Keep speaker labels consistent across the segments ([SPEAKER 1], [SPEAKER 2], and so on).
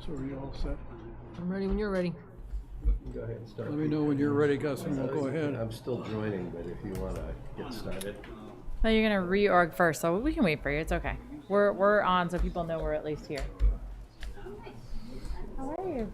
[SPEAKER 1] So are you all set?
[SPEAKER 2] I'm ready when you're ready.
[SPEAKER 3] Go ahead and start.
[SPEAKER 1] Let me know when you're ready, Gus, and we'll go ahead.
[SPEAKER 3] I'm still joining, but if you want to get started.
[SPEAKER 2] No, you're gonna reorg first, so we can wait for you. It's okay. We're on, so people know we're at least here. How are you?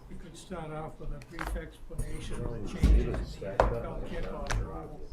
[SPEAKER 1] We could start off with a brief explanation of the changes. I'll kick off the rules.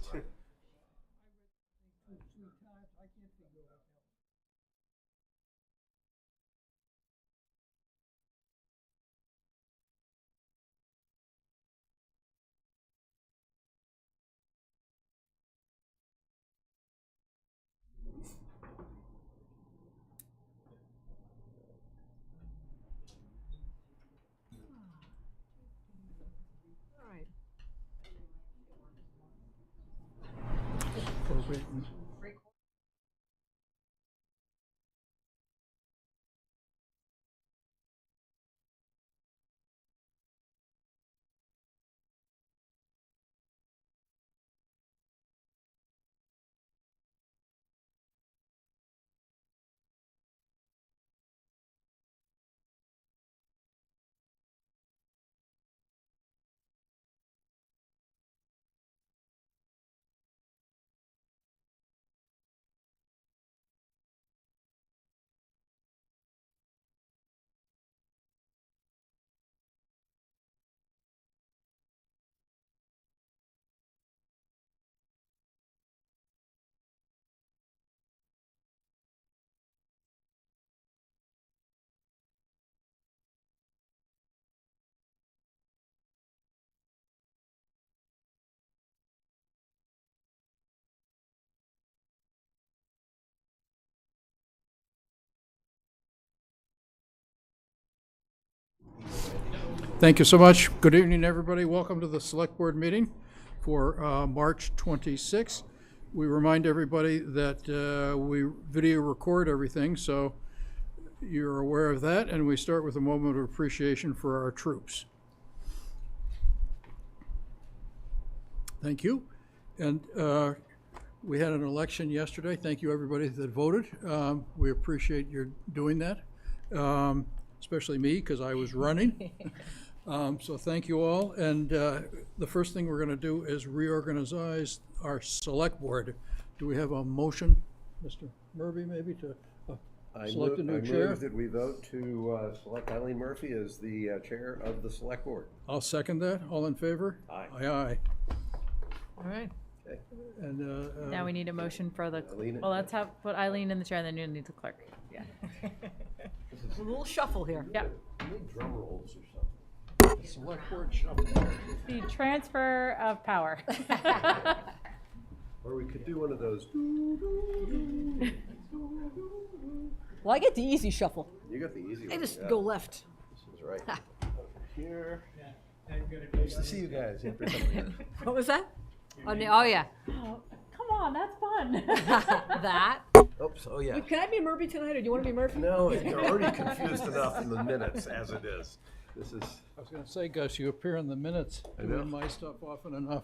[SPEAKER 1] Appropriate. Thank you so much. Good evening, everybody. Welcome to the Select Board meeting for March 26th. We remind everybody that we video record everything, so you're aware of that, and we start with a moment of appreciation for our troops. Thank you. And we had an election yesterday. Thank you, everybody that voted. We appreciate your doing that, especially me, because I was running. So thank you all. And the first thing we're going to do is reorganize our select board. Do we have a motion, Mr. Murphy, maybe, to select a new chair?
[SPEAKER 3] I move that we vote to select Eileen Murphy as the chair of the select board.
[SPEAKER 1] I'll second that. All in favor?
[SPEAKER 3] Aye.
[SPEAKER 1] Aye, aye.
[SPEAKER 2] All right.
[SPEAKER 3] Okay.
[SPEAKER 1] And
[SPEAKER 2] Now we need a motion for the.
[SPEAKER 3] Eileen?
[SPEAKER 2] Well, let's put Eileen in the chair, and then you need the clerk. Yeah.
[SPEAKER 4] A little shuffle here.
[SPEAKER 2] Yeah.
[SPEAKER 3] We need drum rolls or something.
[SPEAKER 1] select board shuffle.
[SPEAKER 2] The transfer of power.
[SPEAKER 3] Or we could do one of those.
[SPEAKER 4] Well, I get the easy shuffle.
[SPEAKER 3] You got the easy one.
[SPEAKER 4] I just
[SPEAKER 3] yeah.
[SPEAKER 4] go left.
[SPEAKER 3] This is right. Over here. Nice to see you guys. After coming here.
[SPEAKER 4] What was that? Oh, oh yeah.
[SPEAKER 2] Oh, come on, that's fun.
[SPEAKER 4] That.
[SPEAKER 3] Oops. Oh yeah.
[SPEAKER 4] Can I be Murphy tonight, or do you want to be Murphy?
[SPEAKER 3] No, you're already confused enough in the minutes as it is. This is.
[SPEAKER 1] I was going to say, Gus, you appear in the minutes
[SPEAKER 3] I know.
[SPEAKER 1] doing my stuff often enough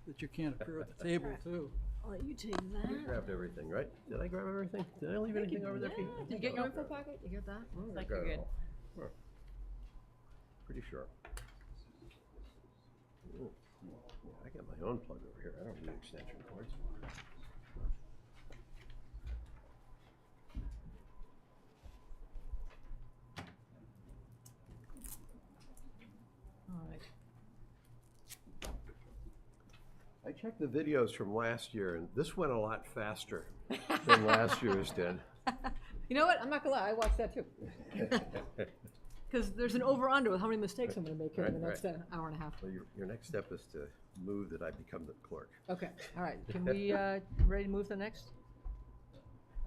[SPEAKER 1] that you can't appear at the table, too.
[SPEAKER 4] I'll let you take
[SPEAKER 3] I
[SPEAKER 4] that.
[SPEAKER 3] grabbed everything, right? Did I grab everything? Did I leave anything over there, Pete?
[SPEAKER 4] Did you get your info packet? You get that?
[SPEAKER 3] Well, I
[SPEAKER 2] Like
[SPEAKER 3] got
[SPEAKER 2] you're
[SPEAKER 3] it
[SPEAKER 2] good.
[SPEAKER 3] all. Sure. Pretty sure. Ooh, yeah, I got my own plug over here. I don't need extension cords.
[SPEAKER 2] All right.
[SPEAKER 3] I checked the videos from last year, and this went a lot faster than last year's did.
[SPEAKER 4] You know what? I'm not gonna lie. I watched that too. Because there's an over/under with how many mistakes I'm gonna make here in the
[SPEAKER 3] Right,
[SPEAKER 4] next hour and a half.
[SPEAKER 3] Well, your next step is to move that I become the clerk.
[SPEAKER 4] Okay. All right. Can we ready to move to the next?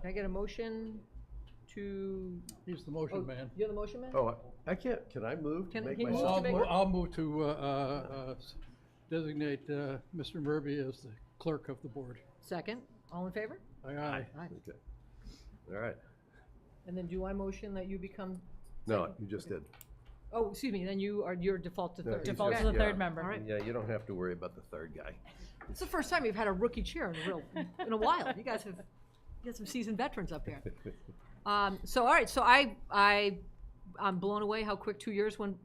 [SPEAKER 4] Can I get a motion to?
[SPEAKER 1] He's the motion man.
[SPEAKER 4] You're the motion man?
[SPEAKER 3] Oh, I can't, can I move to
[SPEAKER 4] Can
[SPEAKER 3] make
[SPEAKER 4] he move
[SPEAKER 3] myself?
[SPEAKER 4] to make-
[SPEAKER 1] I'll move to designate Mr. Murby as the clerk of the board.
[SPEAKER 4] Second, all in favor?
[SPEAKER 1] Aye.
[SPEAKER 4] Aye.
[SPEAKER 3] Okay. All right.
[SPEAKER 4] And then do I motion that you become,
[SPEAKER 3] No, you just did.
[SPEAKER 4] oh, excuse me, then you're default to
[SPEAKER 3] No,
[SPEAKER 4] third.
[SPEAKER 3] he's
[SPEAKER 2] Default
[SPEAKER 3] just-
[SPEAKER 2] to the
[SPEAKER 3] yeah.
[SPEAKER 2] third member.
[SPEAKER 4] All right.
[SPEAKER 3] Yeah, you don't have to worry about the third guy.
[SPEAKER 4] It's the first time we've had a rookie chair in a while. You guys got some seasoned veterans up here. So, all right, so I'm blown away how quick 2 years went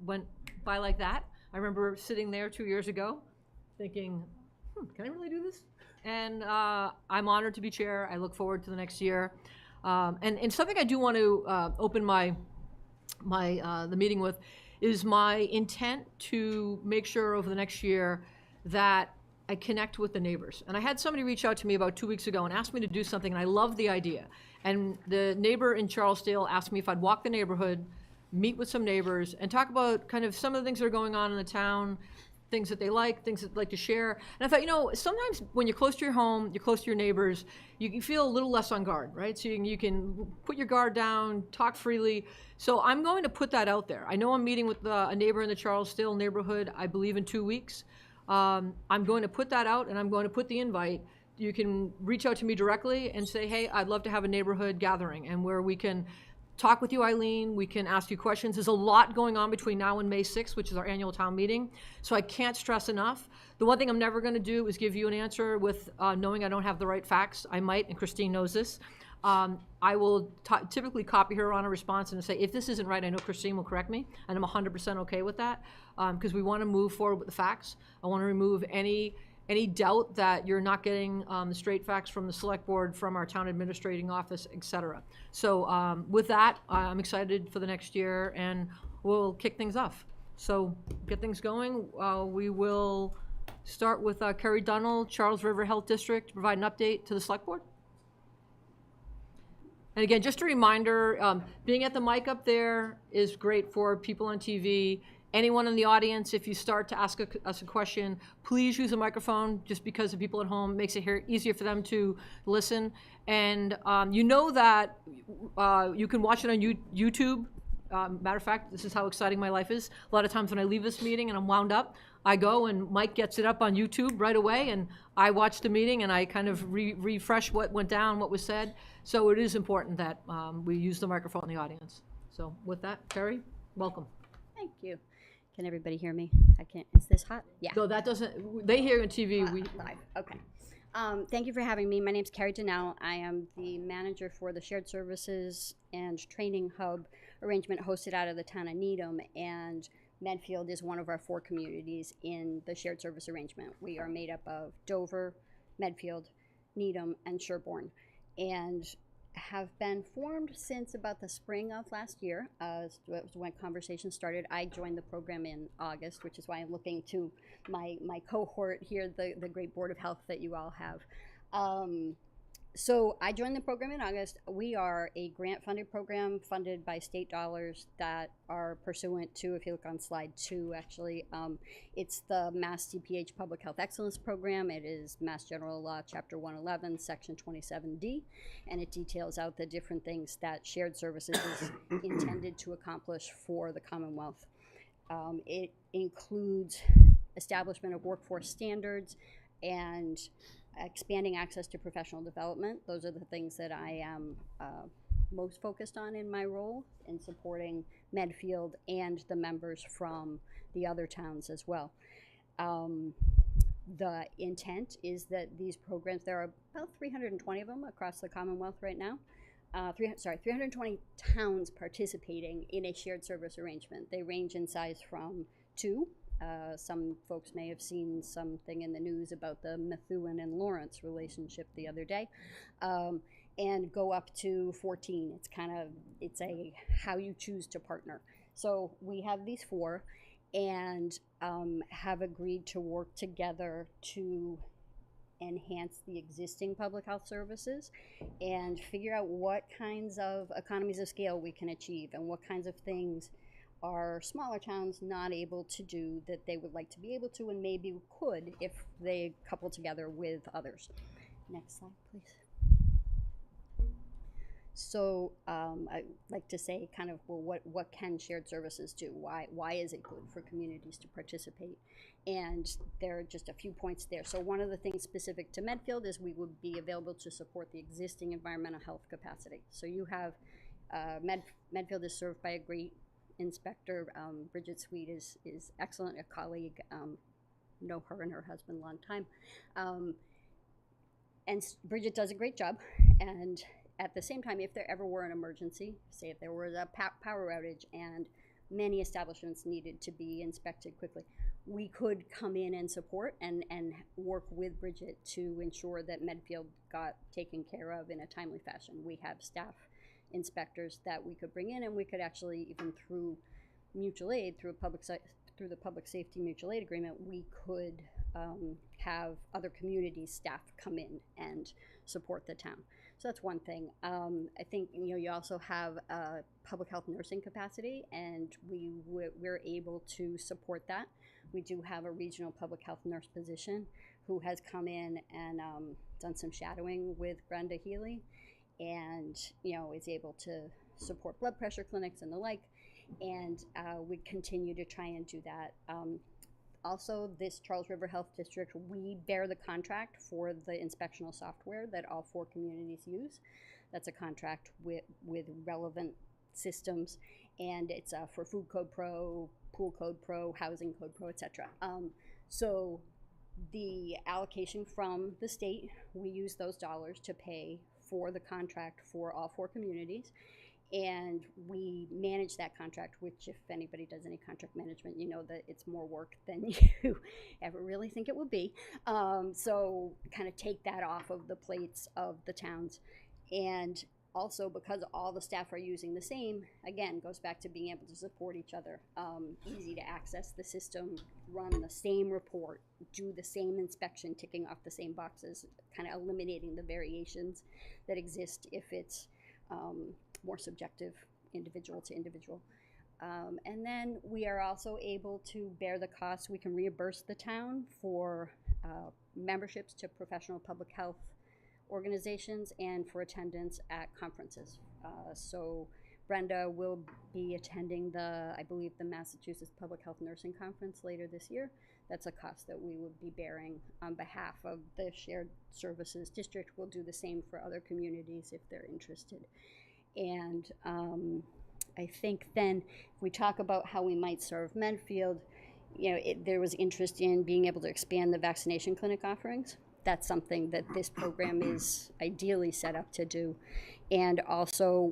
[SPEAKER 4] by like that. I remember sitting there 2 years ago thinking, can I really do this? And I'm honored to be chair. I look forward to the next year. And something I do want to open the meeting with is my intent to make sure over the next year that I connect with the neighbors. And I had somebody reach out to me about 2 weeks ago and asked me to do something, and I loved the idea. And the neighbor in Charlesdale asked me if I'd walk the neighborhood, meet with some neighbors, and talk about kind of some of the things that are going on in the town, things that they like, things that they like to share. And I thought, sometimes when you're close to your home, you're close to your neighbors, you feel a little less on guard, right? So you can put your guard down, talk freely. So I'm going to put that out there. I know I'm meeting with a neighbor in the Charlesdale neighborhood, I believe in 2 weeks. I'm going to put that out, and I'm going to put the invite. You can reach out to me directly and say, hey, I'd love to have a neighborhood gathering, and where we can talk with you, Eileen. We can ask you questions. There's a lot going on between now and May 6th, which is our annual town meeting. So I can't stress enough. The one thing I'm never going to do is give you an answer with knowing I don't have the right facts. I might, and Christine knows this. I will typically copy her on a response and say, if this isn't right, I know Christine will correct me, and I'm 100% okay with that, because we want to move forward with the facts. I want to remove any doubt that you're not getting the straight facts from the select board, from our town administrating office, et cetera. So with that, I'm excited for the next year, and we'll kick things off. So get things going. We will start with Kerry Dunnell, Charles River Health District, to provide an update to the select board. And again, just a reminder, being at the mic up there is great for people on TV. Anyone in the audience, if you start to ask us a question, please use a microphone, just because the people at home makes it easier for them to listen. And you know that you can watch it on YouTube. Matter of fact, this is how exciting my life is. A lot of times when I leave this meeting and I'm wound up, I go and Mike gets it up on YouTube right away, and I watch the meeting and I kind of refresh what went down, what was said. So it is important that we use the microphone in the audience. So with that, Terry, welcome.
[SPEAKER 5] Thank you. Can everybody hear me? I can't. Is this hot? Yeah.
[SPEAKER 4] No, that doesn't. They hear on TV.
[SPEAKER 5] Live. Okay. Thank you for having me. My name's Carrie Donnell. I am the manager for the Shared Services and Training Hub arrangement hosted out of the town of Needham, and Medfield is one of our 4 communities in the shared service arrangement. We are made up of Dover, Medfield, Needham, and Sherborne, and have been formed since about the spring of last year, when conversations started. I joined the program in August, which is why I'm looking to my cohort here, the great Board of Health that you all have. So I joined the program in August. We are a grant-funded program funded by state dollars that are pursuant to, if you look on slide 2, actually, it's the Mass DPH Public Health Excellence Program. It is Mass General Law, Chapter 111, Section 27D, and it details out the different things that shared services is intended to accomplish for the Commonwealth. It includes establishment of workforce standards and expanding access to professional development. Those are the things that I am most focused on in my role, in supporting Medfield and the members from the other towns as well. The intent is that these programs, there are about 320 of them across the Commonwealth right now. 320 towns participating in a shared service arrangement. They range in size from 2. Some folks may have seen something in the news about the Methuen and Lawrence relationship the other day, and go up to 14. It's a how you choose to partner. So we have these 4, and have agreed to work together to enhance the existing public health services and figure out what kinds of economies of scale we can achieve, and what kinds of things are smaller towns not able to do that they would like to be able to, and maybe could if they couple together with others. Next slide, please. So I like to say kind of, well, what can shared services do? Why is it good for communities to participate? And there are just a few points there. So one of the things specific to Medfield is we would be available to support the existing environmental health capacity. So you have, Medfield is served by a great inspector. Bridget Sweet is excellent, a colleague, know her and her husband long time. And Bridget does a great job. And at the same time, if there ever were an emergency, say if there was a power outage and many establishments needed to be inspected quickly, we could come in and support and work with Bridget to ensure that Medfield got taken care of in a timely fashion. We have staff inspectors that we could bring in, and we could actually, even through mutual aid, through the public safety mutual aid agreement, we could have other community staff come in and support the town. So that's one thing. I think you also have a public health nursing capacity, and we're able to support that. We do have a regional public health nurse position who has come in and done some shadowing with Brenda Healy, and is able to support blood pressure clinics and the like. And we continue to try and do that. Also, this Charles River Health District, we bear the contract for the inspectional software that all 4 communities use. That's a contract with relevant systems, and it's for Food Code Pro, Pool Code Pro, Housing Code Pro, etc. So the allocation from the state, we use those dollars to pay for the contract for all 4 communities. And we manage that contract, which, if anybody does any contract management, you know that it's more work than you ever really think it will be. So kind of take that off of the plates of the towns. And also, because all the staff are using the same, again, goes back to being able to support each other. Easy to access the system, run the same report, do the same inspection, ticking off the same boxes, kind of eliminating the variations that exist if it's more subjective, individual to individual. And then we are also able to bear the cost. We can reimburse the town for memberships to professional public health organizations and for attendance at conferences. So Brenda will be attending I believe the Massachusetts Public Health Nursing Conference later this year. That's a cost that we would be bearing on behalf of the Shared Services District. We'll do the same for other communities if they're interested. And I think then if we talk about how we might serve Medfield, there was interest in being able to expand the vaccination clinic offerings. That's something that this program is ideally set up to do. And also,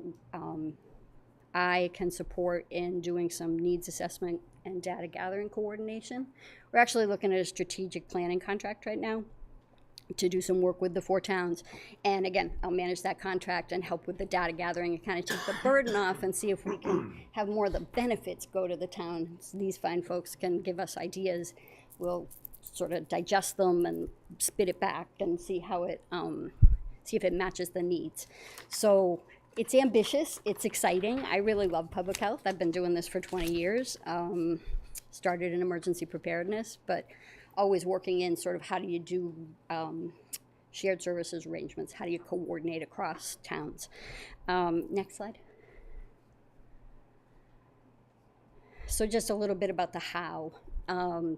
[SPEAKER 5] I can support in doing some needs assessment and data gathering coordination. We're actually looking at a strategic planning contract right now to do some work with the 4 towns. And again, I'll manage that contract and help with the data gathering and kind of take the burden off and see if we can have more of the benefits go to the town. So these fine folks can give us ideas. We'll sort of digest them and spit it back and see how see if it matches the needs. So it's ambitious, it's exciting. I really love public health. I've been doing this for 20 years. Started in emergency preparedness, but always working in sort of how do you do shared services arrangements? How do you coordinate across towns? Next slide. So just a little bit about the how.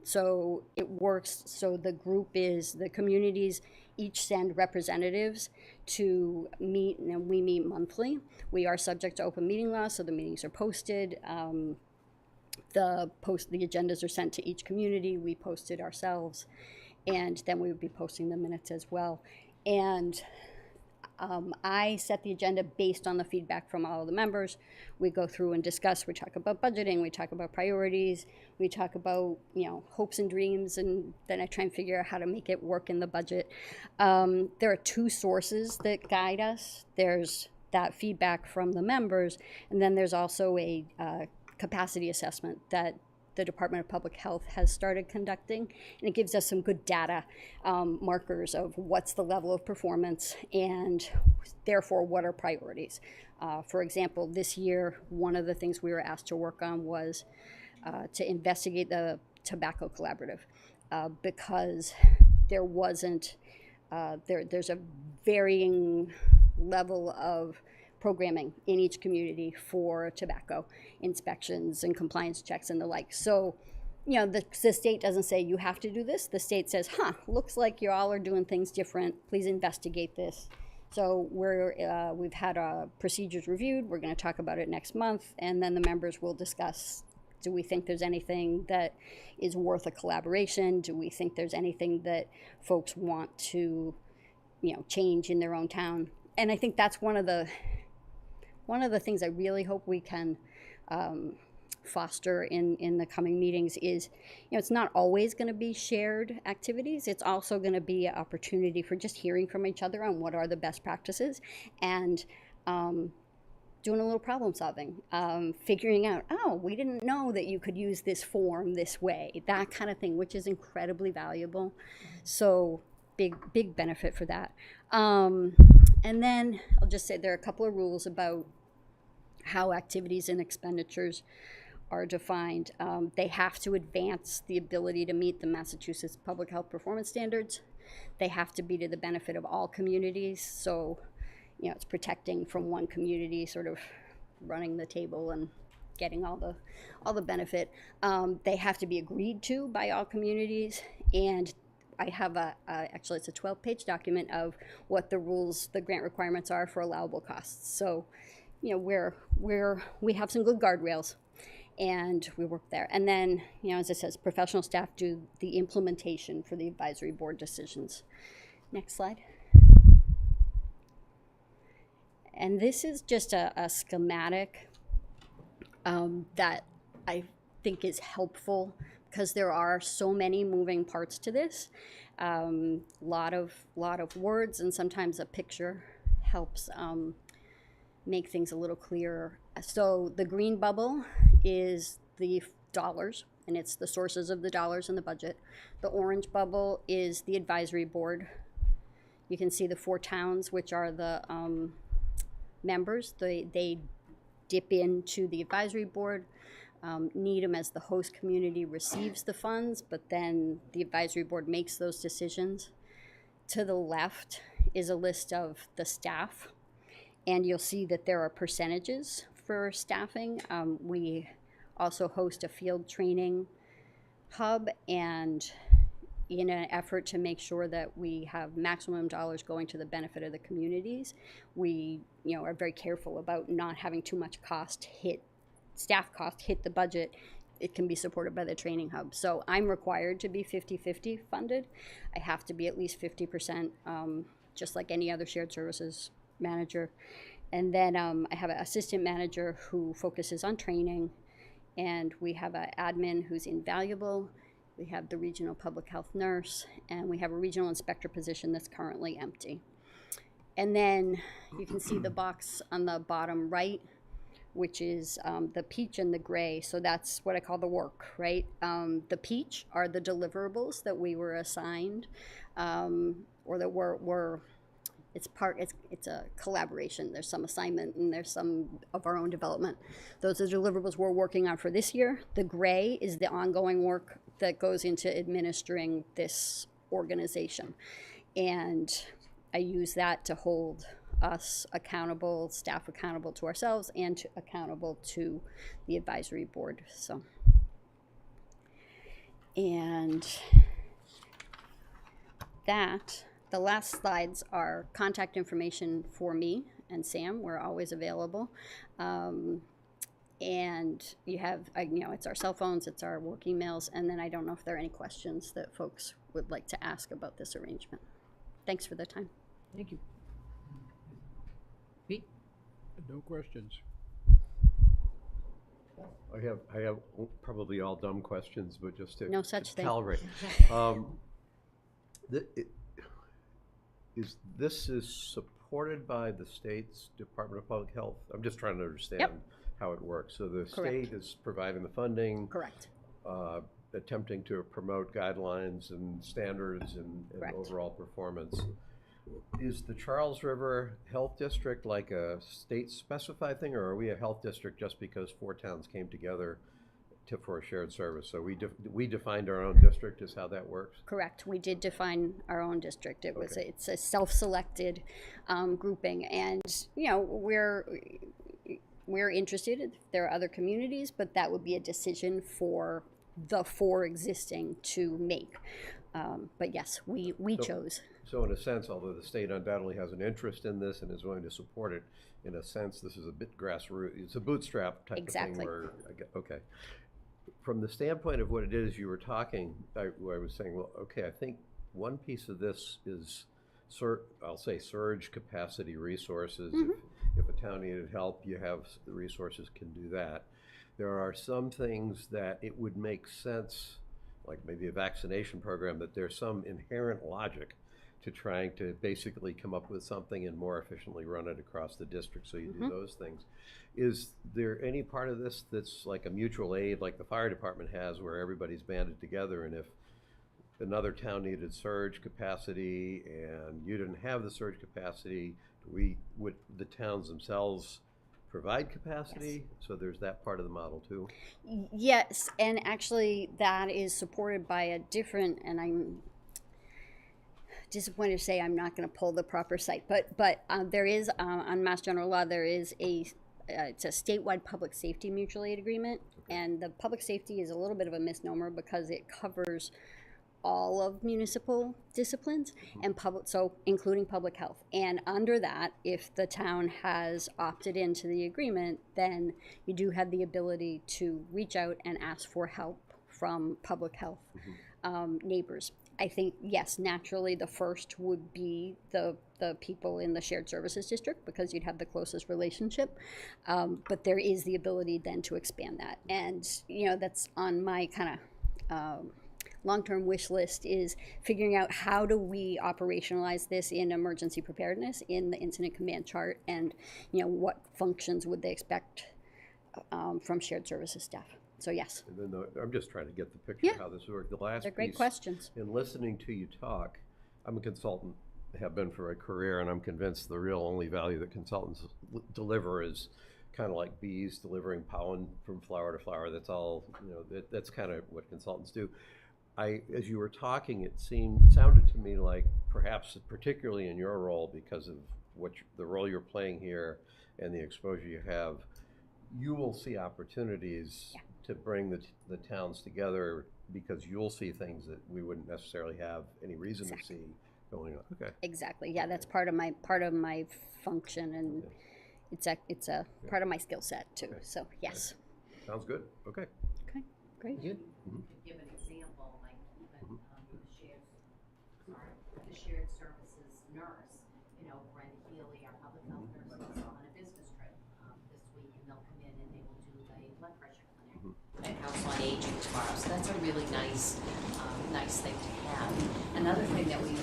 [SPEAKER 5] So it works, so the communities each send representatives to meet, and we meet monthly. We are subject to open meeting law, so the meetings are posted. The agendas are sent to each community. We post it ourselves, and then we would be posting the minutes as well. And I set the agenda based on the feedback from all of the members. We go through and discuss. We talk about budgeting. We talk about priorities. We talk about hopes and dreams, and then I try and figure out how to make it work in the budget. There are 2 sources that guide us. There's that feedback from the members, and then there's also a capacity assessment that the Department of Public Health has started conducting, and it gives us some good data markers of what's the level of performance and therefore what are priorities. For example, this year, one of the things we were asked to work on was to investigate the tobacco collaborative because there wasn't, there's a varying level of programming in each community for tobacco inspections and compliance checks and the like. So, you know, the state doesn't say you have to do this. The state says, looks like you all are doing things different. Please investigate this. So we've had procedures reviewed. We're going to talk about it next month, and then the members will discuss, do we think there's anything that is worth a collaboration? Do we think there's anything that folks want to, you know, change in their own town? And I think that's one of the things I really hope we can foster in the coming meetings is, you know, it's not always going to be shared activities. It's also going to be an opportunity for just hearing from each other on what are the best practices and doing a little problem solving, figuring out, oh, we didn't know that you could use this form this way, that kind of thing, which is incredibly valuable. So big benefit for that. And then I'll just say there are a couple of rules about how activities and expenditures are defined. They have to advance the ability to meet the Massachusetts Public Health Performance Standards. They have to be to the benefit of all communities. So, you know, it's protecting from one community sort of running the table and getting all the benefit. They have to be agreed to by all communities, and I have actually it's a 12-page document of what the rules, the grant requirements are for allowable costs. So, you know, we have some good guardrails, and we work there. And then, you know, as it says, professional staff do the implementation for the advisory board decisions. Next slide. And this is just a schematic that I think is helpful because there are so many moving parts to this. Lot of words, and sometimes a picture helps make things a little clearer. So the green bubble is the dollars, and it's the sources of the dollars in the budget. The orange bubble is the advisory board. You can see the 4 towns, which are the members. They dip into the advisory board. Needham, as the host community, receives the funds, but then the advisory board makes those decisions. To the left is a list of the staff, and you'll see that there are percentages for staffing. We also host a field training hub, and in an effort to make sure that we have maximum dollars going to the benefit of the communities, we, you know, are very careful about not having too much staff cost hit the budget. It can be supported by the training hub. So I'm required to be 50-50 funded. I have to be at least 50%, just like any other shared services manager. And then I have an assistant manager who focuses on training, and we have an admin who's invaluable. We have the regional public health nurse, and we have a regional inspector position that's currently empty. And then you can see the box on the bottom right, which is the peach and the gray. So that's what I call the work, right? The peach are the deliverables that we were assigned, or that were it's a collaboration. There's some assignment and there's some of our own development. Those are deliverables we're working on for this year. The gray is the ongoing work that goes into administering this organization. And I use that to hold us accountable, staff accountable to ourselves, and accountable to the advisory board. So, and the last slides are contact information for me and Sam. We're always available. And you have, you know, it's our cell phones, it's our work emails, and then I don't know if there are any questions that folks would like to ask about this arrangement. Thanks for the time.
[SPEAKER 4] Thank you. Pete?
[SPEAKER 1] No questions.
[SPEAKER 3] I have probably all dumb questions, but just to
[SPEAKER 5] No such thing.
[SPEAKER 3] calibrate. This is supported by the state's Department of Public Health? I'm just trying to understand how it works. So the state is providing the funding.
[SPEAKER 5] Correct.
[SPEAKER 3] Attempting to promote guidelines and standards and overall performance. Is the Charles River Health District like a state specified thing, or are we a health district just because 4 towns came together for a shared service. So we defined our own district is how that works?
[SPEAKER 5] Correct. We did define our own district. It was
[SPEAKER 3] Okay.
[SPEAKER 5] it's a self-selected grouping, and we're interested if there are other communities, but that would be a decision for the four existing to make. But yes, we chose.
[SPEAKER 3] So in a sense, although the state undoubtedly has an interest in this and is willing to support it, in a sense, this is a bit grassroots. It's a bootstrap type of
[SPEAKER 5] Exactly.
[SPEAKER 3] thing where, okay. From the standpoint of what it is you were talking, where I was saying, well, okay, I think one piece of this is, I'll say surge capacity resources. If a town needed help, you have the resources can do that. There are some things that it would make sense, like maybe a vaccination program, that there's some inherent logic to trying to basically come up with something and more efficiently run it across the district, so you do those things. Is there any part of this that's like a mutual aid, like the fire department has, where everybody's banded together, and if another town needed surge capacity and you didn't have the surge capacity, would the towns themselves provide capacity?
[SPEAKER 5] Yes.
[SPEAKER 3] So there's that part of the model too.
[SPEAKER 5] Yes, and actually that is supported by a different, and I'm disappointed to say I'm not going to pull the proper site, but there is on Mass General Law there is it's a statewide public safety mutual aid agreement, and the public safety is a little bit of a misnomer because it covers all of municipal disciplines and so including public health. And under that, if the town has opted into the agreement, then you do have the ability to reach out and ask for help from public health neighbors. I think, yes, naturally the first would be the people in the shared services district because you'd have the closest relationship. But there is the ability then to expand that. And, that's on my kind of long-term wish list, is figuring out how do we operationalize this in emergency preparedness in the incident command chart, and what functions would they expect from shared services staff. So yes,
[SPEAKER 3] And then I'm just trying to get the picture of how this works. The last
[SPEAKER 5] they're great
[SPEAKER 3] piece,
[SPEAKER 5] questions.
[SPEAKER 3] in listening to you talk, I'm a consultant, have been for a career, and I'm convinced the real only value that consultants deliver is kind of like bees delivering pollen from flower to flower. That's all, that's kind of what consultants do. As you were talking, it sounded to me like perhaps particularly in your role, because of the role you're playing here and the exposure you have, you will see opportunities to bring the towns together, because you'll see things that we wouldn't necessarily have any reason to see going on. Okay.
[SPEAKER 5] Exactly. Yeah, that's part of my function, and it's a part of my skill set too.
[SPEAKER 3] Okay.
[SPEAKER 5] So yes.
[SPEAKER 3] Sounds good. Okay.
[SPEAKER 5] Okay. Great.
[SPEAKER 3] Good.
[SPEAKER 6] Give an example, like even the shared services nurse, Brenda Healy, our public health nurse, is on a business trip this week, and they'll come in and they will do a blood pressure clinic at House on Aging tomorrow. So that's a really nice thing to have. Another thing that we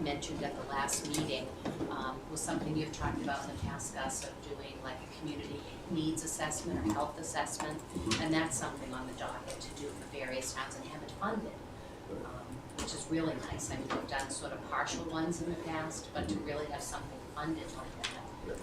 [SPEAKER 6] mentioned at the last meeting was something you've talked about in the past, Gus, of doing like a community needs assessment or health assessment, and that's something on the docket to do for various towns and have it funded, which is really nice. I mean, we've done sort of partial ones in the past, but to really have something funded like that,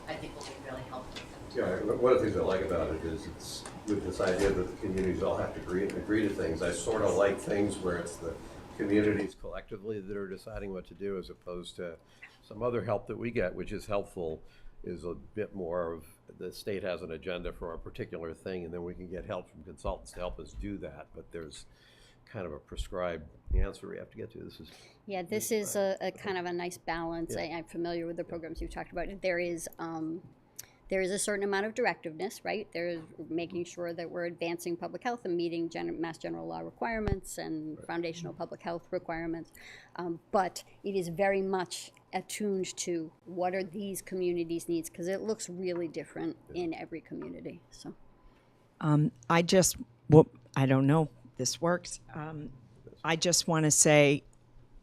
[SPEAKER 6] I think will be really helpful.
[SPEAKER 3] Yeah, one of the things I like about it is it's with this idea that the communities all have to agree to things. I sort of like things where it's the communities collectively that are deciding what to do, as opposed to some other help that we get, which is helpful, is a bit more of the state has an agenda for a particular thing, and then we can get help from consultants to help us do that. But there's kind of a prescribed answer we have to get to.
[SPEAKER 5] This is a kind of a nice balance.
[SPEAKER 3] Yeah.
[SPEAKER 5] I'm familiar with the programs you've talked about. There is a certain amount of directiveness, right? There's making sure that we're advancing public health and meeting Mass General Law requirements and foundational public health requirements. But it is very much attuned to what are these communities' needs, because it looks really different in every community. So,
[SPEAKER 7] I don't know if this works. I just want to say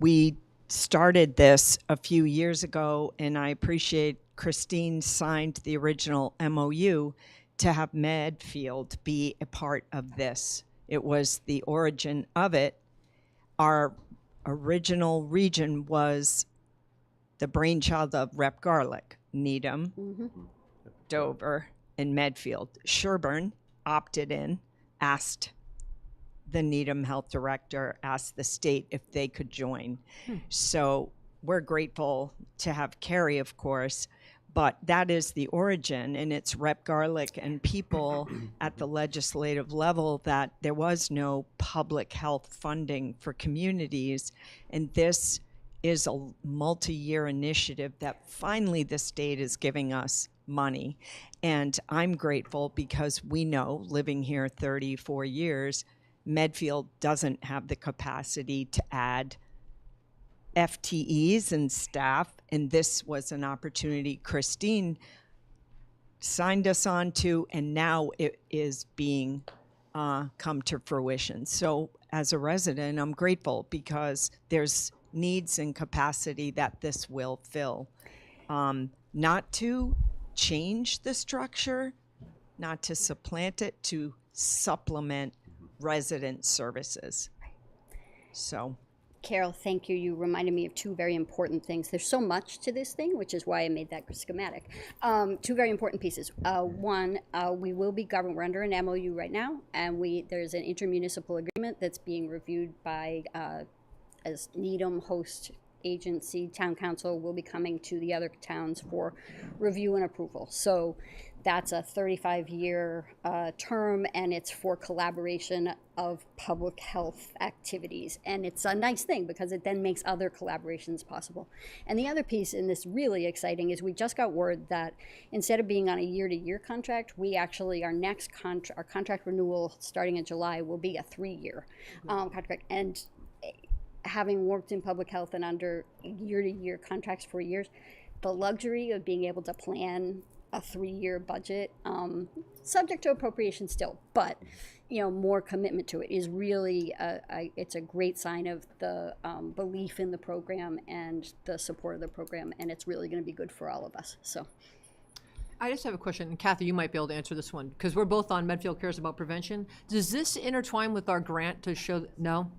[SPEAKER 7] we started this a few years ago, and I appreciate Christine signed the original MOU to have Medfield be a part of this. It was the origin of it. Our original region was the brainchild of Rep. Garlick, Needham, Dover, and Medfield. Sherburne opted in, asked the Needham Health Director asked the state if they could join. So we're grateful to have Carrie, of course, but that is the origin, and it's Rep. Garlick and people at the legislative level that there was no public health funding for communities, and this is a multi-year initiative that finally the state is giving us money. And I'm grateful because we know, living here 34 years, Medfield doesn't have the capacity to add FTEs and staff, and this was an opportunity Christine signed us on to, and now it is being come to fruition. So as a resident, I'm grateful because there's needs and capacity that this will fill. Not to change the structure, not to supplant it, to supplement resident services. So.
[SPEAKER 5] Carol, thank you. You reminded me of two very important things. There's so much to this thing, which is why I made that schematic. Two very important pieces. One, we will be governed. We're under an MOU right now, and there's an intermunicipal agreement that's being reviewed by as Needham host agency. Town council will be coming to the other towns for review and approval. So that's a 35-year term, and it's for collaboration of public health activities. And it's a nice thing because it then makes other collaborations possible. And the other piece, and this really exciting, is we just got word that instead of being on a year-to-year contract, we actually, our next our contract renewal starting in July will be a 3-year contract. And having worked in public health and under year-to-year contracts for years, the luxury of being able to plan a 3-year budget, subject to appropriation still, but more commitment to it is really it's a great sign of the belief in the program and the support of the program, and it's really going to be good for all of us. So
[SPEAKER 4] I just have a question, and Kathy, you might be able to answer this one, because we're both on Medfield Cares About Prevention. Does this intertwine with our grant to show, no?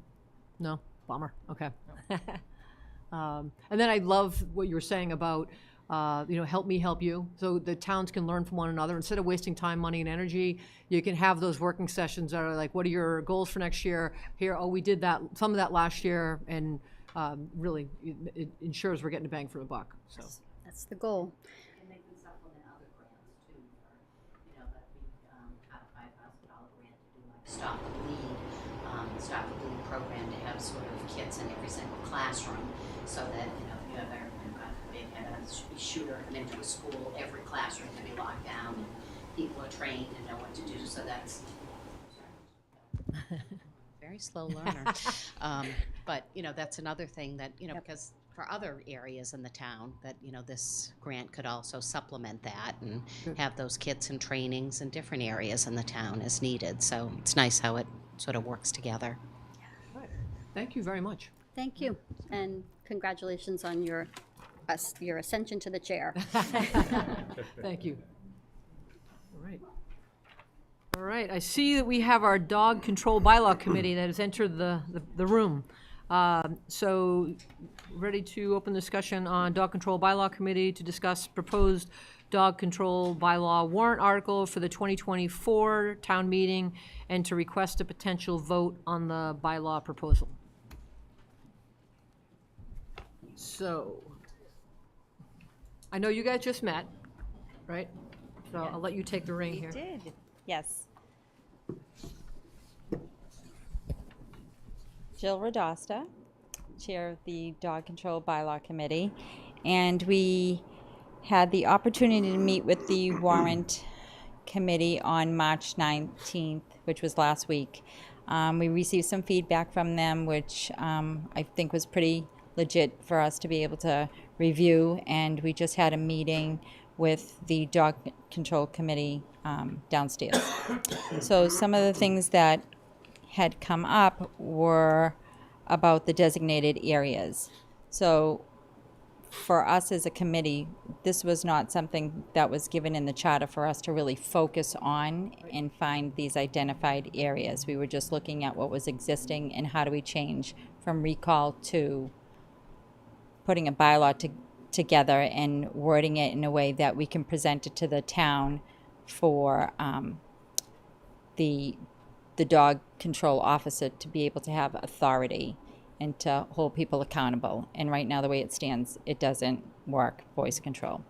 [SPEAKER 4] Bummer, okay. And then I love what you were saying about help me help you, so the towns can learn from one another. Instead of wasting time, money, and energy, you can have those working sessions that are like, what are your goals for next year? Here, we did that, some of that last year, and really, it ensures we're getting a bang for the buck. So
[SPEAKER 5] that's the goal.
[SPEAKER 6] And they can supplement other grants too, for, that we have a $5,000 grant to do like Stop the Bleed program, to have sort of kits in every single classroom, so that, if you have a shooter come into a school, every classroom can be locked down and people are trained and know what to do. So that's
[SPEAKER 8] very slow learner. But that's another thing that because for other areas in the town that this grant could also supplement that and have those kits and trainings in different areas in the town as needed. So it's nice how it sort of works together.
[SPEAKER 4] right. Thank you very much.
[SPEAKER 5] Thank you, and congratulations on your ascension to the chair.
[SPEAKER 4] Thank you. All right, I see that we have our dog control bylaw committee that has entered the room. So ready to open discussion on dog control bylaw committee to discuss proposed dog control bylaw warrant article for the 2024 town meeting and to request a potential vote on the bylaw proposal. So I know you guys just met, right? So I'll let you take the rein here.
[SPEAKER 9] Did, yes. Jill Radosta, Chair of the Dog Control Bylaw Committee, and we had the opportunity to meet with the Warrant Committee on March 19th, which was last week. We received some feedback from them, which I think was pretty legit for us to be able to review, and we just had a meeting with the Dog Control Committee downstairs. So some of the things that had come up were about the designated areas. So for us as a committee, this was not something that was given in the charter for us to really focus on and find these identified areas. We were just looking at what was existing and how do we change from recall to putting a bylaw together and wording it in a way that we can present it to the town for the the dog control officer to be able to have authority and to hold people accountable. And right now, the way it stands, it doesn't work, voice control.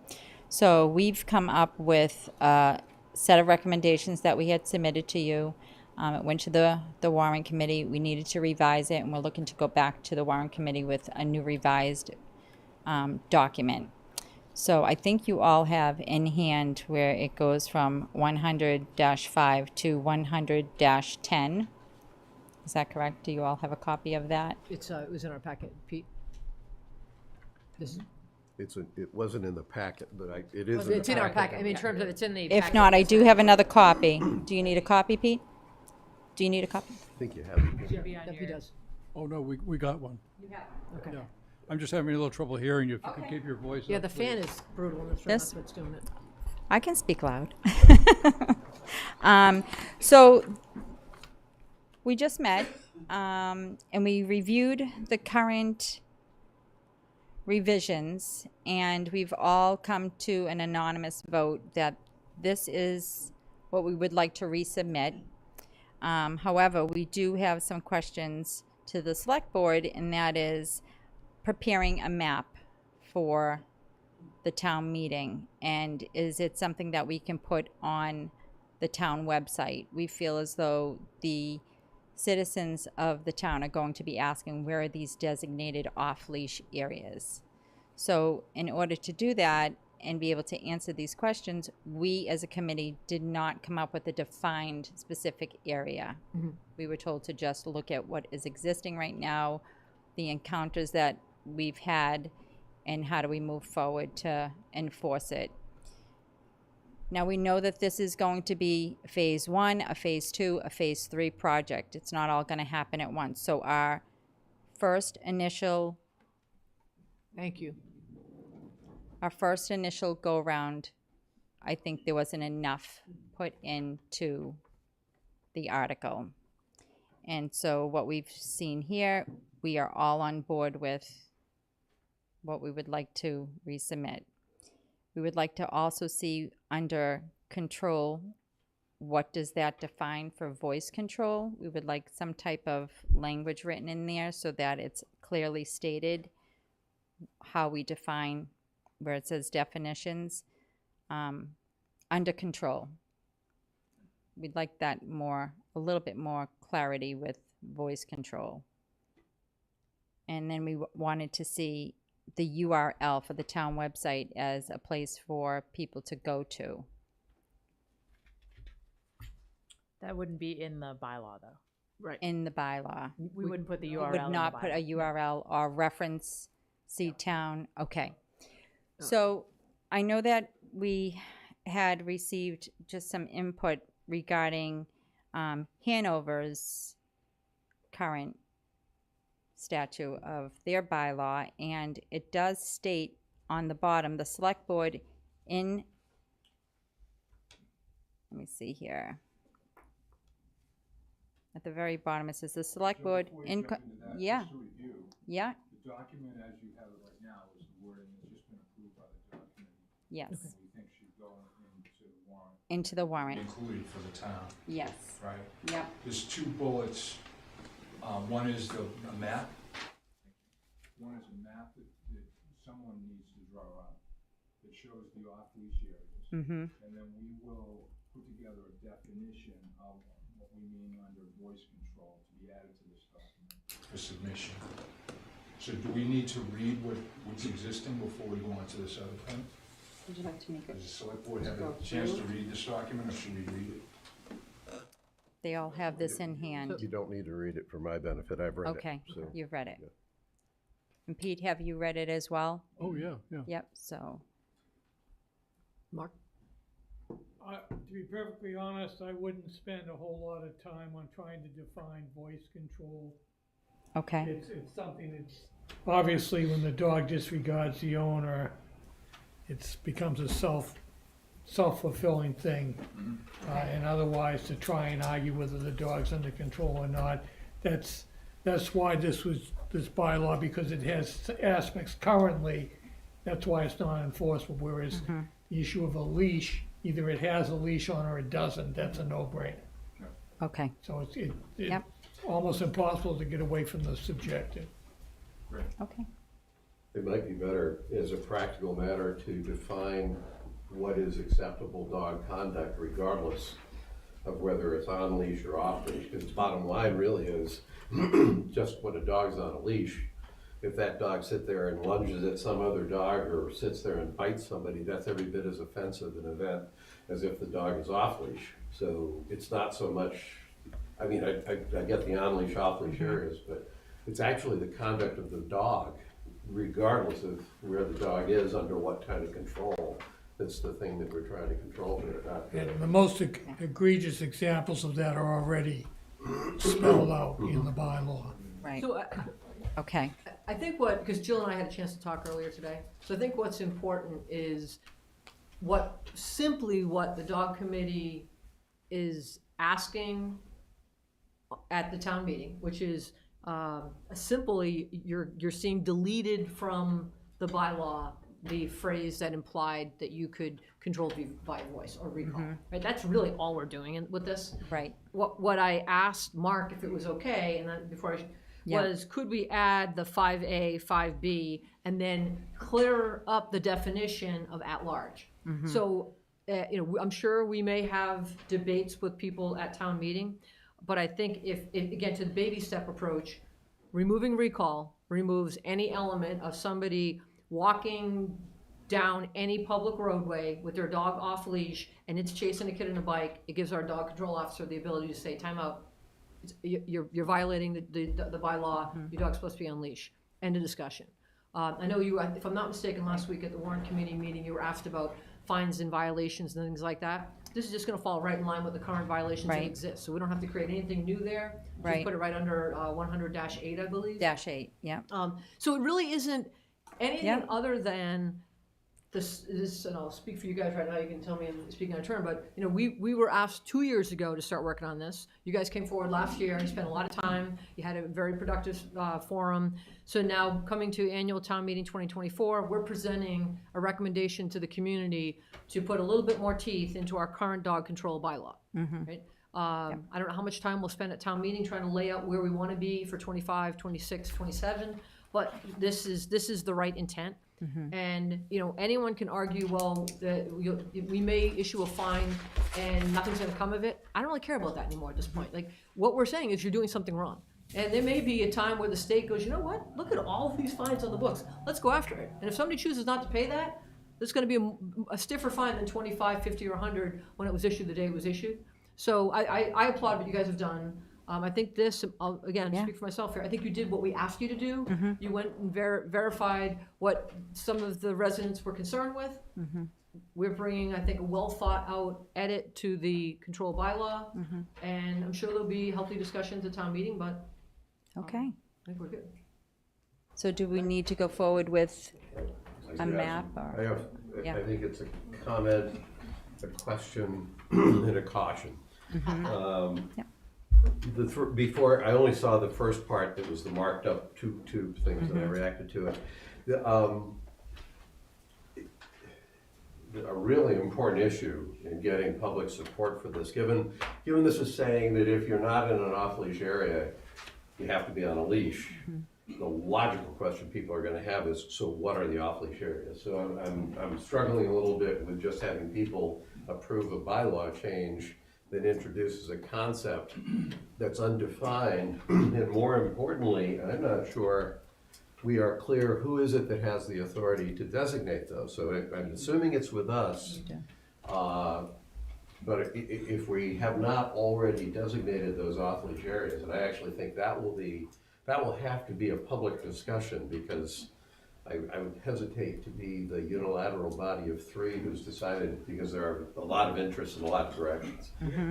[SPEAKER 9] So we've come up with a set of recommendations that we had submitted to you. It went to the warrant committee. We needed to revise it, and we're looking to go back to the warrant committee with a new revised document. So I think you all have in hand where it goes from 100-5 to 100-10. Is that correct? Do you all have a copy of that?
[SPEAKER 4] It was in our packet, Pete. This,
[SPEAKER 3] It wasn't in the packet, but it is
[SPEAKER 4] it's in our packet, I mean, in terms of, it's in the.
[SPEAKER 9] If
[SPEAKER 4] packet.
[SPEAKER 9] not, I do have another copy. Do you need a copy, Pete? Do you need a copy?
[SPEAKER 3] I think you have it.
[SPEAKER 4] Yep, he does.
[SPEAKER 1] Oh, no, we got one.
[SPEAKER 4] Okay.
[SPEAKER 1] Yeah. I'm just having a little trouble hearing you. If you could keep your voice
[SPEAKER 4] Yeah,
[SPEAKER 1] up,
[SPEAKER 4] the fan
[SPEAKER 1] please.
[SPEAKER 4] is brutal, and that's
[SPEAKER 9] This?
[SPEAKER 4] what's doing it.
[SPEAKER 9] I can speak loud. So we just met, and we reviewed the current revisions, and we've all come to an anonymous vote that this is what we would like to resubmit. However, we do have some questions to the select board, and that is preparing a map for the town meeting. And is it something that we can put on the town website? We feel as though the citizens of the town are going to be asking, where are these designated off-leash areas? So in order to do that and be able to answer these questions, we as a committee did not come up with a defined specific area. We were told to just look at what is existing right now, the encounters that we've had, and how do we move forward to enforce it. Now, we know that this is going to be phase 1, a phase 2, a phase 3 project. It's not all going to happen at once. So our first initial
[SPEAKER 4] Thank you.
[SPEAKER 9] go around, I think there wasn't enough put into the article. And so what we've seen here, we are all on board with what we would like to resubmit. We would like to also see under control, what does that define for voice control? We would like some type of language written in there so that it's clearly stated how we define, where it says definitions, under control. We'd like that a little bit more clarity with voice control. And then we wanted to see the URL for the town website as a place for people to go to.
[SPEAKER 2] That wouldn't be in the bylaw, though.
[SPEAKER 4] Right.
[SPEAKER 9] In the bylaw.
[SPEAKER 2] We wouldn't put the
[SPEAKER 9] We
[SPEAKER 2] URL
[SPEAKER 9] would
[SPEAKER 2] in the
[SPEAKER 9] not put
[SPEAKER 2] bylaw.
[SPEAKER 9] a URL or reference town. Okay. So I know that we had received just some input regarding Hanover's current statute of their bylaw, and it does state on the bottom, the select board let me see here. At the very bottom, it says the select board in, yeah, yeah,
[SPEAKER 10] The document as you have it right now is the wording that's just been approved by the document.
[SPEAKER 9] yes,
[SPEAKER 10] And we think should go into the warrant.
[SPEAKER 9] into the warrant,
[SPEAKER 10] Included for the town,
[SPEAKER 9] yes,
[SPEAKER 10] right?
[SPEAKER 9] yep,
[SPEAKER 10] There's 2 bullets. One is a map. One is a map that someone needs to draw up that shows the off-leash areas.
[SPEAKER 9] mm-hmm,
[SPEAKER 10] And then we will put together a definition of what we mean under voice control to be added to this document for submission. So do we need to read what's existing before we go on to this other thing?
[SPEAKER 9] would you like to make
[SPEAKER 10] Does the select board have a chance to read this document, or should we read it?
[SPEAKER 9] they all have this in hand.
[SPEAKER 3] You don't need to read it for my benefit, I've read it.
[SPEAKER 9] Okay,
[SPEAKER 3] So
[SPEAKER 9] you've read it.
[SPEAKER 3] yeah.
[SPEAKER 9] And Pete, have you read it as well?
[SPEAKER 1] Oh, yeah, yeah.
[SPEAKER 9] Yep, so,
[SPEAKER 4] Mark?
[SPEAKER 11] To be perfectly honest, I wouldn't spend a whole lot of time on trying to define voice control.
[SPEAKER 9] okay,
[SPEAKER 11] It's something that's, obviously, when the dog disregards the owner, it becomes a self-fulfilling thing. And otherwise, to try and argue whether the dog's under control or not, that's why this bylaw, because it has aspects currently, that's why it's not enforceable, whereas the issue of a leash, either it has a leash on or it doesn't, that's a no-brainer.
[SPEAKER 9] Okay.
[SPEAKER 11] So it's
[SPEAKER 9] Yep.
[SPEAKER 11] almost impossible to get away from the subjective.
[SPEAKER 9] Okay.
[SPEAKER 3] It might be better, as a practical matter, to define what is acceptable dog conduct regardless of whether it's on leash or off leash, because bottom line really is just when a dog's on a leash, if that dog sits there and lunges at some other dog or sits there and bites somebody, that's every bit as offensive an event as if the dog is off leash. So it's not so much, I mean, I get the on leash, off leash areas, but it's actually the conduct of the dog, regardless of where the dog is, under what kind of control. That's the thing that we're trying to control here.
[SPEAKER 11] And the most egregious examples of that are already spelled out in the bylaw.
[SPEAKER 9] Right.
[SPEAKER 4] So
[SPEAKER 9] Okay.
[SPEAKER 4] I think because Jill and I had a chance to talk earlier today, so I think what's important is what the dog committee is asking at the town meeting, which is simply you're seeing deleted from the bylaw the phrase that implied that you could control by voice or recall. Right? That's really all we're doing with this.
[SPEAKER 9] Right.
[SPEAKER 4] What I asked Mark if it was okay, and then before was could we add the 5A, 5B, and then clear up the definition of at large? So, I'm sure we may have debates with people at town meeting, but I think if again, to the baby step approach, removing recall removes any element of somebody walking down any public roadway with their dog off leash and it's chasing a kid on a bike. It gives our dog control officer the ability to say, time out. You're violating the bylaw. Your dog's supposed to be on leash. End of discussion. I know you, if I'm not mistaken, last week at the warrant committee meeting, you were asked about fines and violations and things like that. This is just going to fall right in line with the current violations that exist. So we don't have to create anything new there. Just put it right under 100-8, I believe.
[SPEAKER 9] -8. Yeah.
[SPEAKER 4] So it really isn't anything other than this, and I'll speak for you guys right now, you can tell me I'm speaking out of turn, but we were asked 2 years ago to start working on this. You guys came forward last year, you spent a lot of time, you had a very productive forum. So now coming to annual town meeting 2024, we're presenting a recommendation to the community to put a little bit more teeth into our current dog control bylaw. Right? I don't know how much time we'll spend at town meeting trying to lay out where we want to be for 25, 26, 27, but this is the right intent. And anyone can argue, well, we may issue a fine and nothing's going to come of it. I don't really care about that anymore at this point. Like, what we're saying is you're doing something wrong. And there may be a time where the state goes, you know what? Look at all of these fines on the books. Let's go after it. And if somebody chooses not to pay that, there's going to be a stiffer fine than 25, 50, or 100 when it was issued the day it was issued. So I applaud what you guys have done. I think this, again, speak for myself here, I think you did what we asked you to do. You went and verified what some of the residents were concerned with. We're bringing, I think, a well-thought-out edit to the control bylaw. And I'm sure there'll be healthy discussions at town meeting, but
[SPEAKER 9] Okay.
[SPEAKER 4] I think we're good.
[SPEAKER 9] So do we need to go forward with a map or?
[SPEAKER 3] I think it's a comment, a question, and a caution. Before, I only saw the first part that was the marked up tube things, and I reacted to it. A really important issue in getting public support for this, given this is saying that if you're not in an off-leash area, you have to be on a leash. The logical question people are going to have is, so what are the off-leash areas? So I'm struggling a little bit with just having people approve a bylaw change that introduces a concept that's undefined, and more importantly, I'm not sure we are clear who is it that has the authority to designate those. So I'm assuming it's with us, but if we have not already designated those off-leash areas, and I actually think that will have to be a public discussion, because I would hesitate to be the unilateral body of three who's decided, because there are a lot of interests in a lot of directions.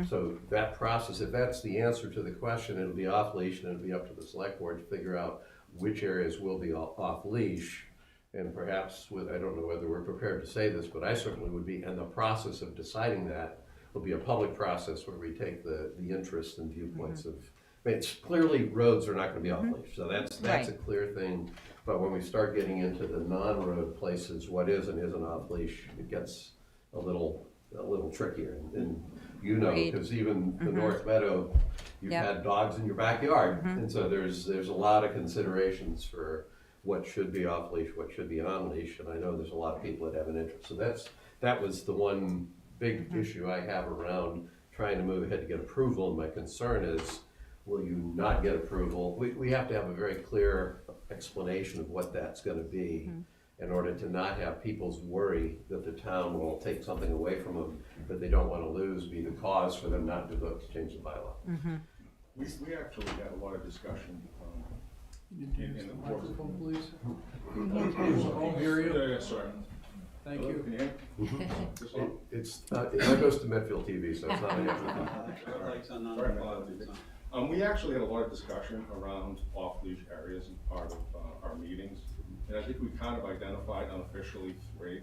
[SPEAKER 3] So that process, if that's the answer to the question, it'll be off leash, and it'll be up to the select board to figure out which areas will be off leash. And perhaps I don't know whether we're prepared to say this, but I certainly would be, and the process of deciding that will be a public process where we take the interests and viewpoints of, it's clearly roads are not going to be off leash, so that's a clear thing. But when we start getting into the non-road places, what is and isn't off leash, it gets a little trickier. And you know,
[SPEAKER 9] Agreed.
[SPEAKER 3] because even the North Meadow, you've
[SPEAKER 9] Yep.
[SPEAKER 3] had dogs in your backyard. And so there's a lot of considerations for what should be off leash, what should be on leash, and I know there's a lot of people that have an interest. So that was the one big issue I have around trying to move ahead to get approval, and my concern is, will you not get approval? We have to have a very clear explanation of what that's gonna be in order to not have people's worry that the town will take something away from them that they don't wanna lose, be the cause for them not to vote to change the bylaw.
[SPEAKER 10] We actually had a lot of discussion, in the board.
[SPEAKER 1] Microphone, please. Home area.
[SPEAKER 10] Yeah, sorry.
[SPEAKER 1] Thank
[SPEAKER 10] Hello,
[SPEAKER 1] you.
[SPEAKER 10] can you hear me? This on?
[SPEAKER 3] That goes to Medfield TV, so it's not an
[SPEAKER 10] Sorry, we actually had a lot of discussion around off-leash areas as part of our meetings. And I think we kind of identified unofficially 3.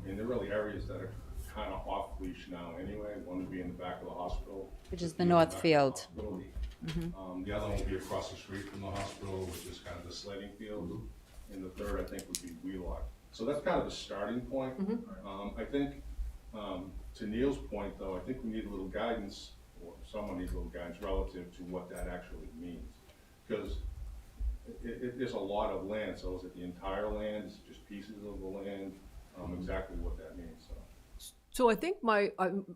[SPEAKER 10] And they're really areas that are kind of off-leash now anyway. One would be in the back of the hospital.
[SPEAKER 9] Which is the North Field.
[SPEAKER 10] The other one would be across the street from the hospital, which is kind of the sledding field. And the third, I think, would be Wheelock. So that's kind of the starting point. I think, to Neil's point, though, I think we need a little guidance, or someone needs a little guidance relative to what that actually means. Because there's a lot of land, so is it the entire land, is it just pieces of the land, exactly what that means, so.
[SPEAKER 4] So I think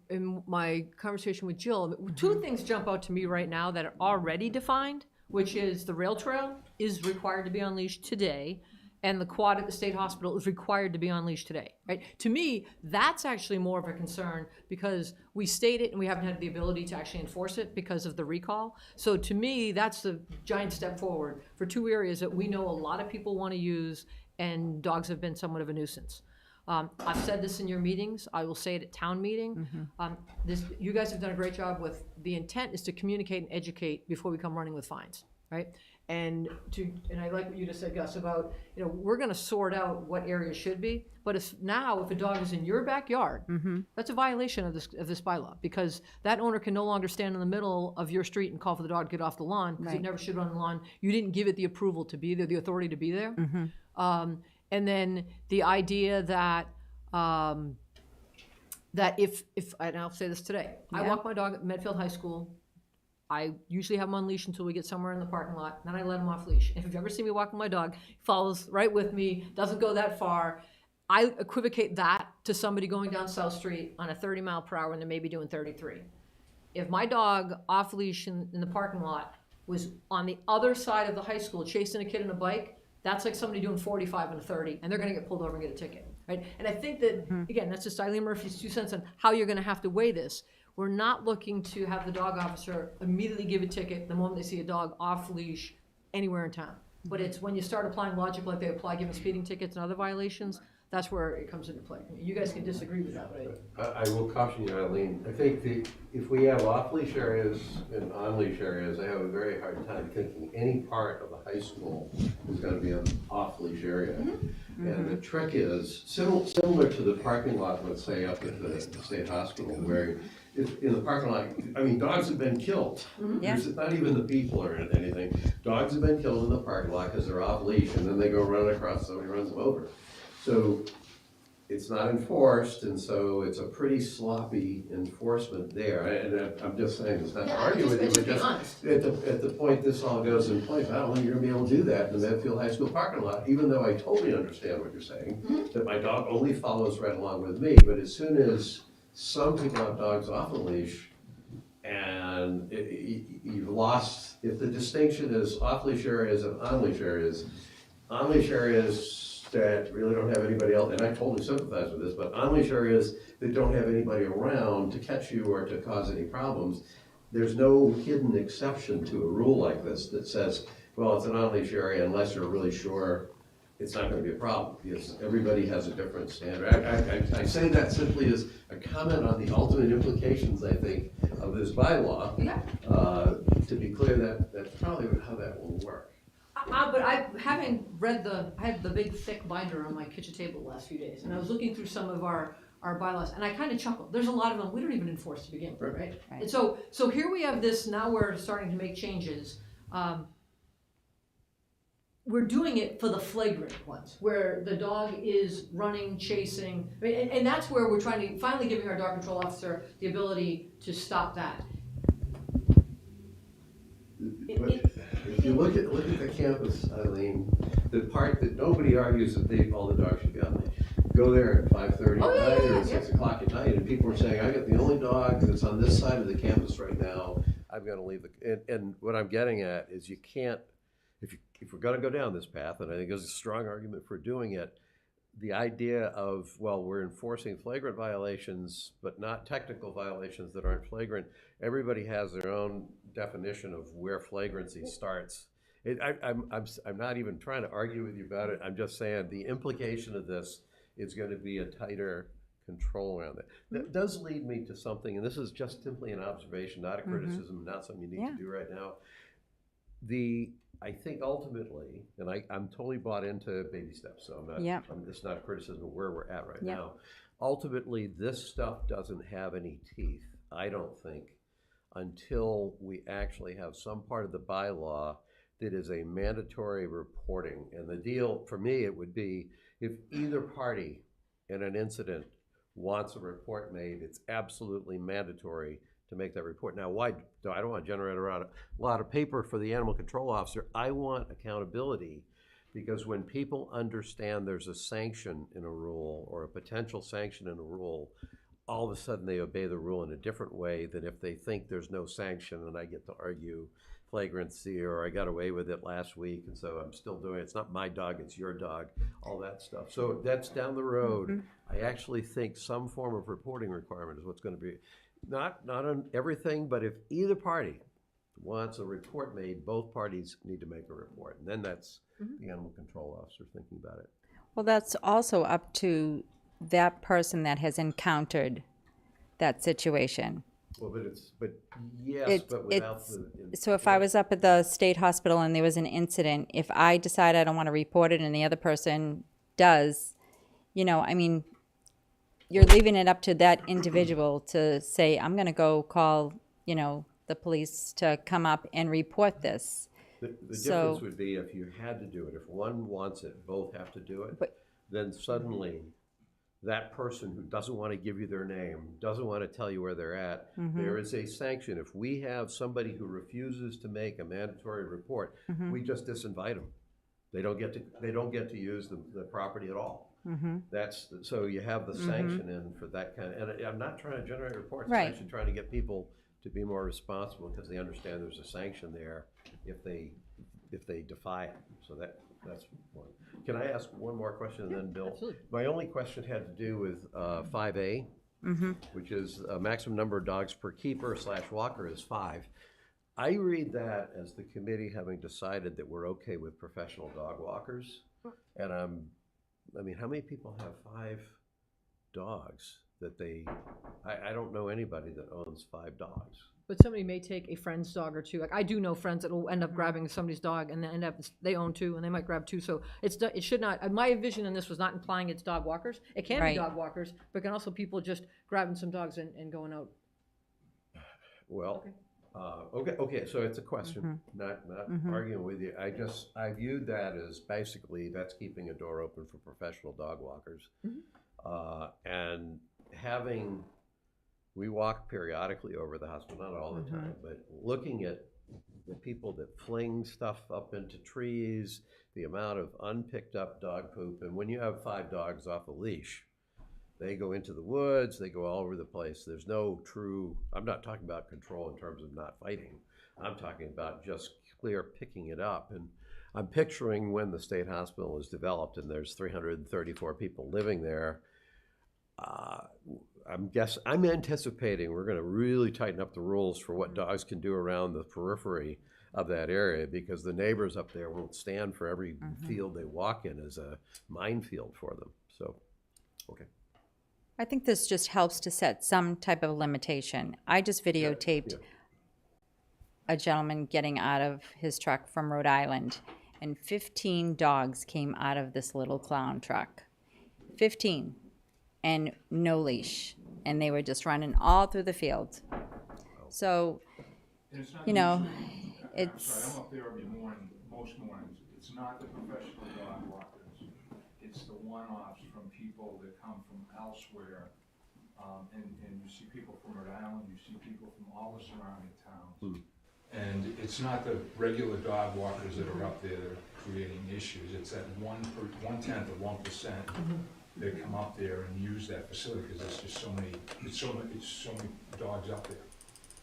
[SPEAKER 4] in my conversation with Jill, 2 things jump out to me right now that are already defined, which is the rail trail is required to be on leash today, and the quad at the state hospital is required to be on leash today, right? To me, that's actually more of a concern because we state it and we haven't had the ability to actually enforce it because of the recall. So to me, that's a giant step forward for 2 areas that we know a lot of people want to use, and dogs have been somewhat of a nuisance. I've said this in your meetings, I will say it at town meeting. You guys have done a great job with, the intent is to communicate and educate before we come running with fines, right? And I like what you just said, Gus, about, we're gonna sort out what areas should be, but if a dog is in your backyard, that's a violation of this bylaw, because that owner can no longer stand in the middle of your street and call for the dog to get off the lawn, because it never should be on the lawn. You didn't give it the approval to be there, the authority to be there. And then the idea that if and I'll say this today, I walk my dog at Medfield High School. I usually have him on leash until we get somewhere in the parking lot, then I let him off leash. If you've ever seen me walking my dog, he follows right with me, doesn't go that far. I equivocate that to somebody going down South Street on a 30-mile-per-hour and they're maybe doing 33. If my dog off leash in the parking lot was on the other side of the high school chasing a kid on a bike, that's like somebody doing 45 and a 30, and they're gonna get pulled over and get a ticket, right? And I think that, again, that's just Eileen Murphy's 2 cents on how you're gonna have to weigh this. We're not looking to have the dog officer immediately give a ticket the moment they see a dog off leash anywhere in town. But it's when you start applying logic like they apply giving speeding tickets and other violations, that's where it comes into play. I mean, you guys can disagree with that, right?
[SPEAKER 3] I will caution you, Eileen. I think if we have off-leash areas and on-leash areas, I have a very hard time thinking any part of the high school is going to be an off-leash area. And the trick is, similar to the parking lot, let's say, up at the state hospital, where in the parking lot, I mean, dogs have been killed. There's not even the people or anything. Dogs have been killed in the parking lot because they're off-leash, and then they go run across, somebody runs them over. So it's not enforced, and so it's a pretty sloppy enforcement there. And I'm just saying, it's not to argue with you, but just at the point this all goes in place, I don't think you're gonna be able to do that in the Medfield High School parking lot, even though I totally understand what you're saying, that my dog only follows right along with me. But as soon as some people have dogs off a leash, and you've lost, if the distinction is off-leash areas and on-leash areas that really don't have anybody else, and I totally sympathize with this, but on-leash areas that don't have anybody around to catch you or to cause any problems, there's no hidden exception to a rule like this that says, well, it's an on-leash area unless you're really sure it's not going to be a problem, because everybody has a different standard. I say that simply as a comment on the ultimate implications, I think, of this bylaw. To be clear, that's probably how that will work.
[SPEAKER 4] But having read I had the big thick binder on my kitchen table the last few days, and I was looking through some of our bylaws, and I kind of chuckled. There's a lot of them we don't even enforce to begin with, right? And so here we have this, now we're starting to make changes. we're doing it for the flagrant ones, where the dog is running, chasing, I mean, and that's where we're trying to, finally giving our dog control officer the ability to stop that.
[SPEAKER 3] But if you look at the campus, Eileen, the part that nobody argues that all the dogs should be on leash. Go there at 5:30
[SPEAKER 4] Oh,
[SPEAKER 3] at
[SPEAKER 4] yeah,
[SPEAKER 3] night
[SPEAKER 4] yeah,
[SPEAKER 3] or 6 o'clock at night, and people are saying, I got the only dog that's on this side of the campus right now. I'm going to leave and what I'm getting at is you can't, if we're going to go down this path, and I think there's a strong argument for doing it, the idea of, well, we're enforcing flagrant violations, but not technical violations that aren't flagrant. Everybody has their own definition of where flagrancy starts. I'm not even trying to argue with you about it. I'm just saying the implication of this is going to be a tighter control around that. That does lead me to something, and this is just simply an observation, not a criticism, not something you need to do right now. I think ultimately, and I'm totally bought into baby steps, so it's not a criticism of where we're at right now. Ultimately, this stuff doesn't have any teeth, I don't think, until we actually have some part of the bylaw that is a mandatory reporting. And the deal, for me, it would be if either party in an incident wants a report made, it's absolutely mandatory to make that report. Now, why? I don't want to generate a lot of paper for the animal control officer. I want accountability, because when people understand there's a sanction in a rule or a potential sanction in a rule, all of a sudden they obey the rule in a different way than if they think there's no sanction and I get to argue flagrancy or I got away with it last week and so I'm still doing it. It's not my dog, it's your dog, all that stuff. So that's down the road. I actually think some form of reporting requirement is what's going to be, not on everything, but if either party wants a report made, both parties need to make a report. And then that's the animal control officer thinking about it.
[SPEAKER 9] Well, that's also up to that person that has encountered that situation.
[SPEAKER 3] Well, but without
[SPEAKER 9] so if I was up at the state hospital and there was an incident, if I decide I don't want to report it and the other person does, I mean, you're leaving it up to that individual to say, I'm going to go call, the police to come up and report this.
[SPEAKER 3] The difference would be if you had to do it. If one wants it, both have to do it. Then suddenly that person who doesn't want to give you their name, doesn't want to tell you where they're at, there is a sanction. If we have somebody who refuses to make a mandatory report, we just disinvite them. They don't get to use the property at all. So you have the sanction in for that kind of, and I'm not trying to generate reports. I'm actually trying to get people to be more responsible because they understand there's a sanction there if they defy it. So that's one. Can I ask one more question and then Bill?
[SPEAKER 4] Absolutely.
[SPEAKER 3] My only question had to do with 5A, which is a maximum number of dogs per keeper / walker is 5. I read that as the committee having decided that we're okay with professional dog walkers. And I mean, how many people have 5 dogs that I don't know anybody that owns 5 dogs.
[SPEAKER 4] But somebody may take a friend's dog or two. Like I do know friends that will end up grabbing somebody's dog and then they own 2 and they might grab 2. So it should not, my vision in this was not implying it's dog walkers. It can be dog walkers, but can also people just grabbing some dogs and going out.
[SPEAKER 3] Well, okay, so it's a question, not arguing with you. I viewed that as basically that's keeping a door open for professional dog walkers. And we walk periodically over the hospital, not all the time, but looking at the people that fling stuff up into trees, the amount of unpicked up dog poop, and when you have 5 dogs off a leash, they go into the woods, they go all over the place. There's no true, I'm not talking about control in terms of not fighting. I'm talking about just clear picking it up. And I'm picturing when the state hospital is developed and there's 334 people living there, I'm anticipating we're going to really tighten up the rules for what dogs can do around the periphery of that area, because the neighbors up there won't stand for every field they walk in as a minefield for them. So, okay.
[SPEAKER 9] I think this just helps to set some type of limitation. I just videotaped a gentleman getting out of his truck from Rhode Island, and 15 dogs came out of this little clown truck. 15. And no leash. And they were just running all through the field. So,
[SPEAKER 10] it's not
[SPEAKER 9] you know,
[SPEAKER 10] usually,
[SPEAKER 9] it's...
[SPEAKER 10] I'm sorry, I'm up there every morning, most mornings. it's not the professional dog walkers. It's the one-offs from people that come from elsewhere. And you see people from Rhode Island, you see people from all the surrounding towns. And it's not the regular dog walkers that are up there that are creating issues. It's that 1/10 of 1% that come up there and use that facility, because there's just so many, it's so many dogs up there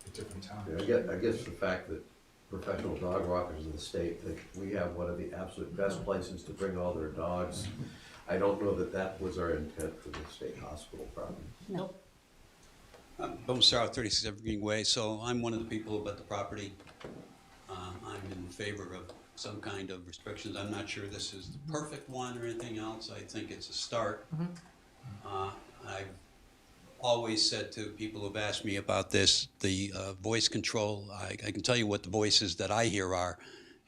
[SPEAKER 10] at different times.
[SPEAKER 3] Yeah, I guess the fact that professional dog walkers in the state think we have one of the absolute best places to bring all their dogs. I don't know that that was our intent for the state hospital property.
[SPEAKER 4] Nope.
[SPEAKER 12] Bone Sorrow, 36 Evergreen Way, so I'm one of the people about the property. I'm in favor of some kind of restrictions. I'm not sure this is the perfect one or anything else. I think it's a start. I've always said to people who've asked me about this, the voice control, I can tell you what the voices that I hear are.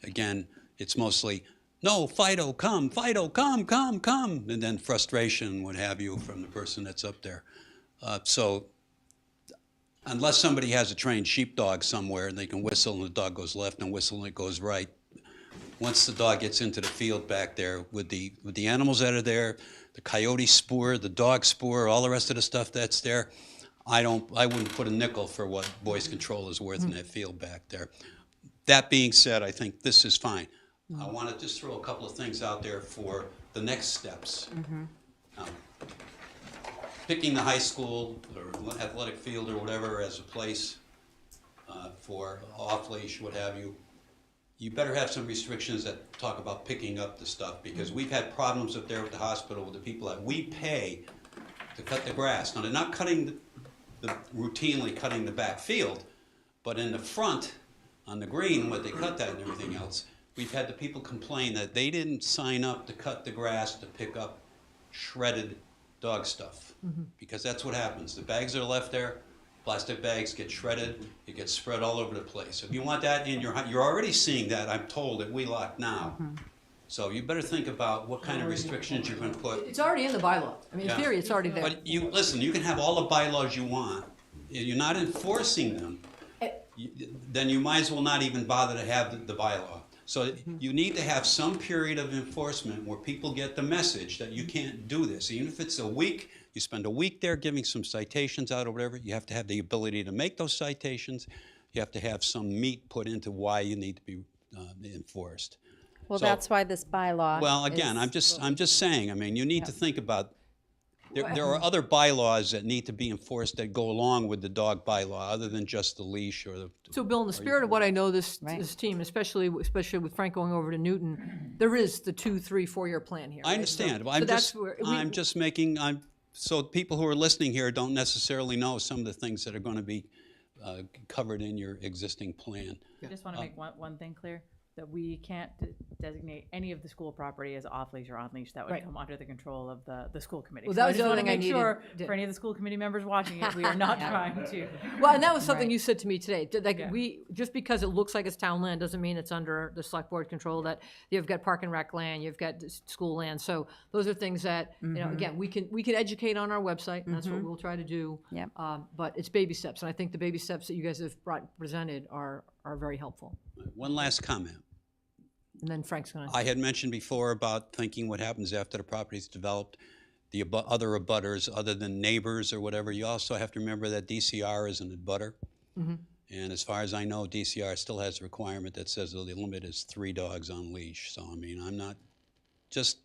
[SPEAKER 12] Again, it's mostly, no, Fido, come, come, and then frustration, what have you, from the person that's up there. So unless somebody has a trained sheepdog somewhere and they can whistle and the dog goes left and whistle and it goes right, once the dog gets into the field back there with the animals that are there, the coyote spoor, the dog spoor, all the rest of the stuff that's there, I wouldn't put a nickel for what voice control is worth in that field back there. That being said, I think this is fine. I want to just throw a couple of things out there for the next steps. Picking the high school or athletic field or whatever as a place for off-leash, what have you, you better have some restrictions that talk about picking up the stuff, because we've had problems up there with the hospital with the people that we pay to cut the grass. Now, they're not routinely cutting the back field, but in the front, on the green, where they cut that and everything else, we've had the people complain that they didn't sign up to cut the grass to pick up shredded dog stuff, because that's what happens. The bags are left there, plastic bags get shredded, it gets spread all over the place. If you want that in you're already seeing that, I'm told, at Wheelock now. So you better think about what kind of restrictions you're going to put.
[SPEAKER 4] It's already in the bylaw. I mean, in theory, it's already there.
[SPEAKER 12] But listen, you can have all the bylaws you want. If you're not enforcing them, then you might as well not even bother to have the bylaw. So you need to have some period of enforcement where people get the message that you can't do this. Even if it's a week, you spend a week there giving some citations out or whatever, you have to have the ability to make those citations. You have to have some meat put into why you need to be enforced.
[SPEAKER 9] Well,
[SPEAKER 12] So-
[SPEAKER 9] that's why this bylaw.
[SPEAKER 12] Well, again, I'm just saying, I mean, you need to think about, there are other bylaws that need to be enforced that go along with the dog bylaw, other than just the leash or the.
[SPEAKER 4] So, Bill, in the spirit of what I know this team, especially with Frank going over to Newton, there is the 2, 3, 4 year plan here.
[SPEAKER 12] I
[SPEAKER 4] right?
[SPEAKER 12] understand, but
[SPEAKER 4] So that's where
[SPEAKER 12] I'm just making, so people who are listening here don't necessarily know some of the things that are going to be covered in your existing plan.
[SPEAKER 2] I just want to make one thing clear, that we can't designate any of the school property as off-leash or on-leash. That would
[SPEAKER 4] Right.
[SPEAKER 2] come under the control of the school committee.
[SPEAKER 4] Well,
[SPEAKER 2] So
[SPEAKER 4] that
[SPEAKER 2] I
[SPEAKER 4] was
[SPEAKER 2] just
[SPEAKER 4] the other
[SPEAKER 2] want to
[SPEAKER 4] thing I
[SPEAKER 2] make sure
[SPEAKER 4] needed-
[SPEAKER 2] for any of the school committee members watching it, we are not trying to.
[SPEAKER 4] Well, and that was something
[SPEAKER 2] Right.
[SPEAKER 4] you said to me today. Like
[SPEAKER 2] Yeah.
[SPEAKER 4] just because it looks like it's town land doesn't mean it's under the select board control. That you've got park and rec land, you've got school land. So those are things that again we can educate on our website, and that's what we'll try to do.
[SPEAKER 9] Yep.
[SPEAKER 4] But it's baby steps, and I think the baby steps that you guys have presented are very helpful.
[SPEAKER 12] One last comment.
[SPEAKER 4] And then Frank's gonna.
[SPEAKER 12] I had mentioned before about thinking what happens after the property's developed, the other abutters, other than neighbors or whatever. You also have to remember that DCR is an abutter. And as far as I know, DCR still has a requirement that says the limit is 3 dogs on leash. So, I mean, I'm not, just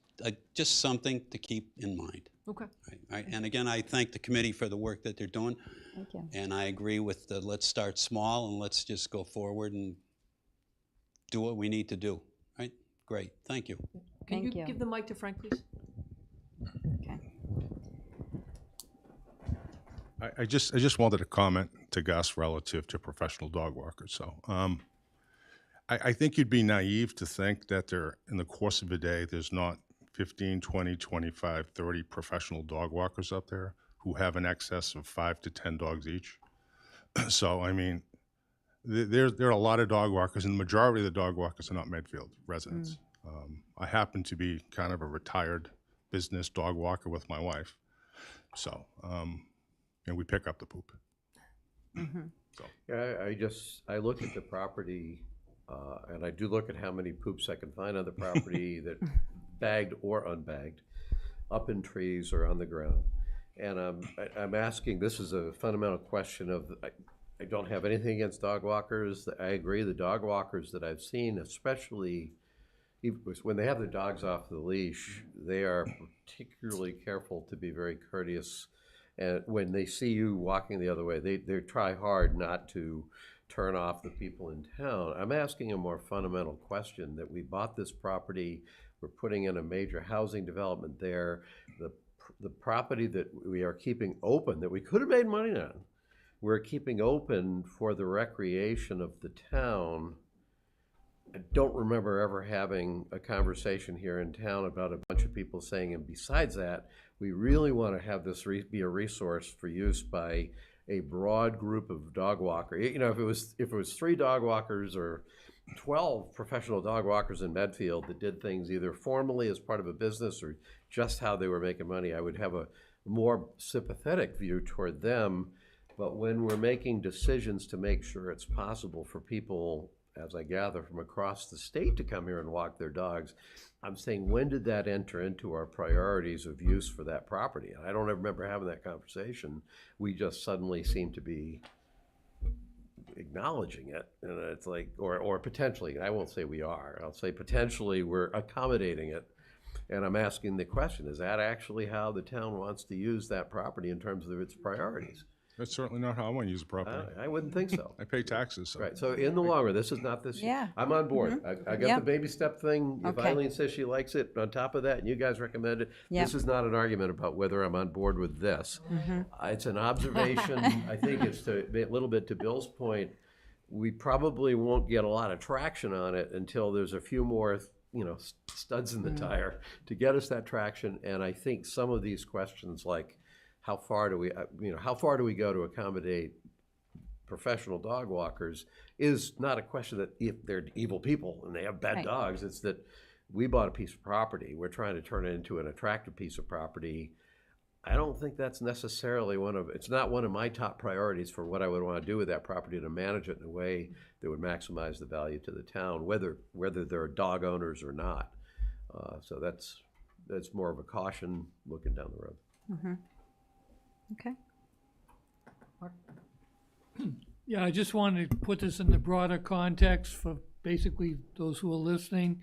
[SPEAKER 12] something to keep in mind.
[SPEAKER 4] Okay.
[SPEAKER 12] Right? And again, I thank the committee for the work that they're doing.
[SPEAKER 9] Thank you.
[SPEAKER 12] And I agree with the let's start small and let's just go forward and do what we need to do. Right? Great. Thank you.
[SPEAKER 4] Can
[SPEAKER 9] Thank
[SPEAKER 4] you
[SPEAKER 9] you.
[SPEAKER 4] give the mic to Frank, please?
[SPEAKER 9] Okay.
[SPEAKER 10] I just wanted to comment to Gus relative to professional dog walkers. So I think you'd be naive to think that there, in the course of a day, there's not 15, 20, 25, 30 professional dog walkers up there who have an excess of 5 to 10 dogs each. So, I mean, there are a lot of dog walkers, and the majority of the dog walkers are not Medfield residents. I happen to be kind of a retired business dog walker with my wife. So, and we pick up the poop. So.
[SPEAKER 3] Yeah, I looked at the property And I do look at how many poops I can find on the property that bagged or unbagged, up in trees or on the ground. And I'm asking, this is a fundamental question of, I don't have anything against dog walkers. I agree, the dog walkers that I've seen, especially when they have their dogs off the leash, they are particularly careful to be very courteous. And when they see you walking the other way, they try hard not to turn off the people in town. I'm asking a more fundamental question, that we bought this property, we're putting in a major housing development there. The property that we are keeping open, that we could have made money on, we're keeping open for the recreation of the town. I don't remember ever having a conversation here in town about a bunch of people saying, and besides that, we really want to have this be a resource for use by a broad group of dog walkers. You know, if it was 3 dog walkers or 12 professional dog walkers in Medfield that did things either formally as part of a business or just how they were making money, I would have a more sympathetic view toward them. But when we're making decisions to make sure it's possible for people, as I gather, from across the state to come here and walk their dogs, I'm saying, when did that enter into our priorities of use for that property? And I don't ever remember having that conversation. We just suddenly seem to be acknowledging it, and it's like, or potentially, I won't say we are, I'll say potentially we're accommodating it. And I'm asking the question, is that actually how the town wants to use that property in terms of its priorities?
[SPEAKER 10] That's certainly not how I want to use the property.
[SPEAKER 3] I wouldn't think so.
[SPEAKER 10] I pay taxes. So.
[SPEAKER 3] Right, so in the long run, this is not this,
[SPEAKER 9] Yeah.
[SPEAKER 3] I'm on board. I got
[SPEAKER 9] Yeah.
[SPEAKER 3] the baby step thing. If
[SPEAKER 9] Okay.
[SPEAKER 3] Eileen says she likes it, on top of that, and you guys recommend it,
[SPEAKER 9] Yeah.
[SPEAKER 3] this is not an argument about whether I'm on board with this. It's an observation. I think it's a little bit to Bill's point. We probably won't get a lot of traction on it until there's a few more, studs in the tire to get us that traction. And I think some of these questions, like how far do we go to accommodate professional dog walkers, is not a question that if they're evil people and they have bad dogs. It's that we bought a piece of property. We're trying to turn it into an attractive piece of property. I don't think that's necessarily it's not one of my top priorities for what I would want to do with that property, to manage it in a way that would maximize the value to the town, whether they're dog owners or not. So that's more of a caution looking down the road.
[SPEAKER 9] Okay.
[SPEAKER 11] Yeah, I just wanted to put this in the broader context for basically those who are listening,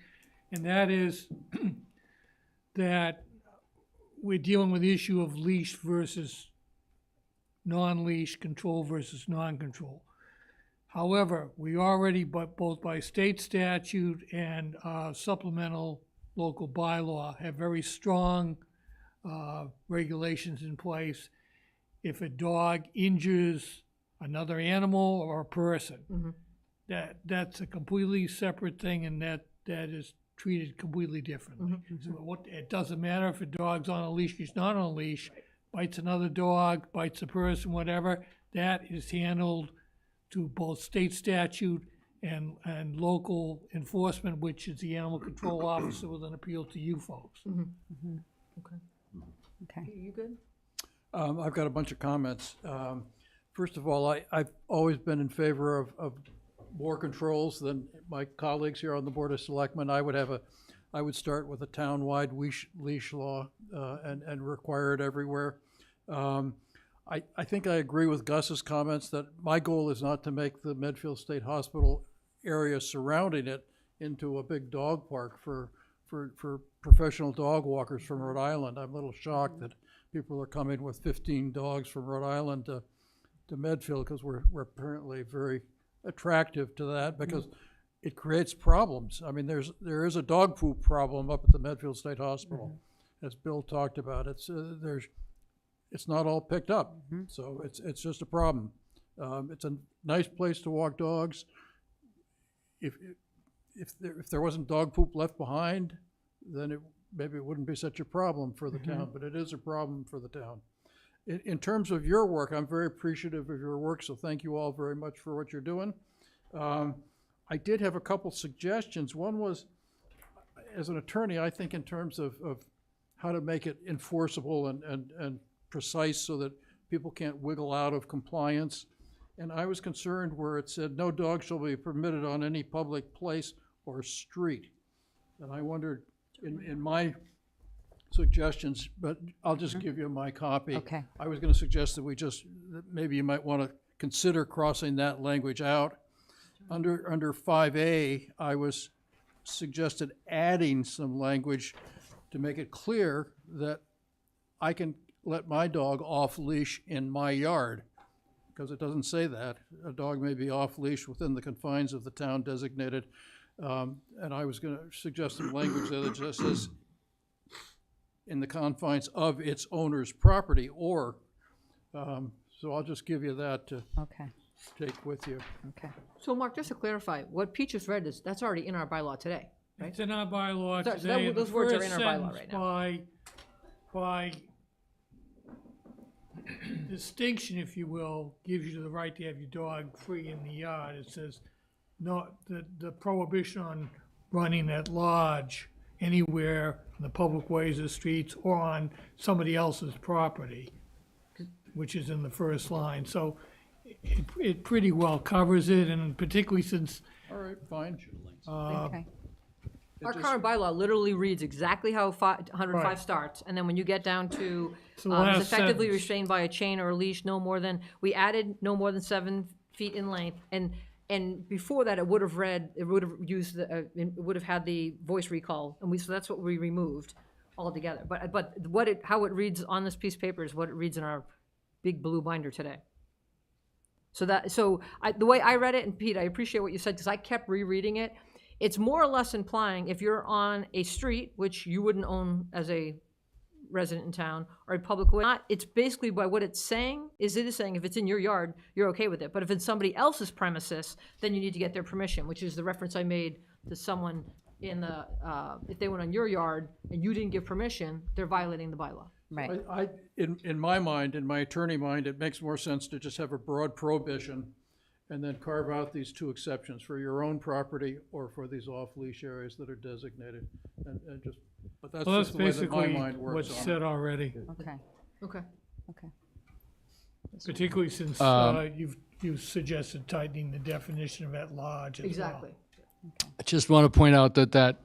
[SPEAKER 11] and that is that we're dealing with the issue of leash versus non-leash, control versus non-control. However, we already, both by state statute and supplemental local bylaw, have very strong regulations in place. If a dog injures another animal or a person, that's a completely separate thing, and that is treated completely differently. So it doesn't matter if a dog's on a leash, he's not on a leash, bites another dog, bites a person, whatever, that is handled to both state statute and local enforcement, which is the animal control officer with an appeal to you folks.
[SPEAKER 9] Okay.
[SPEAKER 4] You good?
[SPEAKER 1] I've got a bunch of comments. First of all, I've always been in favor of more controls than my colleagues here on the Board of Selectmen. I would start with a town-wide leash law and require it everywhere. I think I agree with Gus's comments that my goal is not to make the Medfield State Hospital area surrounding it into a big dog park for professional dog walkers from Rhode Island. I'm a little shocked that people are coming with 15 dogs from Rhode Island to Medfield, because we're apparently very attractive to that, because it creates problems. I mean, there is a dog poop problem up at the Medfield State Hospital, as Bill talked about. It's not all picked up, so it's just a problem. It's a nice place to walk dogs. If there wasn't dog poop left behind, then maybe it wouldn't be such a problem for the town, but it is a problem for the town. In terms of your work, I'm very appreciative of your work, so thank you all very much for what you're doing. I did have a couple suggestions. One was, as an attorney, I think in terms of how to make it enforceable and precise so that people can't wiggle out of compliance. And I was concerned where it said, no dog shall be permitted on any public place or street. And I wondered, in my suggestions, but I'll just give you my copy.
[SPEAKER 9] Okay.
[SPEAKER 1] I was gonna suggest that that maybe you might wanna consider crossing that language out. Under 5A, I was suggested adding some language to make it clear that I can let my dog off leash in my yard, because it doesn't say that. A dog may be off leash within the confines of the town designated. And I was gonna suggest some language there that just says in the confines of its owner's property, or, so I'll just give you that to
[SPEAKER 9] Okay,
[SPEAKER 1] take with you.
[SPEAKER 9] okay.
[SPEAKER 4] So Mark, just to clarify, what Pete just read that's already in our bylaw today, right?
[SPEAKER 11] It's in our bylaw
[SPEAKER 4] So
[SPEAKER 11] today, and the
[SPEAKER 4] those words are
[SPEAKER 11] first
[SPEAKER 4] in our bylaw
[SPEAKER 11] sentence
[SPEAKER 4] right now.
[SPEAKER 11] by distinction, if you will, gives you the right to have your dog free in the yard. It says, not, the prohibition on running at large anywhere in the public ways or streets or on somebody else's property, which is in the first line. So it pretty well covers it, and particularly since
[SPEAKER 1] All right, fine.
[SPEAKER 9] Okay.
[SPEAKER 4] Our current bylaw literally reads exactly how 105
[SPEAKER 11] Right.
[SPEAKER 4] starts, and then when you get down to,
[SPEAKER 11] It's the
[SPEAKER 4] is
[SPEAKER 11] last
[SPEAKER 4] effectively
[SPEAKER 11] sentence.
[SPEAKER 4] restrained by a chain or a leash we added no more than 7 feet in length, and before that, it would have had the voice recall, and so that's what we removed altogether. But how it reads on this piece of paper is what it reads in our big blue binder today. The way I read it, and Pete, I appreciate what you said, because I kept rereading it. It's more or less implying if you're on a street, which you wouldn't own as a resident in town, or a public way, it's basically by what it's saying, it is saying if it's in your yard, you're okay with it. But if it's somebody else's premises, then you need to get their permission, which is the reference I made to someone in the, if they went on your yard and you didn't give permission, they're violating the bylaw.
[SPEAKER 9] Right.
[SPEAKER 1] In my mind, in my attorney mind, it makes more sense to just have a broad prohibition and then carve out these 2 exceptions for your own property or for these off-leash areas that are designated. And just, but that's
[SPEAKER 11] well,
[SPEAKER 1] just
[SPEAKER 11] that's
[SPEAKER 1] the way that my
[SPEAKER 11] basically
[SPEAKER 1] mind works
[SPEAKER 11] what's
[SPEAKER 1] on it.
[SPEAKER 11] said already.
[SPEAKER 9] Okay,
[SPEAKER 4] Okay.
[SPEAKER 9] okay.
[SPEAKER 11] Particularly since you've suggested tightening the definition of at large as well.
[SPEAKER 4] Exactly.
[SPEAKER 13] I just want to point out that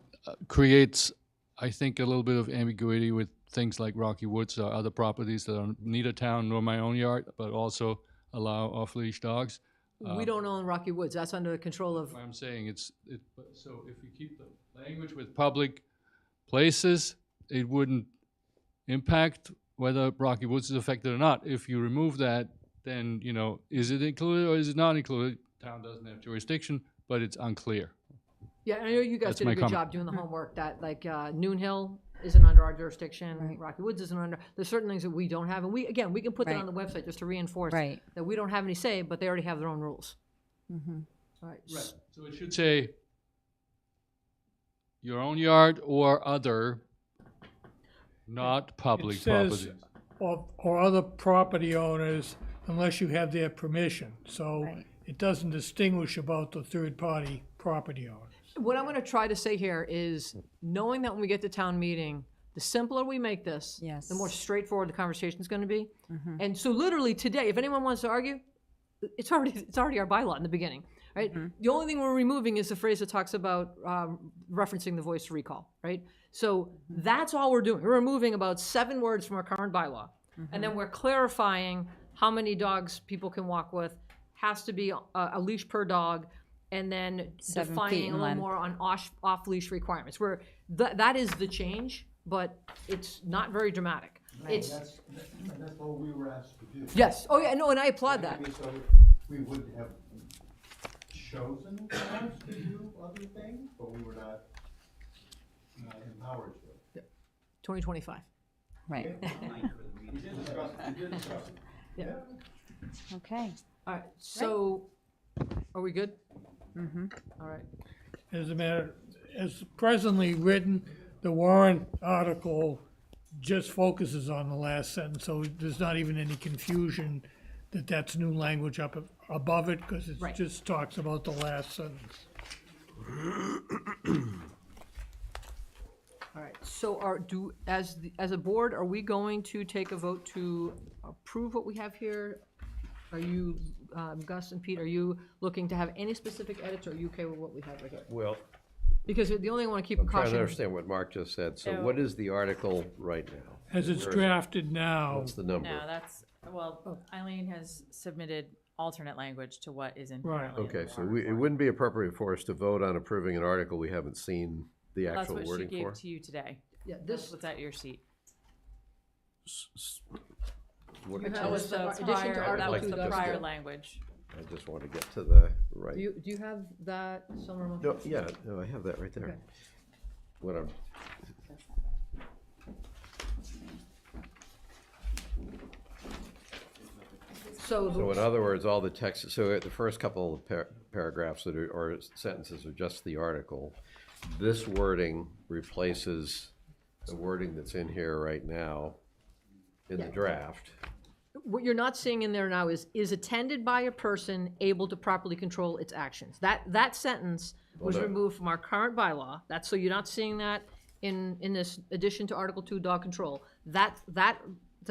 [SPEAKER 13] creates, I think, a little bit of ambiguity with things like Rocky Woods or other properties that are neither town nor my own yard, but also allow off-leash dogs.
[SPEAKER 4] We don't own Rocky Woods. That's under the control of,
[SPEAKER 13] I'm saying so if you keep the language with public places, it wouldn't impact whether Rocky Woods is affected or not. If you remove that, then, is it included or is it not included? Town doesn't have jurisdiction, but it's unclear.
[SPEAKER 4] yeah, I know you guys
[SPEAKER 13] That's
[SPEAKER 4] did a
[SPEAKER 13] my
[SPEAKER 4] good
[SPEAKER 13] comment.
[SPEAKER 4] job doing the homework, that Noon Hill isn't under our jurisdiction,
[SPEAKER 9] Right.
[SPEAKER 4] Rocky Woods isn't under, there's certain things that we don't have, and we can put that
[SPEAKER 9] Right.
[SPEAKER 4] on the website just to reinforce
[SPEAKER 9] Right.
[SPEAKER 4] that we don't have any say, but they already have their own rules.
[SPEAKER 9] Mm-hmm.
[SPEAKER 4] All right.
[SPEAKER 13] Right. So it should say your own yard or other, not public
[SPEAKER 11] It says,
[SPEAKER 13] properties.
[SPEAKER 11] or other property owners, unless you have their permission. So
[SPEAKER 9] Right.
[SPEAKER 11] it doesn't distinguish about the third-party property owners.
[SPEAKER 4] What I'm gonna try to say here is, knowing that when we get to town meeting, the simpler we make this,
[SPEAKER 9] Yes.
[SPEAKER 4] the more straightforward the conversation's gonna be.
[SPEAKER 9] Mm-hmm.
[SPEAKER 4] And so literally today, if anyone wants to argue, it's already our bylaw in the beginning, right?
[SPEAKER 9] Mm-hmm.
[SPEAKER 4] The only thing we're removing is the phrase that talks about referencing the voice recall, right? So
[SPEAKER 9] Mm-hmm.
[SPEAKER 4] that's all we're doing. We're removing about 7 words from our current bylaw.
[SPEAKER 9] Mm-hmm.
[SPEAKER 4] And then we're clarifying how many dogs people can walk with, has to be a leash per dog, and then
[SPEAKER 9] 7 feet
[SPEAKER 4] defining a
[SPEAKER 9] in
[SPEAKER 4] little
[SPEAKER 9] length.
[SPEAKER 4] more on off-leash requirements. That is the change, but it's not very dramatic. It's,
[SPEAKER 14] That's what we were asked to do.
[SPEAKER 4] yes, oh yeah, no, and I applaud that.
[SPEAKER 14] Maybe so we would have chosen perhaps to do other things, but we were not empowered to.
[SPEAKER 4] 2025.
[SPEAKER 9] Right,
[SPEAKER 14] We did discuss it.
[SPEAKER 4] Yeah.
[SPEAKER 9] okay.
[SPEAKER 4] All right, so, are we good?
[SPEAKER 9] Mm-hmm.
[SPEAKER 4] All right.
[SPEAKER 11] As a matter, as presently written, the warrant article just focuses on the last sentence, so there's not even any confusion that that's new language up above it, because it
[SPEAKER 4] Right.
[SPEAKER 11] just talks about the last sentence.
[SPEAKER 4] All right, so as a board, are we going to take a vote to approve what we have here? Are you Gus and Pete, are you looking to have any specific edits, or are you okay with what we have right here?
[SPEAKER 3] Well,
[SPEAKER 4] Because the only thing I want to keep a
[SPEAKER 3] I'm trying to
[SPEAKER 4] caution.
[SPEAKER 3] understand what Mark just said. So what is the article right now?
[SPEAKER 11] As it's
[SPEAKER 3] Where is it?
[SPEAKER 11] drafted now,
[SPEAKER 3] What's the number?
[SPEAKER 2] No, that's, well, Eileen has submitted alternate language to what is in.
[SPEAKER 11] Right.
[SPEAKER 2] currently in the
[SPEAKER 3] Okay, so
[SPEAKER 2] warrant
[SPEAKER 3] it
[SPEAKER 2] report.
[SPEAKER 3] wouldn't be appropriate for us to vote on approving an article we haven't seen the
[SPEAKER 2] That's
[SPEAKER 3] actual
[SPEAKER 2] what she
[SPEAKER 3] wording
[SPEAKER 2] gave
[SPEAKER 3] for?
[SPEAKER 2] to you today.
[SPEAKER 4] Yeah,
[SPEAKER 2] That's
[SPEAKER 4] this,
[SPEAKER 2] what's at your sheet.
[SPEAKER 3] What-
[SPEAKER 4] You have
[SPEAKER 2] That was the
[SPEAKER 4] addition to
[SPEAKER 2] prior, that
[SPEAKER 4] Article
[SPEAKER 2] was
[SPEAKER 3] two,
[SPEAKER 2] the
[SPEAKER 3] that's
[SPEAKER 2] prior
[SPEAKER 3] good.
[SPEAKER 2] language.
[SPEAKER 3] I just want to get to the right.
[SPEAKER 4] do you have that somewhere? among-
[SPEAKER 3] No, yeah, no, I have that right there.
[SPEAKER 4] Okay.
[SPEAKER 3] What I'm,
[SPEAKER 4] So,
[SPEAKER 3] so in other words, all the text, so the first couple of paragraphs that are, or sentences are just the article. This wording replaces the wording that's in here right now in the
[SPEAKER 4] Yeah.
[SPEAKER 3] draft.
[SPEAKER 4] what you're not seeing in there now is attended by a person able to properly control its actions. That sentence was
[SPEAKER 3] Well, that-
[SPEAKER 4] removed from our current bylaw. That's, so you're not seeing that in this addition to Article 2, dog control. That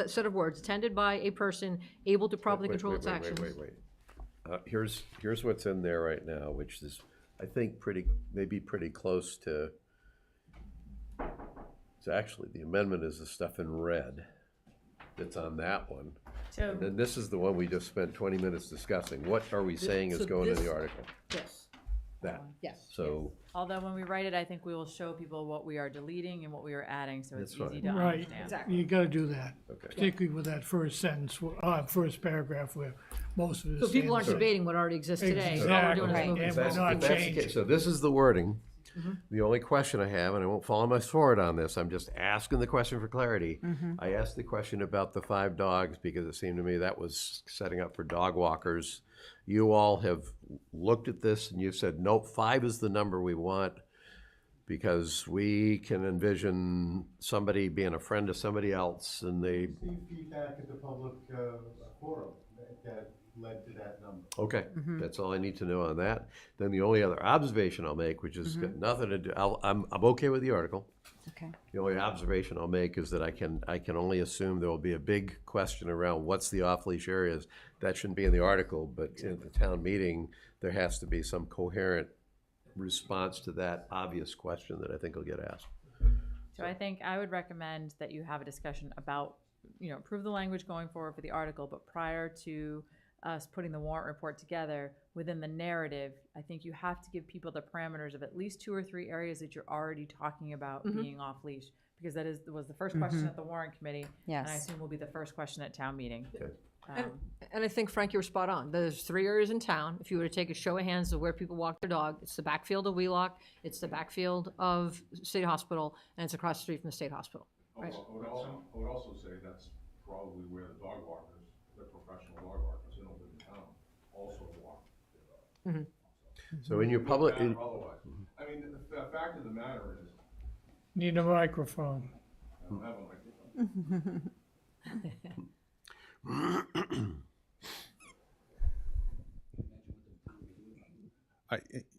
[SPEAKER 4] set of words, attended by a person able to properly
[SPEAKER 3] Wait,
[SPEAKER 4] control
[SPEAKER 3] wait,
[SPEAKER 4] its
[SPEAKER 3] wait,
[SPEAKER 4] actions.
[SPEAKER 3] Wait. Here's what's in there right now, which is, I think, maybe pretty close to, it's actually, the amendment is the stuff in red that's on that one.
[SPEAKER 2] So,
[SPEAKER 3] And then this is the one we just spent 20 minutes discussing. What are we saying is
[SPEAKER 4] so
[SPEAKER 3] going in
[SPEAKER 4] this-
[SPEAKER 3] the article?
[SPEAKER 4] Yes,
[SPEAKER 3] That.
[SPEAKER 4] yes.
[SPEAKER 3] So,
[SPEAKER 2] although when we write it, I think we will show people what we are deleting and what we are adding, so it's
[SPEAKER 3] That's
[SPEAKER 2] easy
[SPEAKER 3] fine.
[SPEAKER 2] to
[SPEAKER 11] right,
[SPEAKER 2] understand.
[SPEAKER 11] you gotta do that,
[SPEAKER 3] okay.
[SPEAKER 11] particularly with that first sentence, first paragraph where most of it is.
[SPEAKER 4] So people aren't
[SPEAKER 11] saying-
[SPEAKER 4] debating what already exists today. All we're
[SPEAKER 11] Exactly.
[SPEAKER 4] doing is
[SPEAKER 11] Right.
[SPEAKER 4] moving
[SPEAKER 11] And
[SPEAKER 3] If
[SPEAKER 11] we're
[SPEAKER 3] that's-
[SPEAKER 11] not
[SPEAKER 3] if that's the
[SPEAKER 11] changing.
[SPEAKER 3] case- So this is the wording.
[SPEAKER 4] Mm-hmm.
[SPEAKER 3] The only question I have, and I won't fall on my sword on this, I'm just asking the question for clarity.
[SPEAKER 4] Mm-hmm.
[SPEAKER 3] I asked the question about the 5 dogs because it seemed to me that was setting up for dog walkers. You all have looked at this and you've said, nope, 5 is the number we want because we can envision somebody being a friend to somebody else and they,
[SPEAKER 14] See feedback at the public forum that led to that number.
[SPEAKER 3] okay,
[SPEAKER 4] Mm-hmm.
[SPEAKER 3] that's all I need to know on that. Then the only other observation I'll make, which has got nothing to do, I'm okay with the article.
[SPEAKER 9] Okay.
[SPEAKER 3] The only observation I'll make is that I can only assume there will be a big question around what's the off-leash areas. That shouldn't be in the article, but in the town meeting, there has to be some coherent response to that obvious question that I think will get asked.
[SPEAKER 2] So I think I would recommend that you have a discussion about, approve the language going forward for the article, but prior to us putting the warrant report together, within the narrative, I think you have to give people the parameters of at least 2 or 3 areas that you're already talking about being off leash, because that was the first question at the warrant committee. And I
[SPEAKER 9] Yes.
[SPEAKER 2] assume will be the first question at town meeting.
[SPEAKER 3] Okay.
[SPEAKER 4] And I think, Frank, you were spot on. There's 3 areas in town. If you were to take a show of hands of where people walk their dog, it's the backfield of Wheelock, it's the backfield of State Hospital, and it's across the street from the State Hospital. Right.
[SPEAKER 10] I would also say that's probably where the dog walkers, the professional dog walkers in Open Town also walk their dogs.
[SPEAKER 3] So in your public,
[SPEAKER 10] Bad otherwise. I mean, the fact of the matter is,
[SPEAKER 11] Need a microphone.
[SPEAKER 10] I don't have a microphone.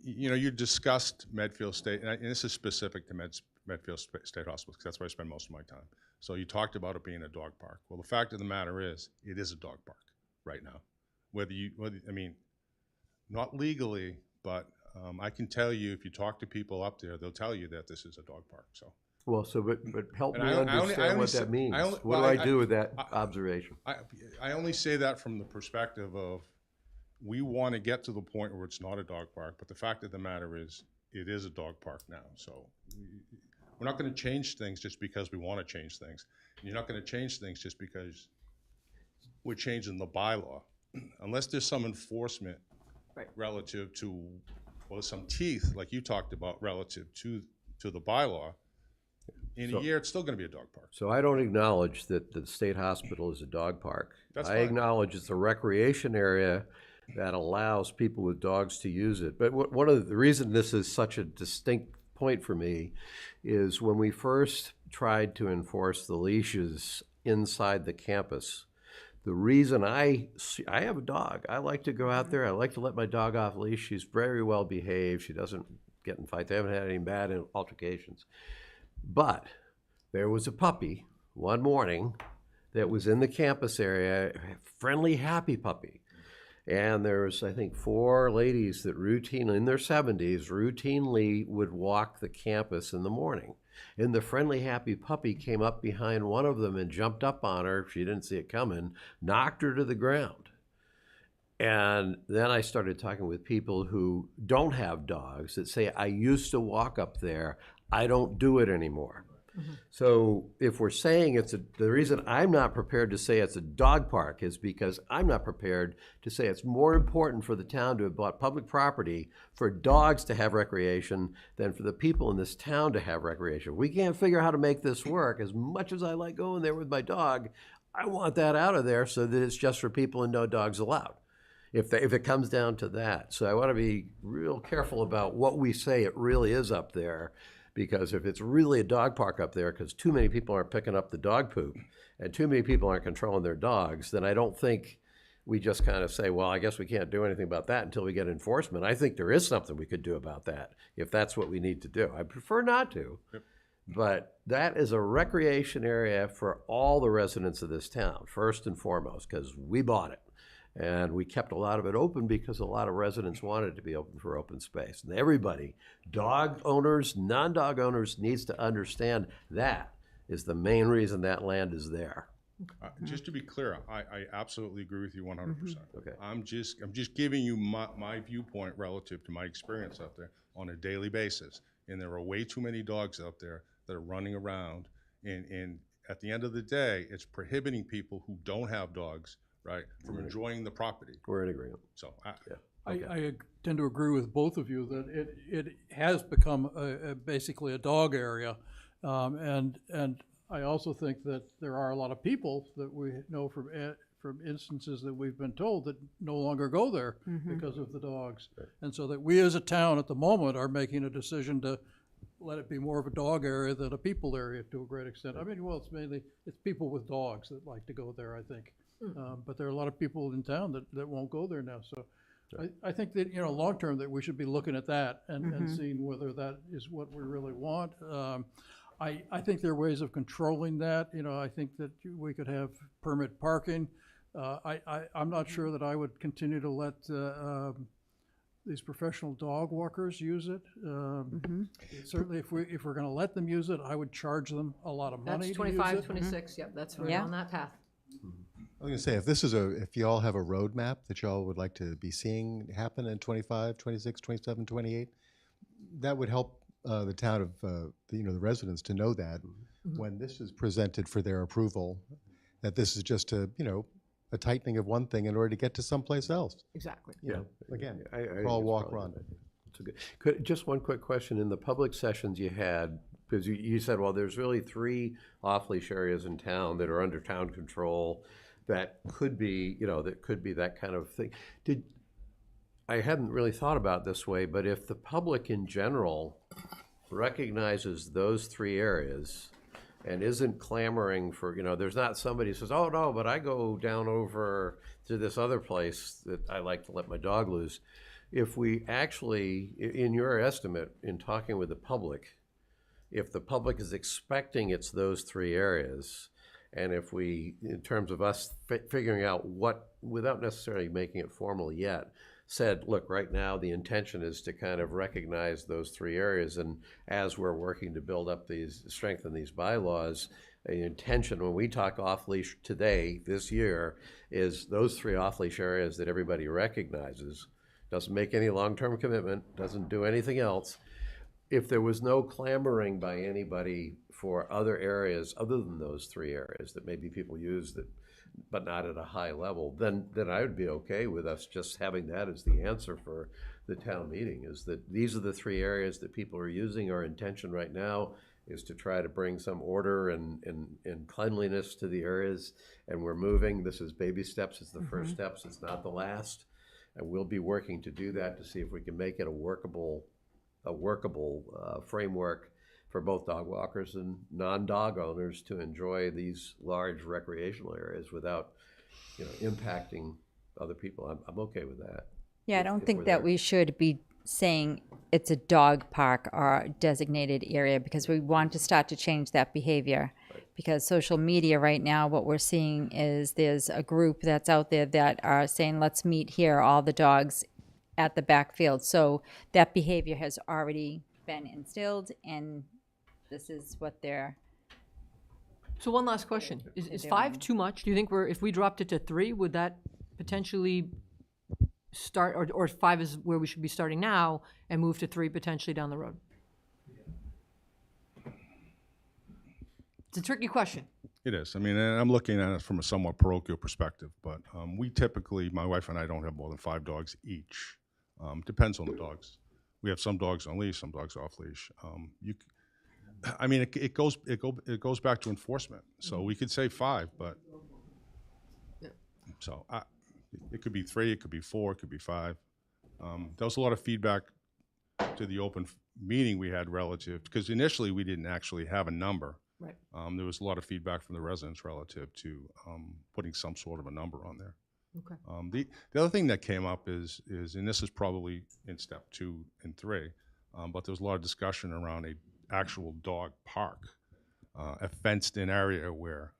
[SPEAKER 10] You discussed Medfield State, and this is specific to Medfield State Hospital, because that's where I spend most of my time. So you talked about it being a dog park. Well, the fact of the matter is, it is a dog park right now. Not legally, but I can tell you, if you talk to people up there, they'll tell you that this is a dog park, so.
[SPEAKER 3] well, but help
[SPEAKER 10] And
[SPEAKER 3] me
[SPEAKER 10] I only
[SPEAKER 3] understand what
[SPEAKER 10] say-
[SPEAKER 3] that means.
[SPEAKER 10] I only-
[SPEAKER 3] What do
[SPEAKER 10] well,
[SPEAKER 3] I do with that observation?
[SPEAKER 10] I only say that from the perspective of, we want to get to the point where it's not a dog park, but the fact of the matter is, it is a dog park now. So we're not going to change things just because we want to change things. You're not going to change things just because we're changing the bylaw. Unless there's some enforcement relative to, well, some teeth, like you talked about, relative to the bylaw, in a year, it's still going to be a dog park.
[SPEAKER 3] So I don't acknowledge that the state hospital is a dog park.
[SPEAKER 10] That's
[SPEAKER 3] I
[SPEAKER 10] fine.
[SPEAKER 3] acknowledge it's a recreation area that allows people with dogs to use it. But one of the reason this is such a distinct point for me is when we first tried to enforce the leashes inside the campus, the reason I have a dog. I like to go out there. I like to let my dog off leash. She's very well behaved. She doesn't get in fights. I haven't had any bad altercations. But there was a puppy one morning that was in the campus area, friendly, happy puppy. And there's, I think, 4 ladies that routinely, in their 70s, routinely would walk the campus in the morning. And the friendly, happy puppy came up behind one of them and jumped up on her. She didn't see it coming, knocked her to the ground. And then I started talking with people who don't have dogs that say, I used to walk up there. I don't do it anymore. So if we're saying the reason I'm not prepared to say it's a dog park is because I'm not prepared to say it's more important for the town to have bought public property for dogs to have recreation than for the people in this town to have recreation. We can't figure out how to make this work. As much as I like going there with my dog, I want that out of there so that it's just for people and no dogs allowed. If it comes down to that. So I want to be real careful about what we say it really is up there. Because if it's really a dog park up there, because too many people aren't picking up the dog poop and too many people aren't controlling their dogs, then I don't think we just kind of say, well, I guess we can't do anything about that until we get enforcement. I think there is something we could do about that if that's what we need to do. I prefer not to, but that is a recreation area for all the residents of this town, first and foremost, because we bought it. And we kept a lot of it open because a lot of residents wanted it to be open for open space. And everybody, dog owners, non-dog owners, needs to understand that is the main reason that land is there.
[SPEAKER 10] Just to be clear, I absolutely agree with you 100%. Okay. I'm just giving you my viewpoint relative to my experience out there on a daily basis. And there are way too many dogs out there that are running around. And at the end of the day, it's prohibiting people who don't have dogs, right, from enjoying the property.
[SPEAKER 3] We're in agreement.
[SPEAKER 10] So,
[SPEAKER 1] I tend to agree with both of you that it has become basically a dog area. And I also think that there are a lot of people that we know from instances that we've been told that no longer go there because of the dogs. Right. And so that we as a town at the moment are making a decision to let it be more of a dog area than a people area to a great extent. I mean, well, it's people with dogs that like to go there, I think. But there are a lot of people in town that won't go there now. So I think that, long term that we should be looking at that and seeing whether that is what we really want. I think there are ways of controlling that. I think that we could have permit parking. I'm not sure that I would continue to let these professional dog walkers use it. Certainly if we're going to let them use it, I would charge them a lot of money.
[SPEAKER 4] That's 25, 26, yep, that's right on that path.
[SPEAKER 14] I was gonna say, if you all have a roadmap that y'all would like to be seeing happen in 25, 26, 27, 28, that would help the town of, the residents to know that when this is presented for their approval, that this is just a tightening of one thing in order to get to someplace else.
[SPEAKER 4] Exactly.
[SPEAKER 14] Again,
[SPEAKER 3] I
[SPEAKER 14] crawl, walk, run.
[SPEAKER 3] Just one quick question. In the public sessions you had, because you said, well, there's really 3 off-leash areas in town that are under town control that could be, that kind of thing. I hadn't really thought about it this way, but if the public in general recognizes those 3 areas and isn't clamoring for, there's not somebody who says, oh no, but I go down over to this other place that I like to let my dog loose. If we actually, in your estimate, in talking with the public, if the public is expecting it's those 3 areas, and if we, in terms of us figuring out what, without necessarily making it formal yet, said, look, right now the intention is to kind of recognize those 3 areas, and as we're working to build up strengthen these bylaws, the intention when we talk off-leash today, this year, is those 3 off-leash areas that everybody recognizes, doesn't make any long-term commitment, doesn't do anything else. If there was no clamoring by anybody for other areas other than those 3 areas that maybe people use that, but not at a high level, then I would be okay with us just having that as the answer for the town meeting, is that these are the 3 areas that people are using. Our intention right now is to try to bring some order and cleanliness to the areas, and we're moving. This is baby steps. It's the first steps. It's not the last. And we'll be working to do that to see if we can make it a workable framework for both dog walkers and non-dog owners to enjoy these large recreational areas without, impacting other people. I'm okay with that.
[SPEAKER 9] Yeah, I don't think that we should be saying it's a dog park or designated area, because we want to start to change that behavior. because social media right now, what we're seeing is there's a group that's out there that are saying, let's meet here, all the dogs at the backfield. So that behavior has already been instilled, and this is what they're.
[SPEAKER 4] So one last question. Is
[SPEAKER 9] doing.
[SPEAKER 4] 5 too much? Do you think if we dropped it to 3, would that potentially start, or 5 is where we should be starting now and move to 3 potentially down the road? It's a tricky question.
[SPEAKER 10] It is. I mean, and I'm looking at it from a somewhat parochial perspective, but we typically, my wife and I don't have more than 5 dogs each. Depends on the dogs. We have some dogs on leash, some dogs off leash. I mean, it goes back to enforcement. So we could say 5, but so it could be 3, it could be 4, it could be 5. There was a lot of feedback to the open meeting we had relative, because initially we didn't actually have a number.
[SPEAKER 4] Right.
[SPEAKER 10] There was a lot of feedback from the residents relative to putting some sort of a number on there.
[SPEAKER 4] Okay.
[SPEAKER 10] The other thing that came up is, and this is probably in step 2 and 3, but there was a lot of discussion around a actual dog park, a fenced-in area where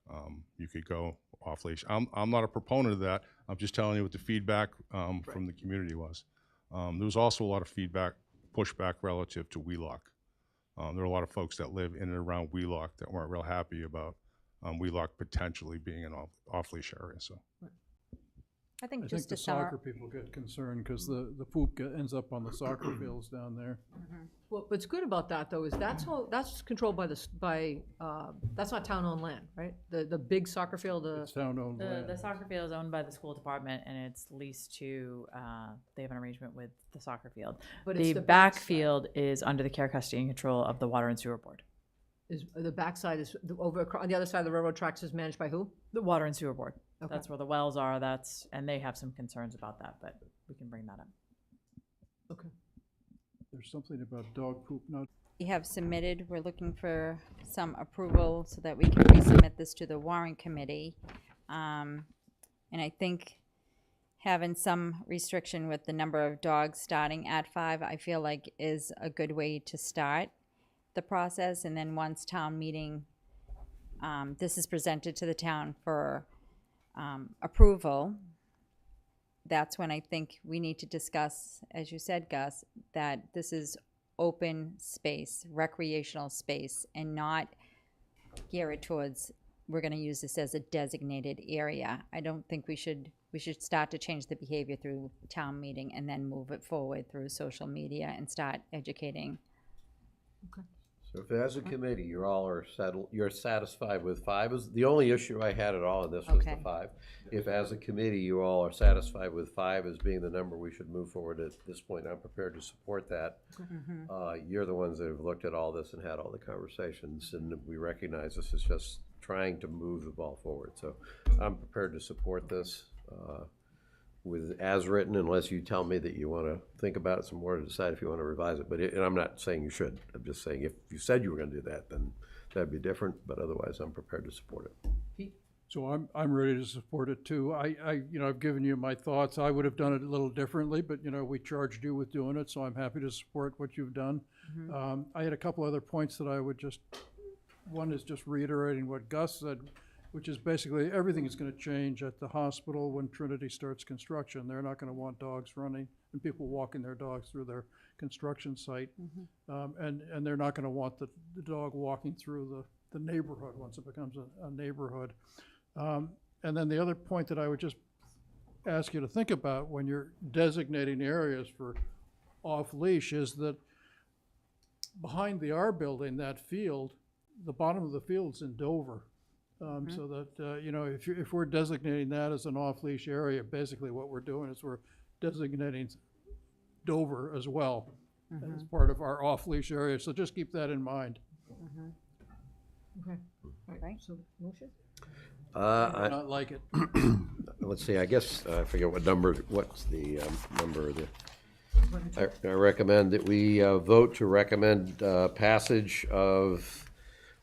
[SPEAKER 10] you could go off leash. I'm not a proponent of that. I'm just telling you what the feedback from the community was. There was also a lot of pushback relative to Wheelock. There are a lot of folks that live in and around Wheelock that weren't real happy about Wheelock potentially being an off-leash area. So.
[SPEAKER 9] I think
[SPEAKER 1] I
[SPEAKER 9] just
[SPEAKER 1] think the
[SPEAKER 9] to sum
[SPEAKER 1] soccer
[SPEAKER 9] up,
[SPEAKER 1] people get concerned because the poop ends up on the soccer fields down there.
[SPEAKER 4] Well, what's good about that though is that's controlled by that's not town-owned land, right? The big soccer field.
[SPEAKER 1] It's town-owned land.
[SPEAKER 2] The soccer field is owned by the school department, and it's leased to, they have an arrangement with the soccer field.
[SPEAKER 4] But
[SPEAKER 2] The
[SPEAKER 4] it's the
[SPEAKER 2] backfield is under the care, custody, and control of the Water and Sewer Board.
[SPEAKER 4] Is the backside is over on the other side of the railroad tracks is managed by who?
[SPEAKER 2] The Water and Sewer Board.
[SPEAKER 4] Okay.
[SPEAKER 2] That's where the wells are, and they have some concerns about that, but we can bring that up.
[SPEAKER 4] Okay.
[SPEAKER 1] There's something about dog poop not.
[SPEAKER 9] we have submitted, we're looking for some approval so that we can resubmit this to the warrant committee. And I think having some restriction with the number of dogs starting at 5, I feel like is a good way to start the process. And then once town meeting, this is presented to the town for approval, that's when I think we need to discuss, as you said, Gus, that this is open space, recreational space, and not geared towards, we're gonna use this as a designated area. I don't think we should start to change the behavior through town meeting and then move it forward through social media and start educating.
[SPEAKER 3] So if as a committee, you're satisfied with 5, is the only issue I had at all in this was the
[SPEAKER 9] Okay.
[SPEAKER 3] 5. If as a committee, you all are satisfied with 5 as being the number we should move forward at this point, I'm prepared to support that. You're the ones that have looked at all this and had all the conversations, and we recognize this is just trying to move the ball forward. So I'm prepared to support this with as written, unless you tell me that you want to think about it some more to decide if you want to revise it. But and I'm not saying you should. I'm just saying if you said you were going to do that, then that'd be different. But otherwise, I'm prepared to support it.
[SPEAKER 1] So I'm ready to support it too. I've given you my thoughts. I would have done it a little differently, but we charged you with doing it, so I'm happy to support what you've done. I had a couple other points that I would one is just reiterating what Gus said, which is basically everything is going to change at the hospital when Trinity starts construction. They're not going to want dogs running and people walking their dogs through their construction site. And they're not going to want the dog walking through the neighborhood once it becomes a neighborhood. And then the other point that I would just ask you to think about when you're designating areas for off-leash is that behind the R building, that field, the bottom of the field's in Dover. So that, if we're designating that as an off-leash area, basically what we're doing is we're designating Dover as well as part of our off-leash area. So just keep that in mind.
[SPEAKER 4] Okay.
[SPEAKER 9] Right.
[SPEAKER 4] So, motion?
[SPEAKER 1] I not like it.
[SPEAKER 3] Let's see, I guess, I forget what's the number of the, I recommend that we vote to recommend passage of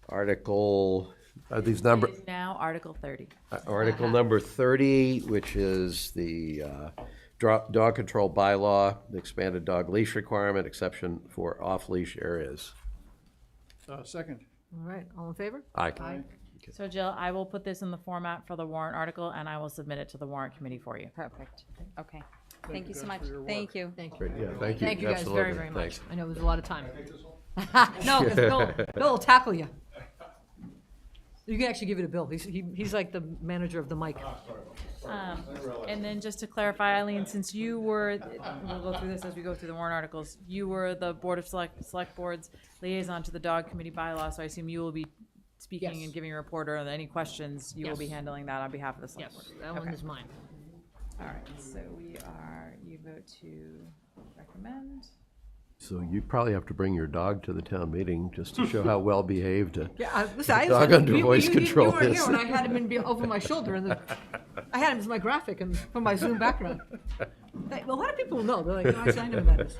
[SPEAKER 3] Article, are these number?
[SPEAKER 2] It is now Article 30.
[SPEAKER 3] Article number 30, which is the dog control bylaw, the expanded dog leash requirement, exception for off-leash areas.
[SPEAKER 1] Second.
[SPEAKER 4] All right, all in favor?
[SPEAKER 3] Aye.
[SPEAKER 2] So Jill, I will put this in the format for the warrant article, and I will submit it to the warrant committee for you.
[SPEAKER 9] Perfect. Okay. Thank you so
[SPEAKER 1] guys
[SPEAKER 9] much.
[SPEAKER 1] for your work.
[SPEAKER 9] Thank you.
[SPEAKER 4] Thank you.
[SPEAKER 3] Great, yeah, thank you.
[SPEAKER 4] Thank you guys very,
[SPEAKER 3] Absolutely.
[SPEAKER 4] very much.
[SPEAKER 3] Thanks.
[SPEAKER 4] I know it was a lot of time. No, because Bill will tackle you. You can actually give it to Bill. He's like the manager of the mic.
[SPEAKER 2] And then just to clarify, Eileen, since you were, we'll go through this as we go through the warrant articles, you were the Board of Select Board's liaison to the Dog Committee bylaw, so I assume you will be speaking
[SPEAKER 4] Yes.
[SPEAKER 2] and giving a report, or any questions, you will be
[SPEAKER 4] Yes.
[SPEAKER 2] handling that on behalf of the Select
[SPEAKER 4] Yes,
[SPEAKER 2] Board.
[SPEAKER 4] that one
[SPEAKER 2] Okay.
[SPEAKER 4] is mine.
[SPEAKER 2] All right, so you vote to recommend.
[SPEAKER 3] So you probably have to bring your dog to the town meeting just to show how well behaved a
[SPEAKER 4] Yeah, listen, I
[SPEAKER 3] dog under voice
[SPEAKER 4] you
[SPEAKER 3] control
[SPEAKER 4] weren't
[SPEAKER 3] is.
[SPEAKER 4] here when I had him over my shoulder, and I had him as my graphic and from my Zoom background. A lot of people know. They're like, oh, I know about this.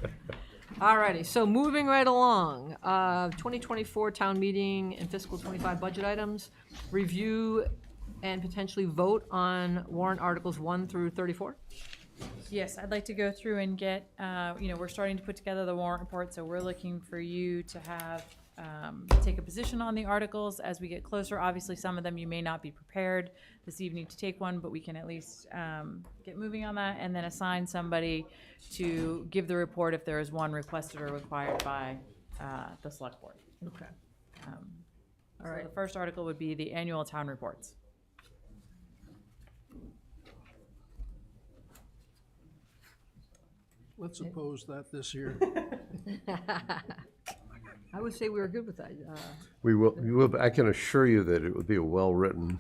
[SPEAKER 4] Alrighty, so moving right along, 2024 town meeting and fiscal 25 budget items, review and potentially vote on warrant articles 1 through 34.
[SPEAKER 2] Yes, I'd like to go through and get, we're starting to put together the warrant report, so we're looking for you to have, take a position on the articles as we get closer. Obviously, some of them you may not be prepared this evening to take one, but we can at least get moving on that, and then assign somebody to give the report if there is one requested or required by the select board.
[SPEAKER 4] Okay.
[SPEAKER 2] So the first article would be the annual town reports.
[SPEAKER 1] Let's oppose that this year.
[SPEAKER 4] I would say we were good with that.
[SPEAKER 3] We will, I can assure you that it would be a well-written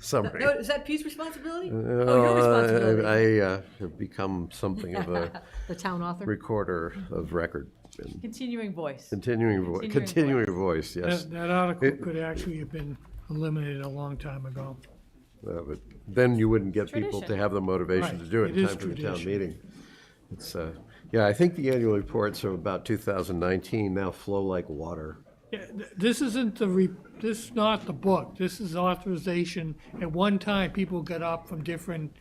[SPEAKER 3] summary.
[SPEAKER 4] No, is that Pete's responsibility? Your responsibility.
[SPEAKER 3] I have become something of a
[SPEAKER 4] The town author?
[SPEAKER 3] recorder of record. And
[SPEAKER 2] Continuing voice.
[SPEAKER 3] continuing voice, yes.
[SPEAKER 11] That article could actually have been eliminated a long time ago.
[SPEAKER 3] But then you wouldn't get people to
[SPEAKER 2] Tradition.
[SPEAKER 3] have the motivation
[SPEAKER 11] Right,
[SPEAKER 3] to do it
[SPEAKER 11] it
[SPEAKER 3] in
[SPEAKER 11] is
[SPEAKER 3] time for the town
[SPEAKER 11] tradition.
[SPEAKER 3] meeting. It's, yeah, I think the annual reports of about 2019 now flow like water.
[SPEAKER 11] Yeah, this isn't this is not the book. This is authorization. At one time, people got up from different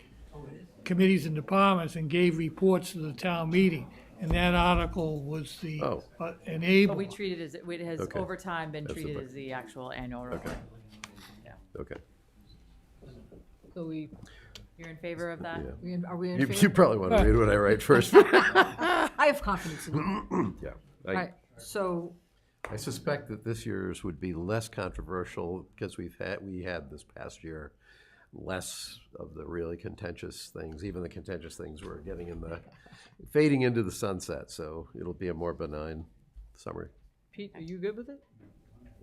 [SPEAKER 11] committees and departments and gave reports to the town meeting. And that article was the
[SPEAKER 3] Oh.
[SPEAKER 2] But
[SPEAKER 11] enable.
[SPEAKER 2] we treat it as, it has
[SPEAKER 3] Okay.
[SPEAKER 2] over time been
[SPEAKER 3] That's the
[SPEAKER 2] treated
[SPEAKER 3] book.
[SPEAKER 2] as the actual annual report.
[SPEAKER 3] Okay.
[SPEAKER 4] So
[SPEAKER 2] You're in favor of that?
[SPEAKER 3] Yeah.
[SPEAKER 4] are we in
[SPEAKER 3] You
[SPEAKER 4] favor?
[SPEAKER 3] probably want to read what I write first.
[SPEAKER 4] I have confidence in you.
[SPEAKER 3] Yeah.
[SPEAKER 4] All right, so,
[SPEAKER 3] I suspect that this year's would be less controversial because we had this past year less of the really contentious things. Even the contentious things were fading into the sunset, so it'll be a more benign summary.
[SPEAKER 4] Pete, are you good with it?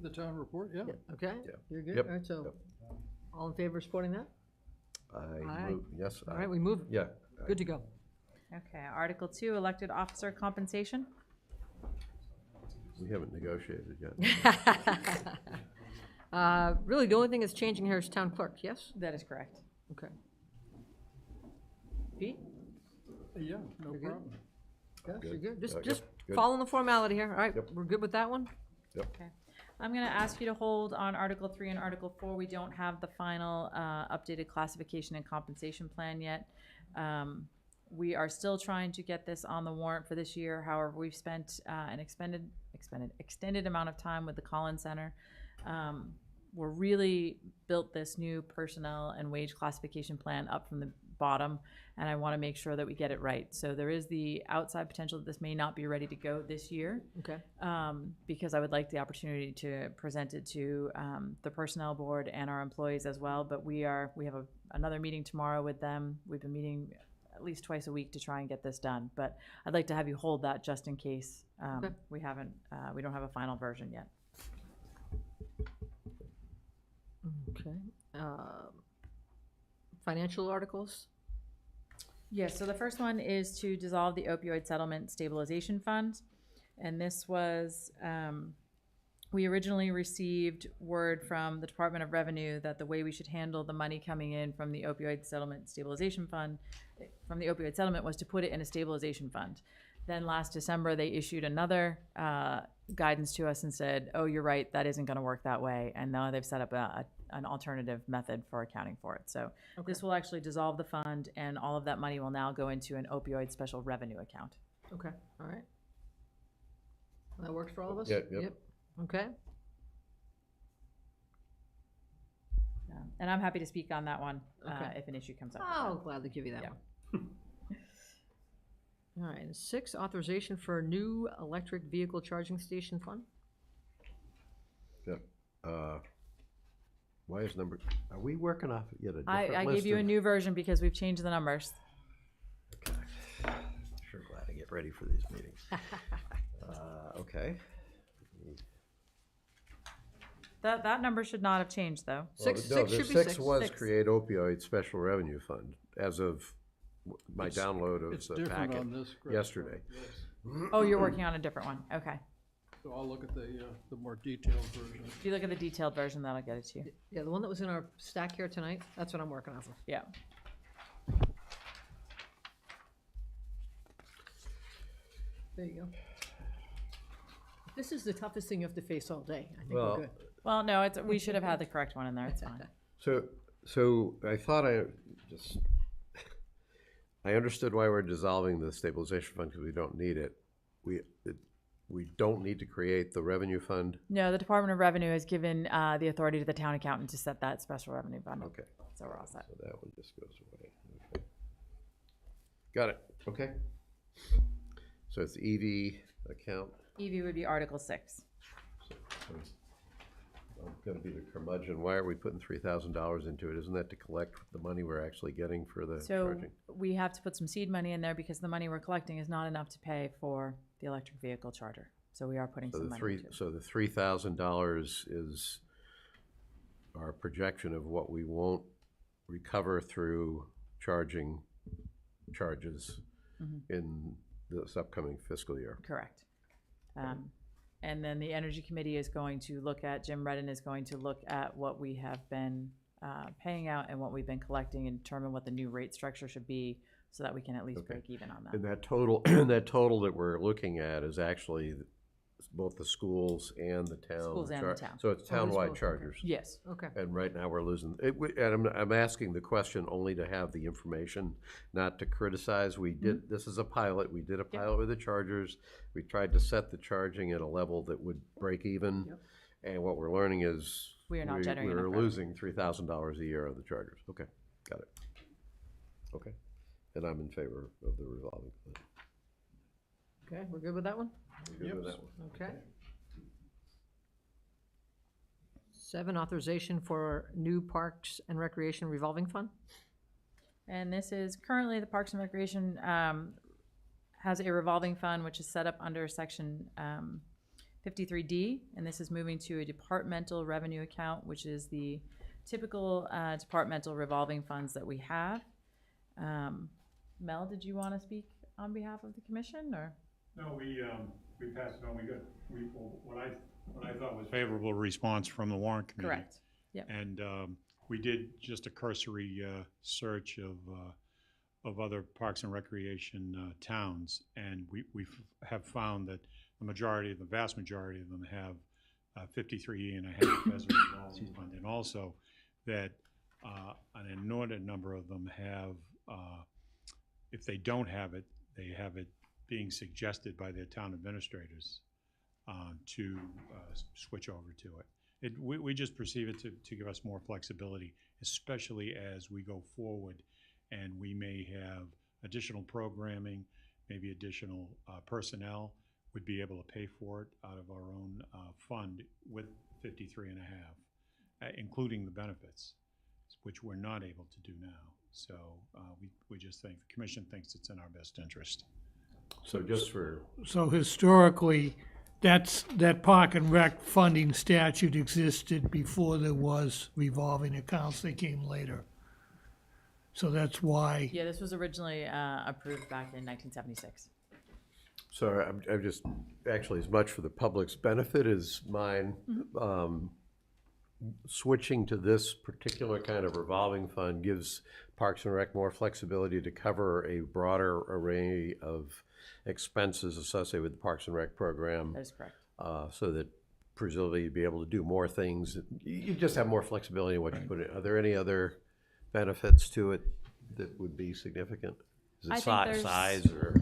[SPEAKER 1] The town report, yeah.
[SPEAKER 4] Okay,
[SPEAKER 3] Yeah.
[SPEAKER 4] you're good?
[SPEAKER 3] Yep.
[SPEAKER 4] All right, so,
[SPEAKER 3] Yep.
[SPEAKER 4] all in favor of supporting that? Aye.
[SPEAKER 3] Yes.
[SPEAKER 4] All right, we move.
[SPEAKER 3] Yeah.
[SPEAKER 4] Good to go.
[SPEAKER 2] Okay, Article 2, elected officer compensation.
[SPEAKER 3] We haven't negotiated yet.
[SPEAKER 4] Really, the only thing that's changing here is town clerk, yes?
[SPEAKER 2] That is correct.
[SPEAKER 4] Okay. Pete?
[SPEAKER 1] Yeah, no
[SPEAKER 4] You're good?
[SPEAKER 1] problem.
[SPEAKER 4] Yes, you're good. Just,
[SPEAKER 3] Yep,
[SPEAKER 4] just
[SPEAKER 3] good.
[SPEAKER 4] following the formality here. All right,
[SPEAKER 3] Yep.
[SPEAKER 4] we're good with that one?
[SPEAKER 2] Okay. I'm going to ask you to hold on Article 3 and Article 4. We don't have the final updated classification and compensation plan yet. We are still trying to get this on the warrant for this year. However, we've spent an extended amount of time with the Collins Center. We're really built this new personnel and wage classification plan up from the bottom, and I want to make sure that we get it right. So there is the outside potential that this may not be ready to go this year.
[SPEAKER 4] Okay.
[SPEAKER 2] Because I would like the opportunity to present it to the personnel board and our employees as well. But we have another meeting tomorrow with them. We've been meeting at least twice a week to try and get this done. But I'd like to have you hold that just in case
[SPEAKER 4] Okay.
[SPEAKER 2] we don't have a final version yet.
[SPEAKER 4] Okay. Financial articles?
[SPEAKER 2] Yes, so the first one is to dissolve the opioid settlement stabilization fund. And this was, we originally received word from the Department of Revenue that the way we should handle the money coming in from the opioid settlement stabilization fund, from the opioid settlement, was to put it in a stabilization fund. Then last December, they issued another guidance to us and said, oh, you're right, that isn't gonna work that way. And now they've set up an alternative method for accounting for it. So this will actually dissolve the fund, and all of that money will now go into an opioid special revenue account.
[SPEAKER 4] Okay, all right. That works for all of us?
[SPEAKER 3] Yeah, yep.
[SPEAKER 4] Okay.
[SPEAKER 2] And I'm happy to speak on that one,
[SPEAKER 4] Okay.
[SPEAKER 2] if an issue comes up. with
[SPEAKER 4] I'll
[SPEAKER 2] that.
[SPEAKER 4] gladly give you that
[SPEAKER 2] Yeah.
[SPEAKER 4] one. All right, and 6, authorization for a new electric vehicle charging station fund.
[SPEAKER 3] Yep. Why is number, are we working off yet a different
[SPEAKER 2] I
[SPEAKER 3] list
[SPEAKER 2] gave you a
[SPEAKER 3] of-
[SPEAKER 2] new version because we've changed the numbers.
[SPEAKER 3] Okay. Sure glad I get ready for these meetings. Okay.
[SPEAKER 2] That number should not have changed, though.
[SPEAKER 3] Well,
[SPEAKER 4] Six-
[SPEAKER 3] no,
[SPEAKER 4] six
[SPEAKER 3] the
[SPEAKER 4] should be
[SPEAKER 3] 6
[SPEAKER 4] six.
[SPEAKER 3] was
[SPEAKER 2] Six.
[SPEAKER 3] create opioid special revenue fund as of my
[SPEAKER 1] It's-
[SPEAKER 3] download of
[SPEAKER 1] It's
[SPEAKER 3] the
[SPEAKER 1] different
[SPEAKER 3] packet
[SPEAKER 1] on this. graph.
[SPEAKER 3] yesterday.
[SPEAKER 1] Yes.
[SPEAKER 2] Oh, you're working on a different one. Okay.
[SPEAKER 1] So I'll look at the more detailed version.
[SPEAKER 2] If you look at the detailed version, that'll get it to you.
[SPEAKER 4] Yeah, the one that was in our stack here tonight, that's what I'm working off of.
[SPEAKER 2] Yeah.
[SPEAKER 4] There you go. This is the toughest thing you have to face all day. I think
[SPEAKER 3] Well,
[SPEAKER 4] we're good.
[SPEAKER 2] Well, no, we should have had the correct one in there. It's fine.
[SPEAKER 3] So I thought I understood why we're dissolving the stabilization fund because we don't need it. We don't need to create the revenue fund.
[SPEAKER 2] No, the Department of Revenue has given the authority to the town accountant to set that special revenue fund.
[SPEAKER 3] Okay.
[SPEAKER 2] So we're all set.
[SPEAKER 3] So that one just goes away. Okay. Got it. Okay. So it's EV account.
[SPEAKER 2] EV would be Article 6.
[SPEAKER 3] I'm gonna be the curmudgeon. Why are we putting $3,000 into it? Isn't that to collect the money we're actually getting for the
[SPEAKER 2] So
[SPEAKER 3] charging?
[SPEAKER 2] we have to put some seed money in there because the money we're collecting is not enough to pay for the electric vehicle charger. So we are putting
[SPEAKER 3] So
[SPEAKER 2] some
[SPEAKER 3] the
[SPEAKER 2] money into it.
[SPEAKER 3] so the $3,000 is our projection of what we won't recover through charging charges in this upcoming fiscal year.
[SPEAKER 2] Correct. And then the Energy Committee is going to look at, Jim Redden is going to look at what we have been paying out and what we've been collecting and determine what the new rate structure should be so that we can at least
[SPEAKER 3] Okay.
[SPEAKER 2] break even on that.
[SPEAKER 3] And that total, that we're looking at is actually both the schools and the town.
[SPEAKER 2] Schools and the town.
[SPEAKER 3] So it's
[SPEAKER 4] Oh, it's both,
[SPEAKER 3] townwide
[SPEAKER 4] okay.
[SPEAKER 3] chargers.
[SPEAKER 2] Yes.
[SPEAKER 4] Okay.
[SPEAKER 3] And right now, we're losing, and I'm asking the question only to have the information, not to criticize. We did, this is a pilot, we did a pilot with the chargers. We tried to set the charging at a level that would break even.
[SPEAKER 4] Yep.
[SPEAKER 3] And what we're learning is.
[SPEAKER 2] We are not generating
[SPEAKER 3] We're
[SPEAKER 2] enough revenue.
[SPEAKER 3] losing $3,000 a year on the chargers. Okay, got it. Okay, and I'm in favor of the revolving fund.
[SPEAKER 4] Okay, we're good with that one?
[SPEAKER 3] We're good with that one.
[SPEAKER 4] Okay. 7, authorization for new Parks and Recreation revolving fund.
[SPEAKER 2] And this is currently the Parks and Recreation has a revolving fund which is set up under section 53D, and this is moving to a departmental revenue account, which is the typical departmental revolving funds that we have. Mel, did you want to speak on behalf of the commission, or?
[SPEAKER 15] No, we passed it on, what I thought was favorable response from the warrant committee.
[SPEAKER 2] Correct. Yep.
[SPEAKER 15] And we did just a cursory search of other parks and recreation towns, and we have found that the vast majority of them have 53.5 as a revolving fund, and also that an inordinate number of them have, if they don't have it, they have it being suggested by their town administrators to switch over to it. We just perceive it to give us more flexibility, especially as we go forward and we may have additional programming, maybe additional personnel, would be able to pay for it out of our own fund with 53.5, including the benefits, which we're not able to do now. So we just think, the commission thinks it's in our best interest.
[SPEAKER 3] So just for,
[SPEAKER 11] So historically, that Park and Rec funding statute existed before there was revolving accounts. They came later. So that's why.
[SPEAKER 2] Yeah, this was originally approved back in 1976.
[SPEAKER 3] so I'm just, actually, as much for the public's benefit as mine, switching to this particular kind of revolving fund gives Parks and Rec more flexibility to cover a broader array of expenses associated with the Parks and Rec program.
[SPEAKER 2] That is correct.
[SPEAKER 3] So that presumably you'd be able to do more things. You just have more flexibility in what you put in. Are there any other benefits to it that would be significant? Is
[SPEAKER 2] I
[SPEAKER 3] it
[SPEAKER 2] think there's-
[SPEAKER 3] size or?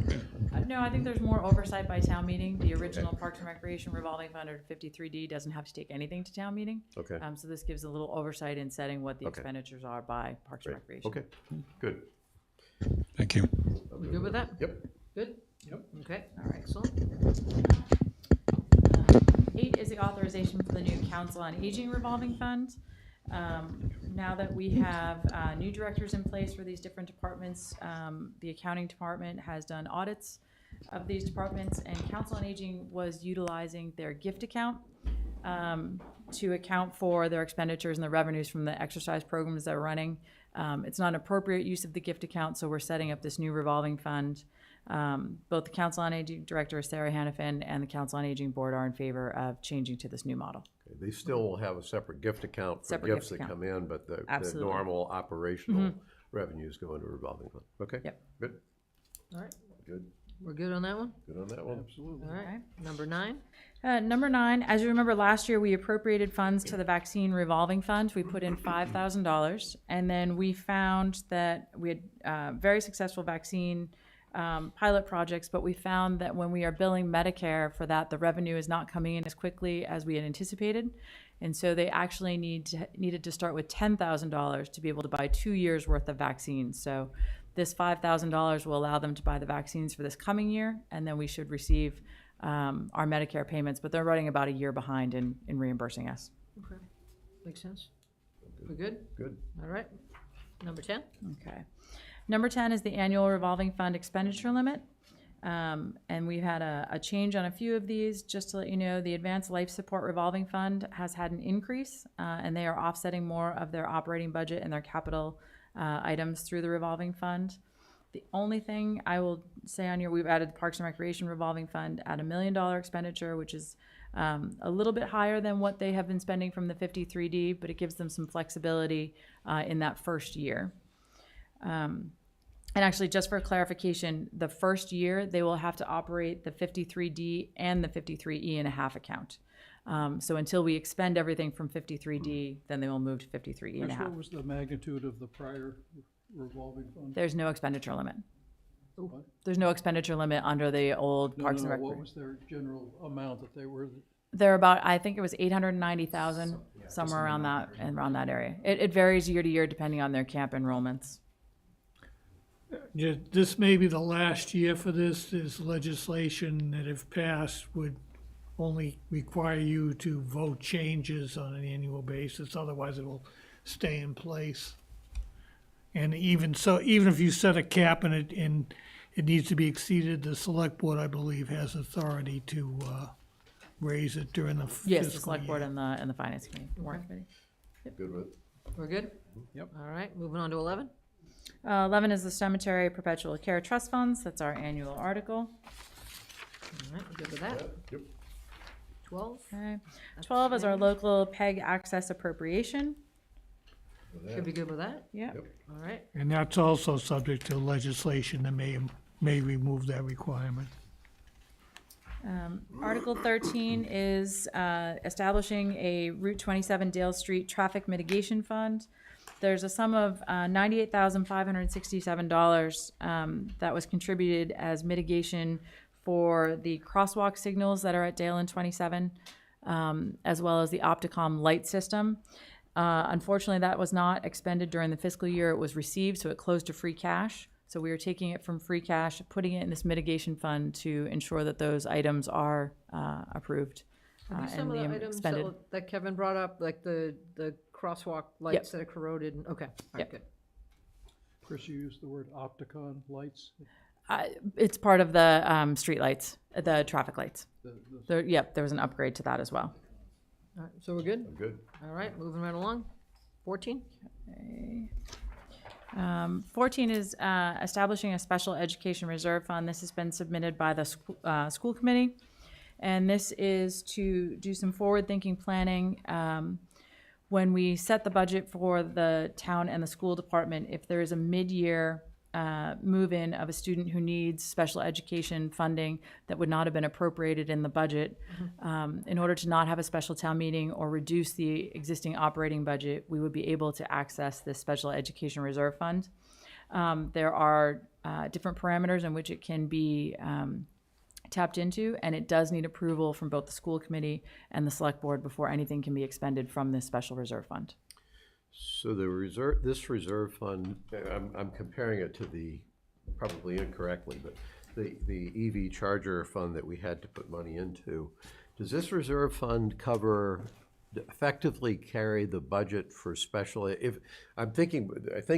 [SPEAKER 2] No, I think there's more oversight by town meeting. The original Parks and Recreation revolving fund under 53D doesn't have to take anything to town meeting.
[SPEAKER 3] Okay.
[SPEAKER 2] So this gives a little oversight in setting what the
[SPEAKER 3] Okay.
[SPEAKER 2] expenditures are by Parks and
[SPEAKER 3] Great.
[SPEAKER 2] Recreation.
[SPEAKER 3] Okay, good.
[SPEAKER 15] Thank you.
[SPEAKER 4] We good with that?
[SPEAKER 3] Yep.
[SPEAKER 4] Good?
[SPEAKER 1] Yep.
[SPEAKER 4] Okay, all right, excellent.
[SPEAKER 2] 8 is the authorization for the new Council on Aging revolving fund. Now that we have new directors in place for these different departments, the accounting department has done audits of these departments, and Council on Aging was utilizing their gift account to account for their expenditures and the revenues from the exercise programs that are running. It's not an appropriate use of the gift account, so we're setting up this new revolving fund. Both the Council on Aging Director, Sarah Hannafin, and the Council on Aging Board are in favor of changing to this new model.
[SPEAKER 3] Okay, they still will have a separate gift account for
[SPEAKER 2] Separate
[SPEAKER 3] gifts
[SPEAKER 2] gift
[SPEAKER 3] that
[SPEAKER 2] account.
[SPEAKER 3] come in, but the
[SPEAKER 2] Absolutely.
[SPEAKER 3] normal operational revenues go into a revolving fund. Okay?
[SPEAKER 2] Yep.
[SPEAKER 3] Good,
[SPEAKER 4] All right,
[SPEAKER 3] good,
[SPEAKER 4] we're good on that one?
[SPEAKER 3] good on that one.
[SPEAKER 1] Absolutely.
[SPEAKER 4] All right, number 9?
[SPEAKER 2] Number 9, as you remember last year, we appropriated funds to the vaccine revolving fund. We put in $5,000, and then we found that we had very successful vaccine pilot projects, but we found that when we are billing Medicare for that, the revenue is not coming in as quickly as we had anticipated. And so they actually needed to start with $10,000 to be able to buy 2 years worth of vaccines. So this $5,000 will allow them to buy the vaccines for this coming year, and then we should receive our Medicare payments, but they're running about a year behind in reimbursing us.
[SPEAKER 4] Okay, makes sense. We're good?
[SPEAKER 3] Good.
[SPEAKER 4] All right, number 10?
[SPEAKER 2] Okay. Number 10 is the annual revolving fund expenditure limit. And we've had a change on a few of these. Just to let you know, the Advanced Life Support Revolving Fund has had an increase, and they are offsetting more of their operating budget and their capital items through the revolving fund. The only thing I will say on here, we've added the Parks and Recreation Revolving Fund at $1 million expenditure, which is a little bit higher than what they have been spending from the 53D, but it gives them some flexibility in that first year. And actually, just for clarification, the first year they will have to operate the 53D and the 53E1/2 account. So until we expend everything from 53D, then they will move to 53E1/2.
[SPEAKER 1] Chris, what was the magnitude of the prior revolving fund?
[SPEAKER 2] There's no expenditure limit.
[SPEAKER 1] What?
[SPEAKER 2] There's no expenditure limit under the old
[SPEAKER 1] No,
[SPEAKER 2] Parks
[SPEAKER 1] no,
[SPEAKER 2] and
[SPEAKER 1] no,
[SPEAKER 2] Rec.
[SPEAKER 1] what was their general amount that they were?
[SPEAKER 2] They're about, I think it was 890,000, somewhere around that area. It varies year to year depending on their camp enrollments.
[SPEAKER 11] Yeah, this may be the last year for this. There's legislation that if passed would only require you to vote changes on an annual basis, otherwise it will stay in place. And even so, even if you set a cap and it needs to be exceeded, the select board, I believe, has authority to raise it during the fiscal year.
[SPEAKER 2] Yes, the select board and the finance committee, warrant committee.
[SPEAKER 3] Good with it.
[SPEAKER 4] We're good?
[SPEAKER 1] Yep.
[SPEAKER 4] All right, moving on to 11?
[SPEAKER 2] 11 is the Cemetery Perpetual Care Trust Funds. That's our annual article.
[SPEAKER 4] All right, we're good with that?
[SPEAKER 3] Yep.
[SPEAKER 4] 12?
[SPEAKER 2] Okay. 12 is our local PEG access appropriation.
[SPEAKER 4] Should be good with that?
[SPEAKER 2] Yep.
[SPEAKER 4] All right,
[SPEAKER 11] And that's also subject to legislation that may remove that requirement.
[SPEAKER 2] Article 13 is establishing a Route 27 Dale Street Traffic Mitigation Fund. There's a sum of $98,567 that was contributed as mitigation for the crosswalk signals that are at Dale and 27, as well as the Opticom light system. Unfortunately, that was not expended during the fiscal year it was received, so it closed to free cash. So we are taking it from free cash, putting it in this mitigation fund to ensure that those items are approved
[SPEAKER 4] are these
[SPEAKER 2] and
[SPEAKER 4] some of the items
[SPEAKER 2] expended.
[SPEAKER 4] that Kevin brought up, like the crosswalk lights that are corroded? Okay, all right,
[SPEAKER 2] Yep.
[SPEAKER 4] good.
[SPEAKER 1] Chris, you used the word Opticon lights.
[SPEAKER 2] It's part of the street lights, the traffic lights.
[SPEAKER 1] The-
[SPEAKER 2] Yep, there was an upgrade to that as well.
[SPEAKER 4] All right, so we're good?
[SPEAKER 3] I'm good.
[SPEAKER 4] All right, moving right along. 14?
[SPEAKER 2] 14 is establishing a special education reserve fund. This has been submitted by the school committee. And this is to do some forward-thinking planning. When we set the budget for the town and the school department, if there is a mid-year move-in of a student who needs special education funding that would not have been appropriated in the budget, in order to not have a special town meeting or reduce the existing operating budget, we would be able to access this special education reserve fund. There are different parameters in which it can be tapped into, and it does need approval from both the school committee and the select board before anything can be expended from this special reserve fund.
[SPEAKER 3] So this reserve fund, I'm comparing it to probably incorrectly, but the EV charger fund that we had to put money into. Does this reserve fund effectively carry the budget for special, I think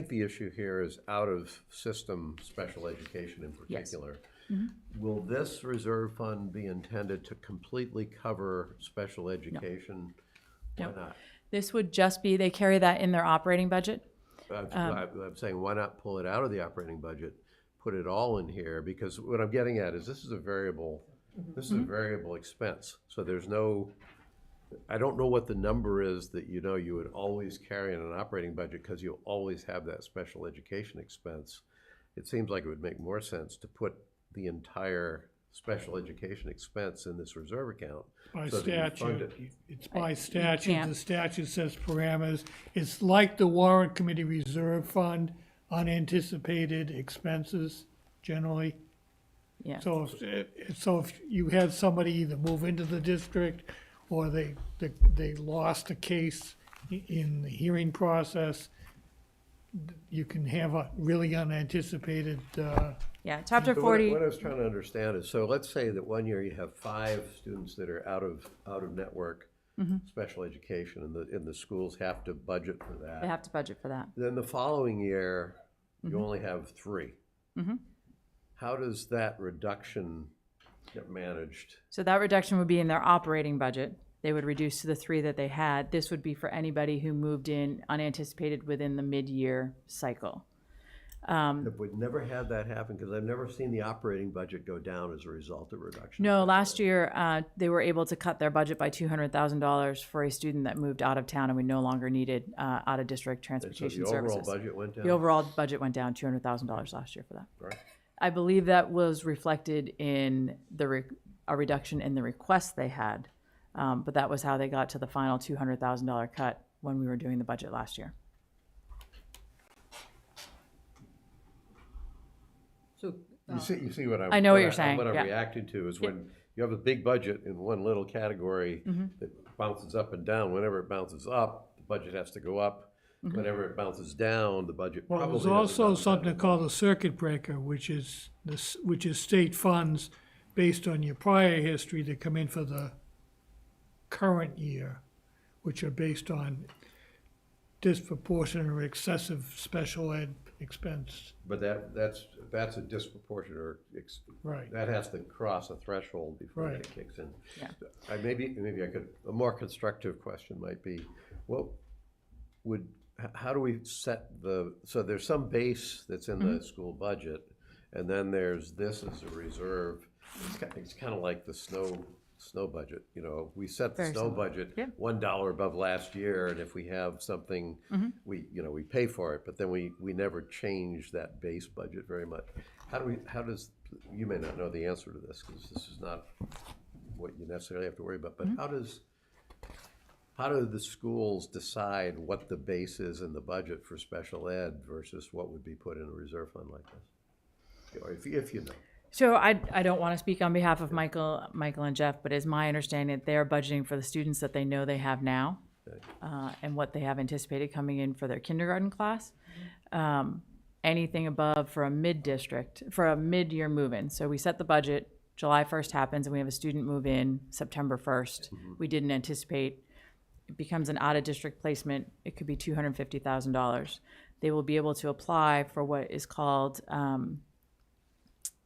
[SPEAKER 3] the issue here is out of system special education in particular.
[SPEAKER 2] Yes.
[SPEAKER 3] Will this reserve fund be intended to completely cover special education?
[SPEAKER 2] No.
[SPEAKER 3] Why not?
[SPEAKER 2] This would just be, they carry that in their operating budget.
[SPEAKER 3] I'm saying, why not pull it out of the operating budget, put it all in here? Because what I'm getting at is this is a variable expense. So there's no, I don't know what the number is that you would always carry in an operating budget because you'll always have that special education expense. It seems like it would make more sense to put the entire special education expense in this reserve account.
[SPEAKER 11] By
[SPEAKER 3] so that you fund
[SPEAKER 11] statute,
[SPEAKER 3] it.
[SPEAKER 11] it's by statute,
[SPEAKER 2] can't.
[SPEAKER 11] the statute says parameters. It's like the warrant committee reserve fund, unanticipated expenses generally.
[SPEAKER 2] Yeah.
[SPEAKER 11] So if you had somebody either move into the district or they lost a case in the hearing process, you can have a really unanticipated,
[SPEAKER 2] Yeah, chapter
[SPEAKER 3] So
[SPEAKER 2] 40.
[SPEAKER 3] What I was trying to understand is, so let's say that one year you have 5 students that are out of network special education, and the schools have to budget for that.
[SPEAKER 2] They have to budget for that.
[SPEAKER 3] Then the following year, you only have 3. How does that reduction get managed?
[SPEAKER 2] So that reduction would be in their operating budget. They would reduce to the 3 that they had. This would be for anybody who moved in unanticipated within the mid-year cycle.
[SPEAKER 3] Have we never had that happen? Because I've never seen the operating budget go down as a result of reduction.
[SPEAKER 2] No, last year they were able to cut their budget by $200,000 for a student that moved out of town and we no longer needed out-of-district transportation
[SPEAKER 3] So the overall
[SPEAKER 2] services.
[SPEAKER 3] budget went down?
[SPEAKER 2] The overall budget went down $200,000 last year for that.
[SPEAKER 3] Right.
[SPEAKER 2] I believe that was reflected in a reduction in the request they had, but that was how they got to the final $200,000 cut when we were doing the budget last year.
[SPEAKER 4] So,
[SPEAKER 3] You see what I'm.
[SPEAKER 2] I know what you're saying,
[SPEAKER 3] What I'm
[SPEAKER 2] yeah.
[SPEAKER 3] reacting to is when you have a big budget in one little category that bounces up and down. Whenever it bounces up, the budget has to go up. Whenever it bounces down, the budget
[SPEAKER 11] well,
[SPEAKER 3] probably.
[SPEAKER 11] there's also something called a circuit breaker, which is state funds based on your prior history that come in for the current year, which are based on disproportionate or excessive special ed expense.
[SPEAKER 3] But that's a disproportionate,
[SPEAKER 11] Right.
[SPEAKER 3] that has to cross a threshold before
[SPEAKER 11] Right.
[SPEAKER 3] it kicks in.
[SPEAKER 2] Yeah.
[SPEAKER 3] Maybe I could, a more constructive question might be, how do we set so there's some base that's in the school budget, and then there's this as a reserve. It's kind of like the snow budget, we set the
[SPEAKER 2] Very
[SPEAKER 3] snow
[SPEAKER 2] similar.
[SPEAKER 3] budget
[SPEAKER 2] Yeah.
[SPEAKER 3] $1 above last year, and if we have something, we pay for it, but then we never change that base budget very much. You may not know the answer to this, because this is not what you necessarily have to worry about, but how do the schools decide what the base is in the budget for special ed versus what would be put in a reserve fund like this? Or if you know.
[SPEAKER 2] So I don't want to speak on behalf of Michael and Jeff, but it's my understanding that they're budgeting for the students that they know they have now and what they have anticipated coming in for their kindergarten class. Anything above for a mid-year move-in. So we set the budget, July 1st happens, and we have a student move in September 1st. We didn't anticipate. It becomes an out-of-district placement. It could be $250,000. They will be able to apply for what is called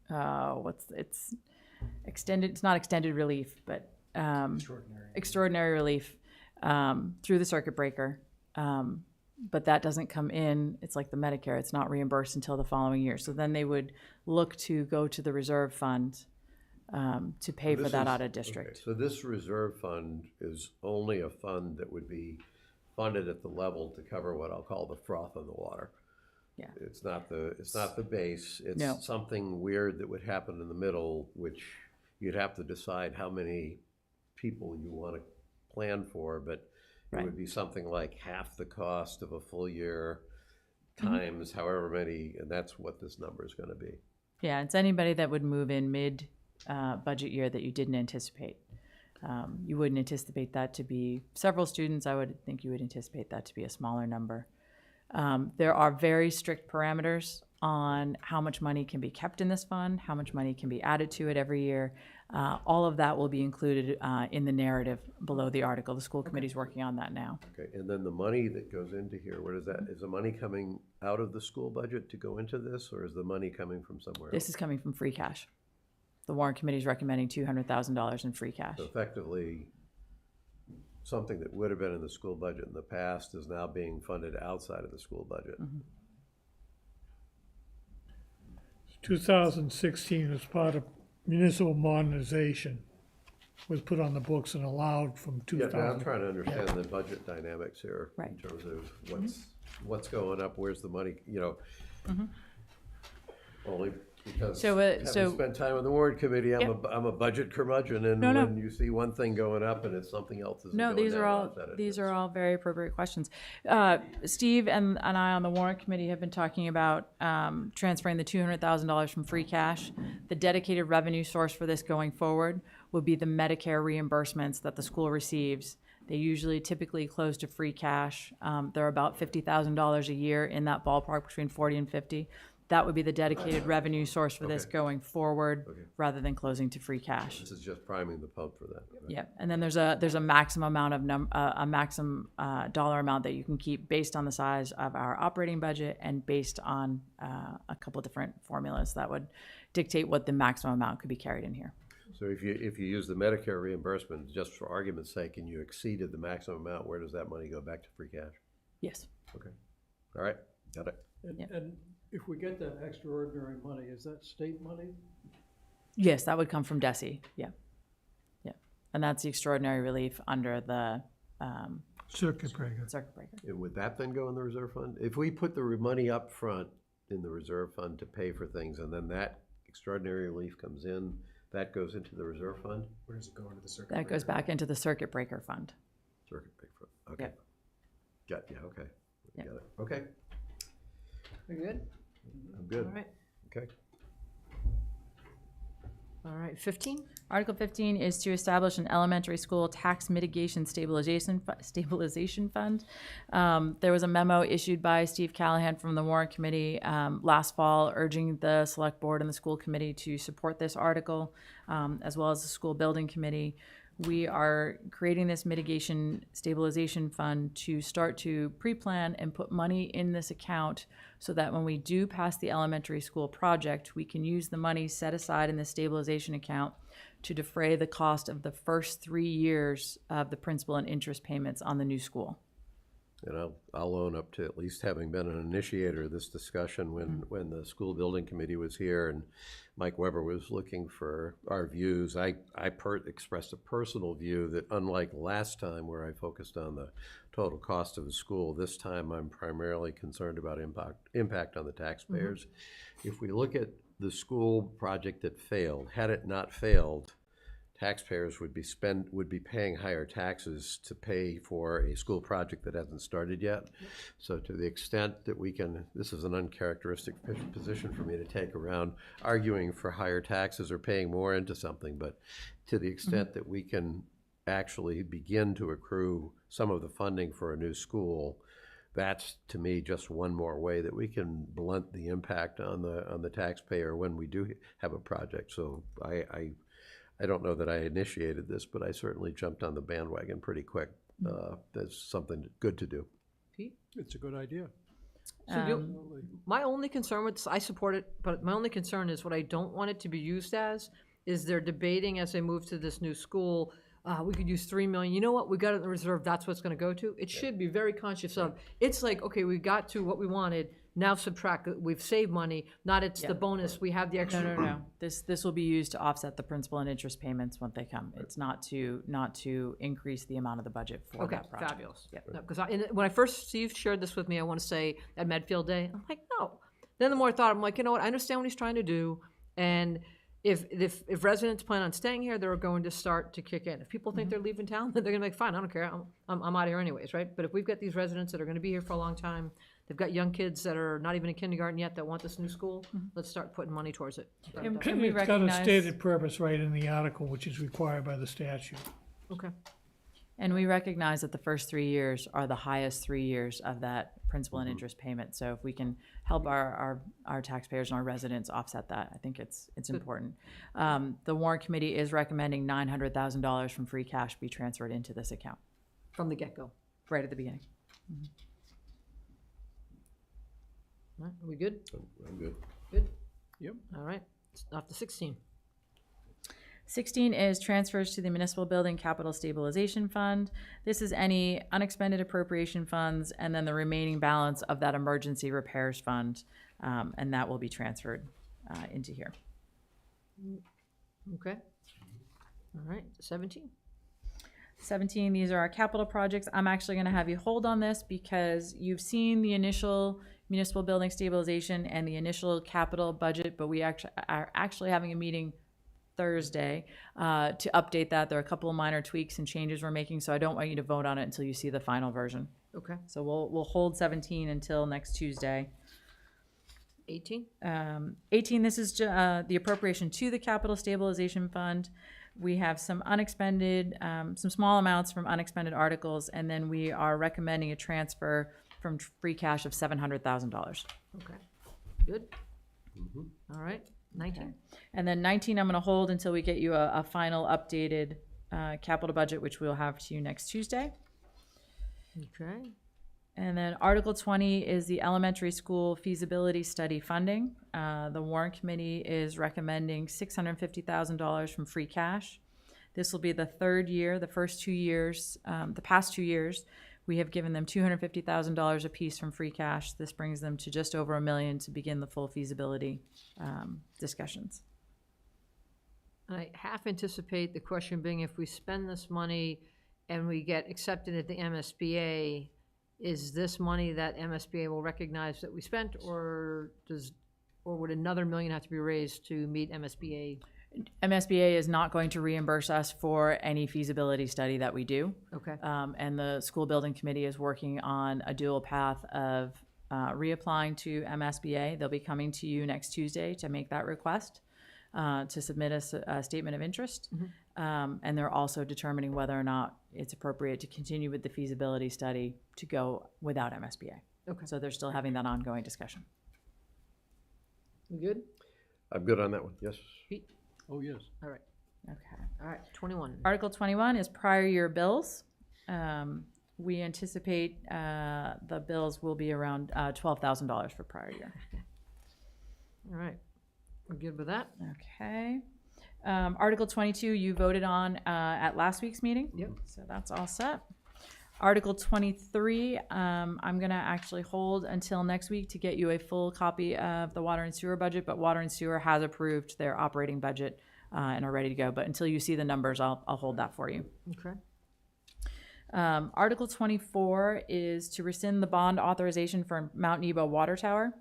[SPEAKER 2] it's extended. It's not extended relief, but extraordinary relief through the circuit breaker. But that doesn't come in. It's like the Medicare. It's not reimbursed until the following year. So then they would look to go to the reserve fund to pay for that out of district.
[SPEAKER 3] Okay, so this reserve fund is only a fund that would be funded at the level to cover what I'll call the froth in the water.
[SPEAKER 2] Yeah.
[SPEAKER 3] It's not the base. It's
[SPEAKER 2] No.
[SPEAKER 3] something weird that would happen in the middle, which you'd have to decide how many people you want to plan for, but it
[SPEAKER 2] Right.
[SPEAKER 3] would be something like half the cost of a full year times however many, and that's what this number is gonna be.
[SPEAKER 2] Yeah, it's anybody that would move in mid budget year that you didn't anticipate. You wouldn't anticipate that to be several students. I would think you would anticipate that to be a smaller number. There are very strict parameters on how much money can be kept in this fund, how much money can be added to it every year. All of that will be included in the narrative below the article. The school committee's working on that now.
[SPEAKER 3] Okay, and then the money that goes into here, what is that? Is the money coming out of the school budget to go into this, or is the money coming from somewhere else?
[SPEAKER 2] This is coming from free cash. The warrant committee is recommending $200,000 in free cash.
[SPEAKER 3] So effectively, something that would have been in the school budget in the past is now being funded outside of the school budget.
[SPEAKER 11] 2016, as part of municipal modernization, was put on the books and allowed from
[SPEAKER 3] Yeah,
[SPEAKER 11] 2000.
[SPEAKER 3] I'm trying to understand the budget dynamics here in
[SPEAKER 2] Right.
[SPEAKER 3] terms of what's going up, where's the money, only because having spent time on the warrant committee, I'm a budget curmudgeon, and
[SPEAKER 2] No.
[SPEAKER 3] when you see one thing going up and it's something else isn't
[SPEAKER 2] No,
[SPEAKER 3] going
[SPEAKER 2] these
[SPEAKER 3] down,
[SPEAKER 2] are
[SPEAKER 3] I'm
[SPEAKER 2] all
[SPEAKER 3] upset.
[SPEAKER 2] these are all very appropriate questions. Steve and I on the warrant committee have been talking about transferring the $200,000 from free cash. The dedicated revenue source for this going forward would be the Medicare reimbursements that the school receives. They usually typically close to free cash. They're about $50,000 a year, in that ballpark, between 40 and 50. That would be the dedicated revenue source for this going forward, rather than closing to free cash.
[SPEAKER 3] This is just priming the pump for that.
[SPEAKER 2] Yeah, and then there's a maximum amount of a maximum dollar amount that you can keep based on the size of our operating budget and based on a couple different formulas that would dictate what the maximum amount could be carried in here.
[SPEAKER 3] So if you use the Medicare reimbursement, just for argument's sake, and you exceeded the maximum amount, where does that money go back to free cash?
[SPEAKER 2] Yes.
[SPEAKER 3] Okay, all right, got it.
[SPEAKER 1] And if we get that extraordinary money, is that state money?
[SPEAKER 2] Yes, that would come from DESI. Yeah, and that's the extraordinary relief under the
[SPEAKER 11] Circuit breaker.
[SPEAKER 2] circuit breaker.
[SPEAKER 3] And would that then go in the reserve fund? If we put the money up front in the reserve fund to pay for things, and then that extraordinary relief comes in, that goes into the reserve fund?
[SPEAKER 16] Where does it go into the circuit?
[SPEAKER 2] That goes back into the circuit breaker fund.
[SPEAKER 3] Circuit breaker, okay.
[SPEAKER 2] Yep.
[SPEAKER 3] Okay.
[SPEAKER 2] Yep.
[SPEAKER 3] Got it, okay,
[SPEAKER 4] You good?
[SPEAKER 3] I'm good.
[SPEAKER 4] All right.
[SPEAKER 3] Okay.
[SPEAKER 4] All right, 15?
[SPEAKER 2] Article 15 is to establish an elementary school tax mitigation stabilization fund. There was a memo issued by Steve Callahan from the warrant committee last fall urging the select board and the school committee to support this article, as well as the school building committee. We are creating this mitigation stabilization fund to start to pre-plan and put money in this account so that when we do pass the elementary school project, we can use the money set aside in the stabilization account to defray the cost of the first 3 years of the principal and interest payments on the new school.
[SPEAKER 3] And I'll own up to at least having been an initiator of this discussion when the school building committee was here and Mike Weber was looking for our views. I expressed a personal view that, unlike last time where I focused on the total cost of the school, this time I'm primarily concerned about impact on the taxpayers. If we look at the school project that failed, had it not failed, taxpayers would be paying higher taxes to pay for a school project that hasn't started yet. So to the extent that we can, this is an uncharacteristic position for me to take around arguing for higher taxes or paying more into something, but to the extent that we can actually begin to accrue some of the funding for a new school, that's, to me, just one more way that we can blunt the impact on the taxpayer when we do have a project. So I don't know that I initiated this, but I certainly jumped on the bandwagon pretty quick. That's something good to do.
[SPEAKER 4] Pete?
[SPEAKER 1] It's a good idea.
[SPEAKER 4] So my only concern with this, I support it, but my only concern is what I don't want it to be used as is they're debating as they move to this new school, we could use $3 million. You know what? We got it in the reserve. That's what's going to go to. It should be very conscious of. It's like, okay, we got to what we wanted. Now subtract. We've saved money. Not it's the bonus. We have the extra.
[SPEAKER 2] No. This will be used to offset the principal and interest payments when they come. It's not to increase the amount of the budget for that project.
[SPEAKER 4] Fabulous.
[SPEAKER 2] Yep.
[SPEAKER 4] No, because when I first Steve shared this with me, I want to say at Medfield Day, I'm like, no. Then the more I thought, I'm like, you know what? I understand what he's trying to do, and if residents plan on staying here, they're going to start to kick in. If people think they're leaving town, then they're gonna be like, fine, I don't care, I'm out of here anyways, right? But if we've got these residents that are gonna be here for a long time, they've got young kids that are not even in kindergarten yet that want this new school, let's start putting money towards it.
[SPEAKER 2] And can we
[SPEAKER 11] It's got a
[SPEAKER 2] recognize-
[SPEAKER 11] stated purpose right in the article, which is required by the statute.
[SPEAKER 4] Okay.
[SPEAKER 2] And we recognize that the first 3 years are the highest 3 years of that principal and interest payment. So if we can help our taxpayers and our residents offset that, I think it's important. The warrant committee is recommending $900,000 from free cash be transferred into this account.
[SPEAKER 4] From the get-go.
[SPEAKER 2] Right at the beginning.
[SPEAKER 4] All right, are we good?
[SPEAKER 3] I'm good.
[SPEAKER 4] Good?
[SPEAKER 1] Yep.
[SPEAKER 4] All right, off to 16.
[SPEAKER 2] 16 is transfers to the Municipal Building Capital Stabilization Fund. This is any unexpended appropriation funds and then the remaining balance of that emergency repairs fund, and that will be transferred into here.
[SPEAKER 4] Okay. All right, 17.
[SPEAKER 2] 17, these are our capital projects. I'm actually going to have you hold on this because you've seen the initial municipal building stabilization and the initial capital budget, but we are actually having a meeting Thursday to update that. There are a couple of minor tweaks and changes we're making, so I don't want you to vote on it until you see the final version.
[SPEAKER 4] Okay.
[SPEAKER 2] So we'll hold 17 until next Tuesday.
[SPEAKER 4] 18?
[SPEAKER 2] 18, this is the appropriation to the Capital Stabilization Fund. We have some unexpended, some small amounts from unexpended articles, and then we are recommending a transfer from free cash of $700,000.
[SPEAKER 4] Okay, good. All right, 19.
[SPEAKER 2] Okay. And then 19, I'm going to hold until we get you a final updated capital budget, which we'll have to you next Tuesday.
[SPEAKER 4] Okay.
[SPEAKER 2] And then Article 20 is the elementary school feasibility study funding. The warrant committee is recommending $650,000 from free cash. This will be the third year. The first 2 years, the past 2 years, we have given them $250,000 apiece from free cash. This brings them to just over $1 million to begin the full feasibility discussions.
[SPEAKER 4] I half anticipate the question being, if we spend this money and we get accepted at the MSBA, is this money that MSBA will recognize that we spent, or would another $1 million have to be raised to meet MSBA?
[SPEAKER 2] MSBA is not going to reimburse us for any feasibility study that we do.
[SPEAKER 4] Okay.
[SPEAKER 2] And the school building committee is working on a dual path of reapplying to MSBA. They'll be coming to you next Tuesday to make that request, to submit a statement of interest. And they're also determining whether or not it's appropriate to continue with the feasibility study to go without MSBA.
[SPEAKER 4] Okay.
[SPEAKER 2] So they're still having that ongoing discussion.
[SPEAKER 4] You good?
[SPEAKER 3] I'm good on that one, yes.
[SPEAKER 4] Pete?
[SPEAKER 1] Oh, yes.
[SPEAKER 4] All right.
[SPEAKER 2] Okay.
[SPEAKER 4] All right, 21.
[SPEAKER 2] Article 21 is prior year bills. We anticipate the bills will be around $12,000 for prior year.
[SPEAKER 4] All right, we're good with that?
[SPEAKER 2] Okay. Article 22, you voted on at last week's meeting.
[SPEAKER 4] Yep.
[SPEAKER 2] So that's all set. Article 23, I'm going to actually hold until next week to get you a full copy of the water and sewer budget, but water and sewer has approved their operating budget and are ready to go. But until you see the numbers, I'll hold that for you.
[SPEAKER 4] Okay.
[SPEAKER 2] Article 24 is to rescind the bond authorization for Mount Nebo Water Tower.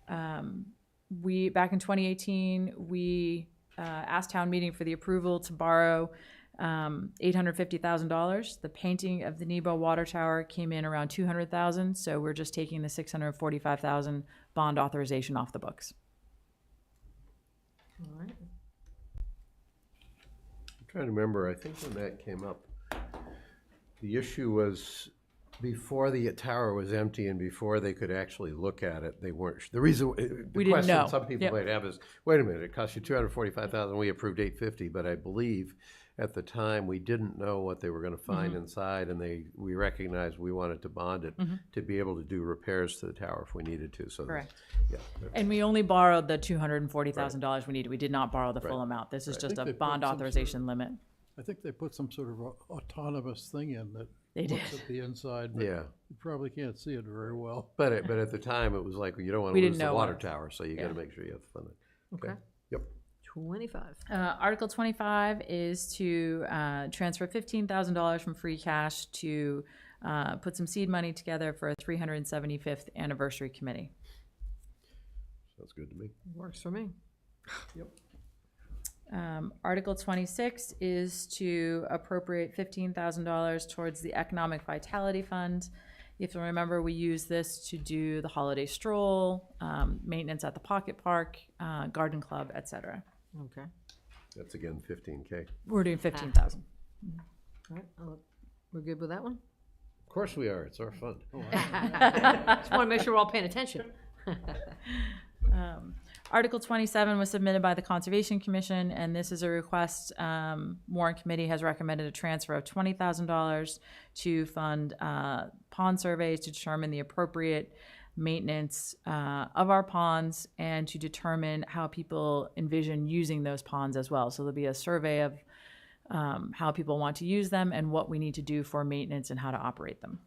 [SPEAKER 2] Back in 2018, we asked town meeting for the approval to borrow $850,000. The painting of the Nebo Water Tower came in around $200,000, so we're just taking the $645,000 bond authorization off the books.
[SPEAKER 4] All right.
[SPEAKER 3] I'm trying to remember, I think when that came up, the issue was before the tower was empty and before they could actually look at it, they weren't, the reason, the question some people might have is, wait a minute, it cost you $245,000, we approved $850, but I believe at the time, we didn't know what they were gonna find inside, and we recognized we wanted to bond it to be able to do repairs to the tower if we needed to, so.
[SPEAKER 2] Correct.
[SPEAKER 3] Yeah.
[SPEAKER 2] And we only borrowed the $240,000 we needed. We did not borrow the full amount. This is just
[SPEAKER 1] I
[SPEAKER 2] a
[SPEAKER 1] think they put
[SPEAKER 2] bond
[SPEAKER 1] some sort
[SPEAKER 2] authorization limit.
[SPEAKER 1] I think they put some sort of autonomous thing in that
[SPEAKER 2] They
[SPEAKER 1] looks
[SPEAKER 2] did.
[SPEAKER 1] at the inside, but
[SPEAKER 3] Yeah.
[SPEAKER 1] you probably can't see it very well.
[SPEAKER 3] But at the time, it was like, you don't wanna
[SPEAKER 2] We
[SPEAKER 3] lose
[SPEAKER 2] didn't
[SPEAKER 3] the
[SPEAKER 2] know
[SPEAKER 3] water
[SPEAKER 2] what-
[SPEAKER 3] tower, so you
[SPEAKER 2] yeah.
[SPEAKER 3] gotta make sure you have the funding.
[SPEAKER 4] Okay.
[SPEAKER 3] Yep.
[SPEAKER 4] 25.
[SPEAKER 2] Article 25 is to transfer $15,000 from free cash to put some seed money together for a 375th anniversary committee.
[SPEAKER 3] Sounds good to me.
[SPEAKER 4] Works for me.
[SPEAKER 2] Article 26 is to appropriate $15,000 towards the Economic Vitality Fund. You have to remember, we use this to do the holiday stroll, maintenance at the Pocket Park, garden club, etc.
[SPEAKER 4] Okay.
[SPEAKER 3] That's again 15K.
[SPEAKER 2] We're doing 15,000.
[SPEAKER 4] All right, we're good with that one?
[SPEAKER 3] Of course we are, it's our fund.
[SPEAKER 4] Just want to make sure we're all paying attention.
[SPEAKER 2] Article 27 was submitted by the Conservation Commission, and this is a request. Warrant Committee has recommended a transfer of $20,000 to fund pond surveys to determine the appropriate maintenance of our ponds and to determine how people envision using those ponds as well. So there'll be a survey of how people want to use them and what we need to do for maintenance and how to operate them.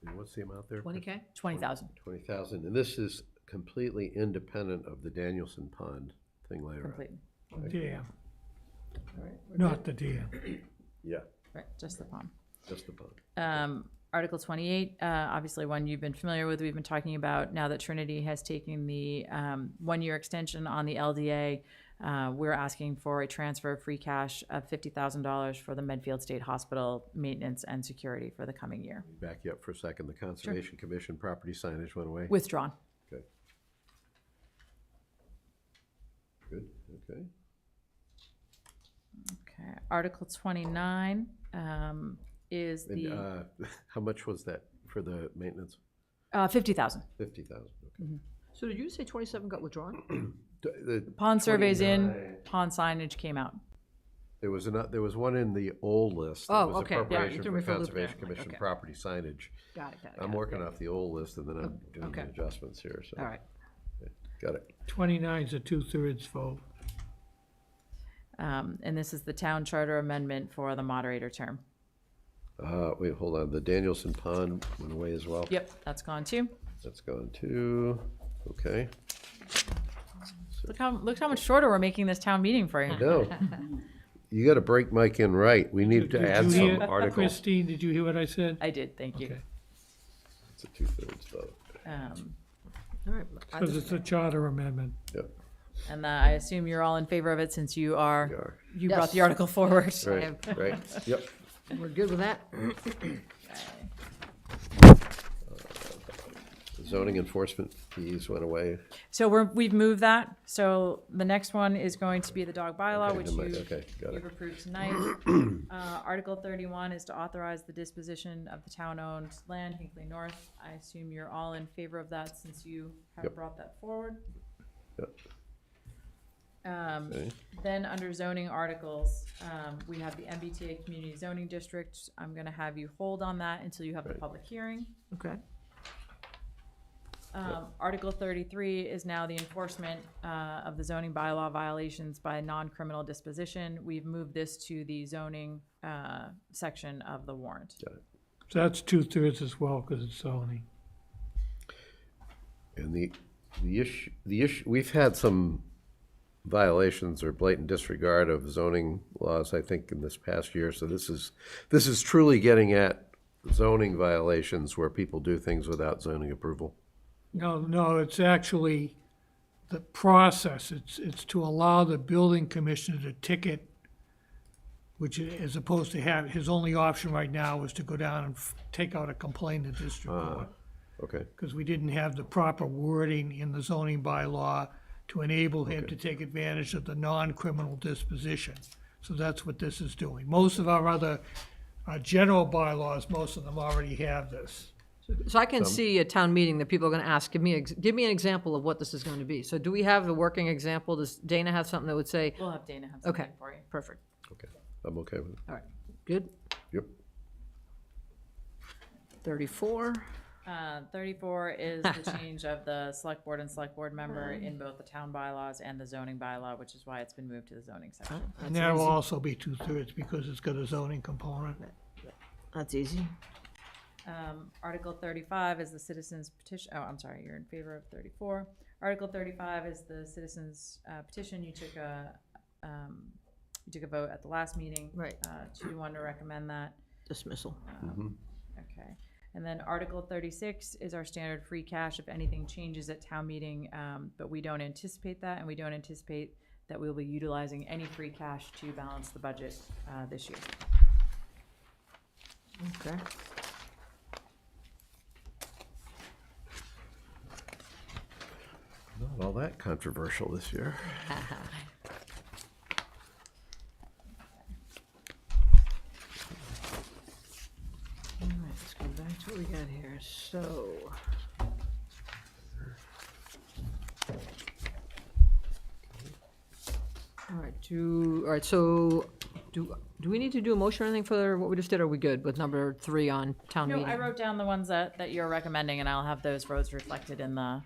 [SPEAKER 3] And what's the amount there?
[SPEAKER 4] 20K?
[SPEAKER 2] 20,000.
[SPEAKER 3] 20,000, and this is completely independent of the Danielson Pond thing later on.
[SPEAKER 2] Completely.
[SPEAKER 11] Dam, not the dam.
[SPEAKER 3] Yeah,
[SPEAKER 2] Right, just the pond.
[SPEAKER 3] just the pond.
[SPEAKER 2] Article 28, obviously one you've been familiar with, we've been talking about. Now that Trinity has taken the one-year extension on the LDA, we're asking for a transfer of free cash of $50,000 for the Medfield State Hospital maintenance and security for the coming year.
[SPEAKER 3] Back you up for a second. The Conservation Commission property signage went away?
[SPEAKER 2] Withdrawn.
[SPEAKER 3] Okay. Good, okay.
[SPEAKER 2] Okay, Article 29 is
[SPEAKER 3] And,
[SPEAKER 2] the
[SPEAKER 3] how much was that for the maintenance?
[SPEAKER 2] 50,000.
[SPEAKER 3] 50,000, okay.
[SPEAKER 4] So did you say 27 got withdrawn?
[SPEAKER 3] The
[SPEAKER 2] Pond surveys in,
[SPEAKER 3] 29
[SPEAKER 2] pond signage came out.
[SPEAKER 3] There was one in the old list.
[SPEAKER 4] Oh,
[SPEAKER 3] That was
[SPEAKER 4] okay. Yeah, you
[SPEAKER 3] appropriation
[SPEAKER 4] threw
[SPEAKER 3] for
[SPEAKER 4] me for a loop there.
[SPEAKER 3] Conservation Commission
[SPEAKER 4] Okay.
[SPEAKER 3] property signage.
[SPEAKER 4] Got it, got it.
[SPEAKER 3] I'm working off the old list and then I'm doing
[SPEAKER 4] Okay.
[SPEAKER 3] the adjustments here, so.
[SPEAKER 4] All right.
[SPEAKER 3] Got it.
[SPEAKER 11] 29's a 2/3 vote.
[SPEAKER 2] And this is the town charter amendment for the moderator term.
[SPEAKER 3] Wait, hold on. The Danielson Pond went away as well?
[SPEAKER 2] Yep, that's gone too.
[SPEAKER 3] That's gone too. Okay.
[SPEAKER 2] Look how much shorter we're making this town meeting for you.
[SPEAKER 3] No. You gotta break Mike in right. We need to
[SPEAKER 11] Did
[SPEAKER 3] add
[SPEAKER 11] you
[SPEAKER 3] some
[SPEAKER 11] hear-
[SPEAKER 3] articles.
[SPEAKER 11] Christine, did you hear what I said?
[SPEAKER 2] I did, thank you.
[SPEAKER 11] Okay.
[SPEAKER 3] It's a 2/3 vote.
[SPEAKER 4] All right.
[SPEAKER 11] Because it's a charter amendment.
[SPEAKER 3] Yep.
[SPEAKER 2] And I assume you're all in favor of it since you
[SPEAKER 3] We
[SPEAKER 2] are,
[SPEAKER 3] are.
[SPEAKER 2] you brought
[SPEAKER 4] Yes.
[SPEAKER 2] the article forward.
[SPEAKER 3] Right, right. Yep.
[SPEAKER 4] We're good with that?
[SPEAKER 3] Zoning enforcement fees went away.
[SPEAKER 2] So we've moved that. So the next one is going to be the dog bylaw,
[SPEAKER 3] Okay,
[SPEAKER 2] which
[SPEAKER 3] never mind. Okay, got it.
[SPEAKER 2] you've approved tonight. Article 31 is to authorize the disposition of the town-owned land, Hinkley North. I assume you're all in favor of that since you have
[SPEAKER 3] Yep.
[SPEAKER 2] brought that forward.
[SPEAKER 3] Yep. Okay.
[SPEAKER 2] Then under zoning articles, we have the MBTA Community Zoning District. I'm gonna have you hold on that until you have the
[SPEAKER 3] Right.
[SPEAKER 2] public hearing.
[SPEAKER 4] Okay.
[SPEAKER 2] Article 33 is now the enforcement of the zoning bylaw violations by non-criminal disposition. We've moved this to the zoning section of the warrant.
[SPEAKER 3] Got it.
[SPEAKER 11] So that's 2/3 as well, because it's zoning.
[SPEAKER 3] And the issue, we've had some violations or blatant disregard of zoning laws, I think, in this past year. So this is truly getting at zoning violations where people do things without zoning approval.
[SPEAKER 11] No, it's actually the process. It's to allow the building commissioner to ticket, which as opposed to have, his only option right now is to go down and take out a complaint in district court.
[SPEAKER 3] Okay,
[SPEAKER 11] Because we didn't have the proper wording in the zoning bylaw to enable him to take advantage of the non-criminal disposition. So that's what this is doing. Most of our other general bylaws, most of them already have this.
[SPEAKER 4] So I can see a town meeting that people are going to ask, give me an example of what this is going to be. So do we have a working example? Does Dana have something that would say,
[SPEAKER 2] We'll have Dana have something
[SPEAKER 4] okay,
[SPEAKER 2] for you.
[SPEAKER 4] perfect.
[SPEAKER 3] okay. I'm okay with it.
[SPEAKER 4] All right, good.
[SPEAKER 3] Yep.
[SPEAKER 4] 34.
[SPEAKER 2] 34 is the change of the select board and select board member in both the town bylaws and the zoning bylaw, which is why it's been moved to the zoning section.
[SPEAKER 11] And that will also be 2/3 because it's got a zoning component.
[SPEAKER 4] That's easy.
[SPEAKER 2] Article 35 is the citizens petition, oh, I'm sorry, you're in favor of 34. Article 35 is the citizens petition. You took a vote at the last meeting.
[SPEAKER 4] Right.
[SPEAKER 2] Do you want to recommend that?
[SPEAKER 4] Dismissal.
[SPEAKER 2] Okay. And then Article 36 is our standard free cash if anything changes at town meeting, but we don't anticipate that, and we don't anticipate that we'll be utilizing any free cash to balance the budget this year.
[SPEAKER 4] Okay.
[SPEAKER 3] Not all that controversial this year.
[SPEAKER 4] All right, let's go back to what we got here. So. All right, so do we need to do a motion or anything for what we just did? Or are we good with number 3 on town
[SPEAKER 2] No,
[SPEAKER 4] meeting?
[SPEAKER 2] I wrote down the ones that you're recommending, and I'll have those votes reflected in the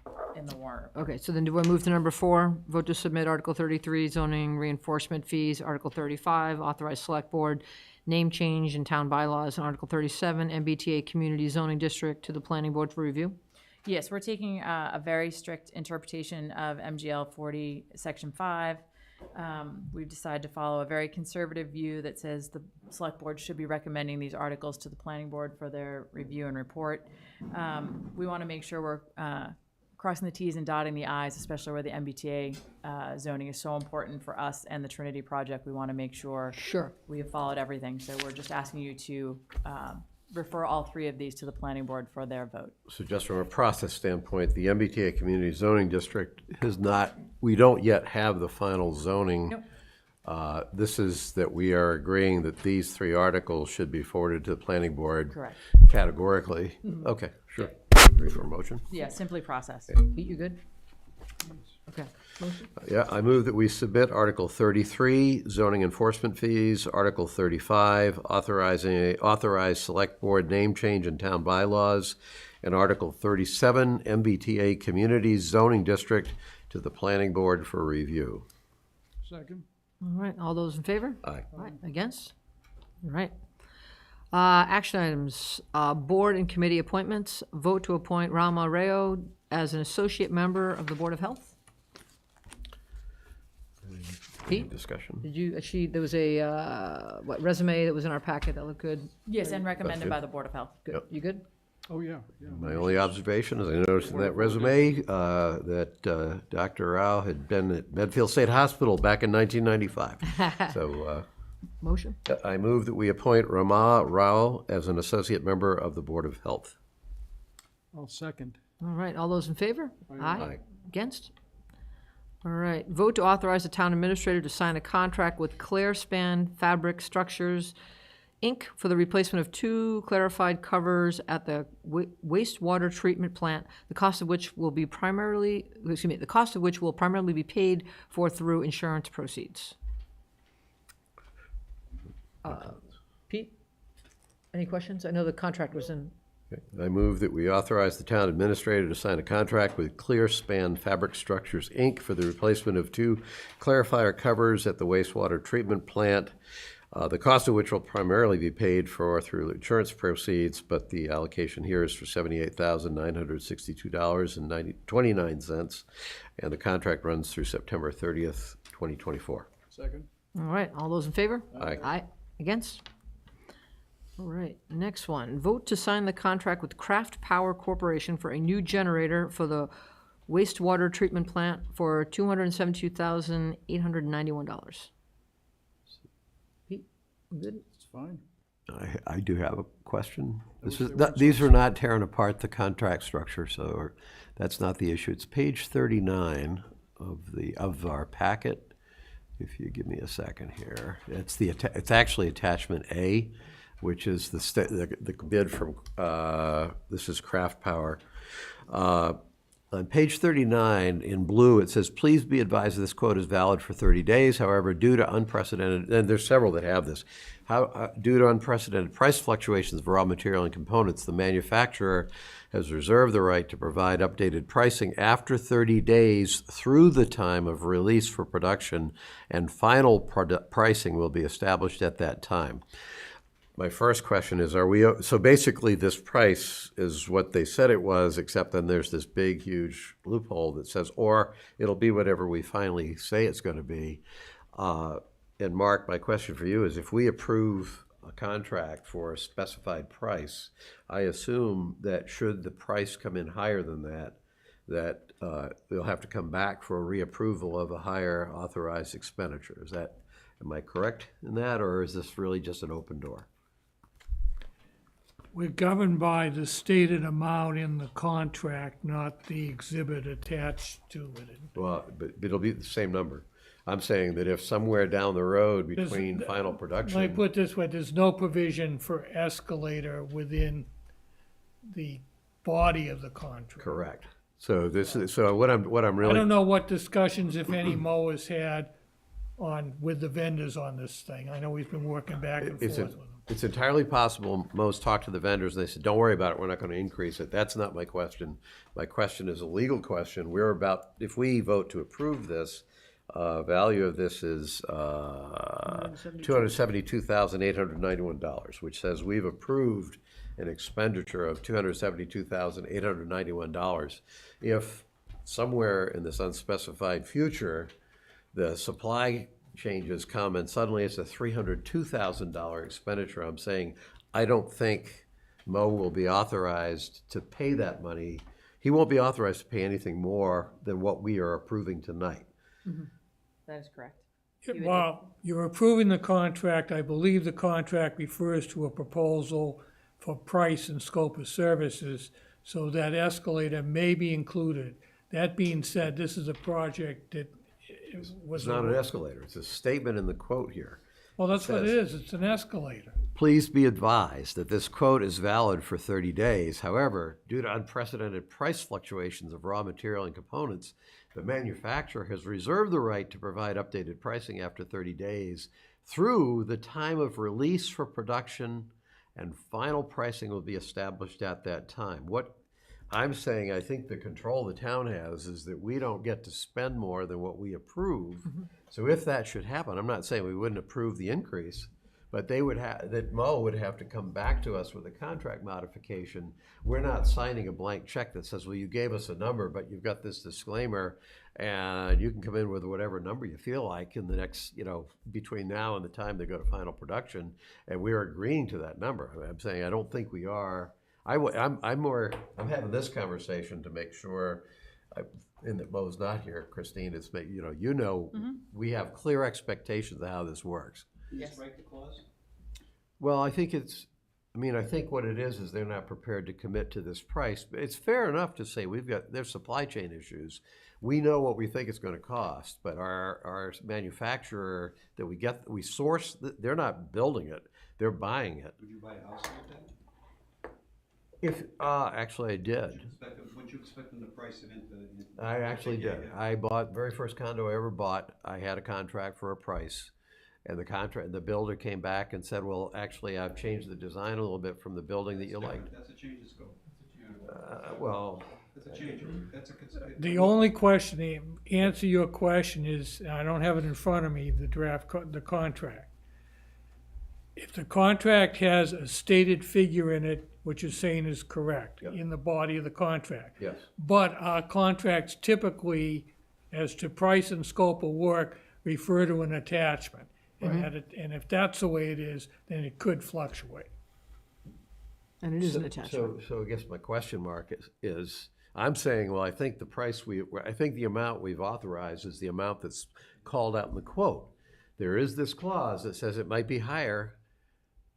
[SPEAKER 2] warrant.
[SPEAKER 4] Okay, so then do I move to number 4? Vote to submit Article 33, zoning reinforcement fees. Article 35, authorize select board name change in town bylaws. And Article 37, MBTA community zoning district to the planning board for review.
[SPEAKER 2] Yes, we're taking a very strict interpretation of MGL 40, Section 5. We've decided to follow a very conservative view that says the select board should be recommending these articles to the planning board for their review and report. We want to make sure we're crossing the T's and dotting the I's, especially where the MBTA zoning is so important for us and the Trinity project. We want to make sure we have followed everything. So we're just asking you to refer all 3 of these to the planning board for their vote.
[SPEAKER 3] So just from a process standpoint, the MBTA Community Zoning District has not, we don't yet have the final zoning.
[SPEAKER 2] Nope.
[SPEAKER 3] This is that we are agreeing that these 3 articles should be forwarded to the planning board.
[SPEAKER 2] Correct.
[SPEAKER 3] Categorically. Okay, sure. Ready for a motion?
[SPEAKER 2] Yeah, simply process.
[SPEAKER 4] Pete, you good? Okay. Motion?
[SPEAKER 3] Yeah, I move that we submit Article 33, zoning enforcement fees, Article 35, authorize select board name change in town bylaws, and Article 37, MBTA community zoning district to the planning board for review.
[SPEAKER 1] Second.
[SPEAKER 4] All right, all those in favor?
[SPEAKER 3] Aye.
[SPEAKER 4] All right, against? All right. Action items, board and committee appointments. Vote to appoint Rama Rayo as an associate member of the Board of Health. Pete?
[SPEAKER 3] Discussion.
[SPEAKER 4] Did you, there was a, resume that was in our packet that looked good?
[SPEAKER 2] Yes, and recommended
[SPEAKER 3] good.
[SPEAKER 2] by the Board of Health.
[SPEAKER 4] Good.
[SPEAKER 3] Yep.
[SPEAKER 4] You good?
[SPEAKER 1] Oh, yeah, yeah.
[SPEAKER 3] My only observation is I noticed in that resume that Dr. Rao had been at Medfield State Hospital back in 1995. So
[SPEAKER 4] Motion?
[SPEAKER 3] I move that we appoint Rama Rao as an associate member of the Board of Health.
[SPEAKER 1] I'll second.
[SPEAKER 4] All right, all those in favor?
[SPEAKER 3] Aye.
[SPEAKER 4] Against? All right, vote to authorize the town administrator to sign a contract with Clarespan Fabric Structures, Inc. for the replacement of 2 clarified covers at the wastewater treatment plant, the cost of which will primarily be paid for through insurance proceeds. Pete, any questions? I know the contract was in.
[SPEAKER 3] Okay. I move that we authorize the town administrator to sign a contract with Clearspan Fabric Structures, Inc. for the replacement of 2 clarifier covers at the wastewater treatment plant, the cost of which will primarily be paid for through insurance proceeds, but the allocation here is for $78,962.29, and the contract runs through September 30th, 2024.
[SPEAKER 1] Second.
[SPEAKER 4] All right, all those in favor?
[SPEAKER 3] Aye.
[SPEAKER 4] Aye. Against? All right, next one. Vote to sign the contract with Craft Power Corporation for a new generator for the wastewater treatment plant for $272,891. Pete, good?
[SPEAKER 1] It's fine.
[SPEAKER 3] I do have a question.
[SPEAKER 1] wish they weren't
[SPEAKER 3] These are not tearing apart the contract structure, so that's not the issue. It's page 39 of our packet. If you give me a second here, it's actually attachment A, which is the bid from this is Craft Power. On page 39, in blue, it says, please be advised this quote is valid for 30 days. However, due to unprecedented, and there's several that have this, due to unprecedented price fluctuations of raw material and components, the manufacturer has reserved the right to provide updated pricing after 30 days through the time of release for production, and final pricing will be established at that time. My first question is, so basically this price is what they said it was, except then there's this big, huge loophole that says, or it'll be whatever we finally say it's going to be. And Mark, my question for you is, if we approve a contract for a specified price, I assume that should the price come in higher than that, that they'll have to come back for a reapproval of a higher authorized expenditure. Am I correct in that, or is this really just an open door?
[SPEAKER 11] We're governed by the stated amount in the contract, not the exhibit attached to it.
[SPEAKER 3] Well, but it'll be the same number. I'm saying that if somewhere down the road
[SPEAKER 11] There's-
[SPEAKER 3] between final
[SPEAKER 11] Let me
[SPEAKER 3] production,
[SPEAKER 11] put it this way, there's no provision for escalator within the body of the contract.
[SPEAKER 3] correct. So what I'm
[SPEAKER 11] I
[SPEAKER 3] really.
[SPEAKER 11] don't know what discussions, if any, Mo has had with the vendors on this thing. I know he's been working back and forth with them.
[SPEAKER 3] It's entirely possible Mo's talked to the vendors, they said, don't worry about it, we're not gonna increase it. That's not my question. My question is a legal question. If we vote to approve this, value of this is $272,891, which says we've approved an expenditure of $272,891. If somewhere in this unspecified future, the supply changes come and suddenly it's a $302,000 expenditure, I'm saying, I don't think Mo will be authorized to pay that money. He won't be authorized to pay anything more than what we are approving tonight.
[SPEAKER 2] That is correct.
[SPEAKER 11] Well, you're approving the contract. I believe the contract refers to a proposal for price and scope of services, so that escalator may be included. That being said, this is a project that was.
[SPEAKER 3] It's not an escalator, it's a statement in the quote here.
[SPEAKER 11] Well, that's what it is. It's an escalator.
[SPEAKER 3] Please be advised that this quote is valid for 30 days. However, due to unprecedented price fluctuations of raw material and components, the manufacturer has reserved the right to provide updated pricing after 30 days through the time of release for production, and final pricing will be established at that time. What I'm saying, I think the control the town has is that we don't get to spend more than what we approve. So if that should happen, I'm not saying we wouldn't approve the increase, but that Mo would have to come back to us with a contract modification. We're not signing a blank check that says, well, you gave us a number, but you've got this disclaimer, and you can come in with whatever number you feel like in the next, between now and the time they go to final production, and we're agreeing to that number. I'm saying, I don't think we are. I'm having this conversation to make sure, and that Mo's not here, Christine, it's, we have clear expectations of how this works.
[SPEAKER 12] Can you strike the clause?
[SPEAKER 3] Well, I think what it is they're not prepared to commit to this price. But it's fair enough to say there's supply chain issues. We know what we think it's gonna cost, but our manufacturer that we source, they're not building it, they're buying it.
[SPEAKER 12] Would you buy a house like that?
[SPEAKER 3] Actually I did.
[SPEAKER 12] Would you expect them to price it into?
[SPEAKER 3] I actually did. I bought, very first condo I ever bought, I had a contract for a price. And the builder came back and said, well, actually, I've changed the design a little bit from the building that you liked.
[SPEAKER 12] That's a change of scope. That's a change.
[SPEAKER 11] The only question, the answer to your question is, I don't have it in front of me, the the contract. If the contract has a stated figure in it, what you're saying is correct,
[SPEAKER 3] Yep.
[SPEAKER 11] in the body of the contract.
[SPEAKER 3] Yes.
[SPEAKER 11] But our contracts typically, as to price and scope of work, refer to an attachment. And if that's the way it is, then it could fluctuate.
[SPEAKER 4] And it is an attachment.
[SPEAKER 3] So I guess my question mark is, I'm saying, well, I think the amount we've authorized is the amount that's called out in the quote. There is this clause that says it might be higher,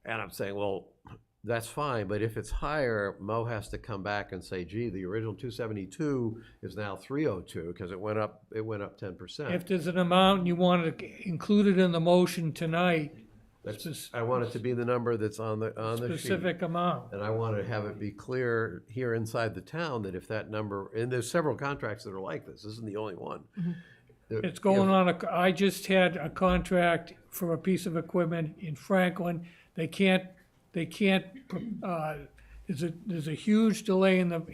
[SPEAKER 3] and I'm saying, well, that's fine, but if it's higher, Mo has to come back and say, gee, the original 272 is now 302, because it went up 10%.
[SPEAKER 11] If there's an amount you want to include it in the motion tonight,
[SPEAKER 3] I want it to be the number that's on the sheet.
[SPEAKER 11] specific amount.
[SPEAKER 3] And I want to have it be clear here inside the town that if that number, and there's several contracts that are like this isn't the only one.
[SPEAKER 11] It's going on, I just had a contract for a piece of equipment in Franklin. There's a huge delay in the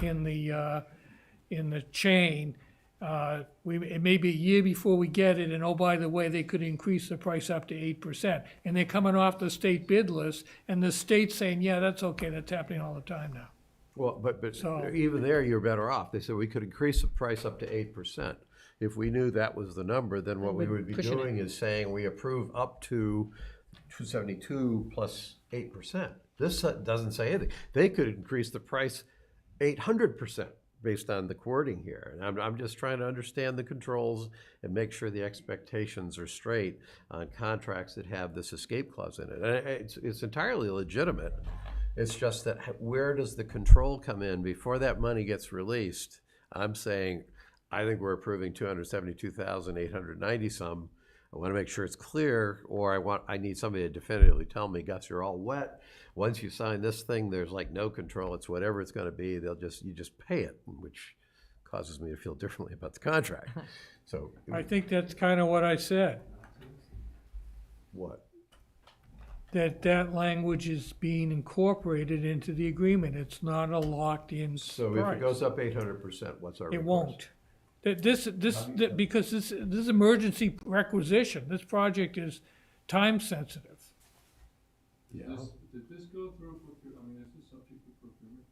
[SPEAKER 11] chain. It may be a year before we get it, and oh, by the way, they could increase the price up to 8%. And they're coming off the state bid list, and the state's saying, yeah, that's okay, that's happening all the time now.
[SPEAKER 3] Well, but even there, you're better off. They said we could increase the price up to 8%. If we knew that was the number, then what we would be doing is saying we approve up to 272 plus 8%. This doesn't say anything. They could increase the price 800%. based on the wording here. And I'm just trying to understand the controls and make sure the expectations are straight on contracts that have this escape clause in it. And it's entirely legitimate. It's just that where does the control come in before that money gets released? I'm saying, I think we're approving 272,890 some. I want to make sure it's clear, or I need somebody to definitively tell me, Gus, you're all wet. Once you sign this thing, there's like no control. It's whatever it's going to be. You just pay it, which causes me to feel differently about the contract. So
[SPEAKER 11] I think that's kind of what I said,
[SPEAKER 3] what?
[SPEAKER 11] that language is being incorporated into the agreement. It's not a locked-in
[SPEAKER 3] So
[SPEAKER 11] price.
[SPEAKER 3] if it goes up 800%, what's our
[SPEAKER 11] It
[SPEAKER 3] request?
[SPEAKER 11] won't. Because this is emergency requisition. This project is time sensitive.
[SPEAKER 3] Yeah.
[SPEAKER 13] Did this go through, I mean, is this subject to procurement?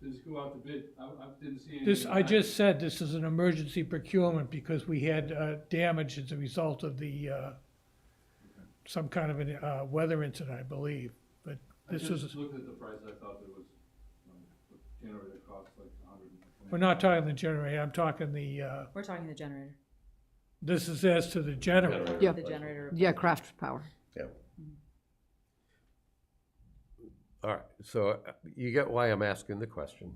[SPEAKER 13] Did this go out to bid? I didn't see anything.
[SPEAKER 11] I just said this is an emergency procurement because we had damage as a result of the, some kind of a weather incident, I believe. But this
[SPEAKER 13] I
[SPEAKER 11] was,
[SPEAKER 13] just looked at the price, I thought there was, the generator cost like 120.
[SPEAKER 11] we're not talking the generator, I'm talking the,
[SPEAKER 2] We're talking the generator.
[SPEAKER 11] this is as to the generator.
[SPEAKER 4] Yeah.
[SPEAKER 2] The generator.
[SPEAKER 4] Yeah, Craft Power.
[SPEAKER 3] Yeah. All right, so you get why I'm asking the question.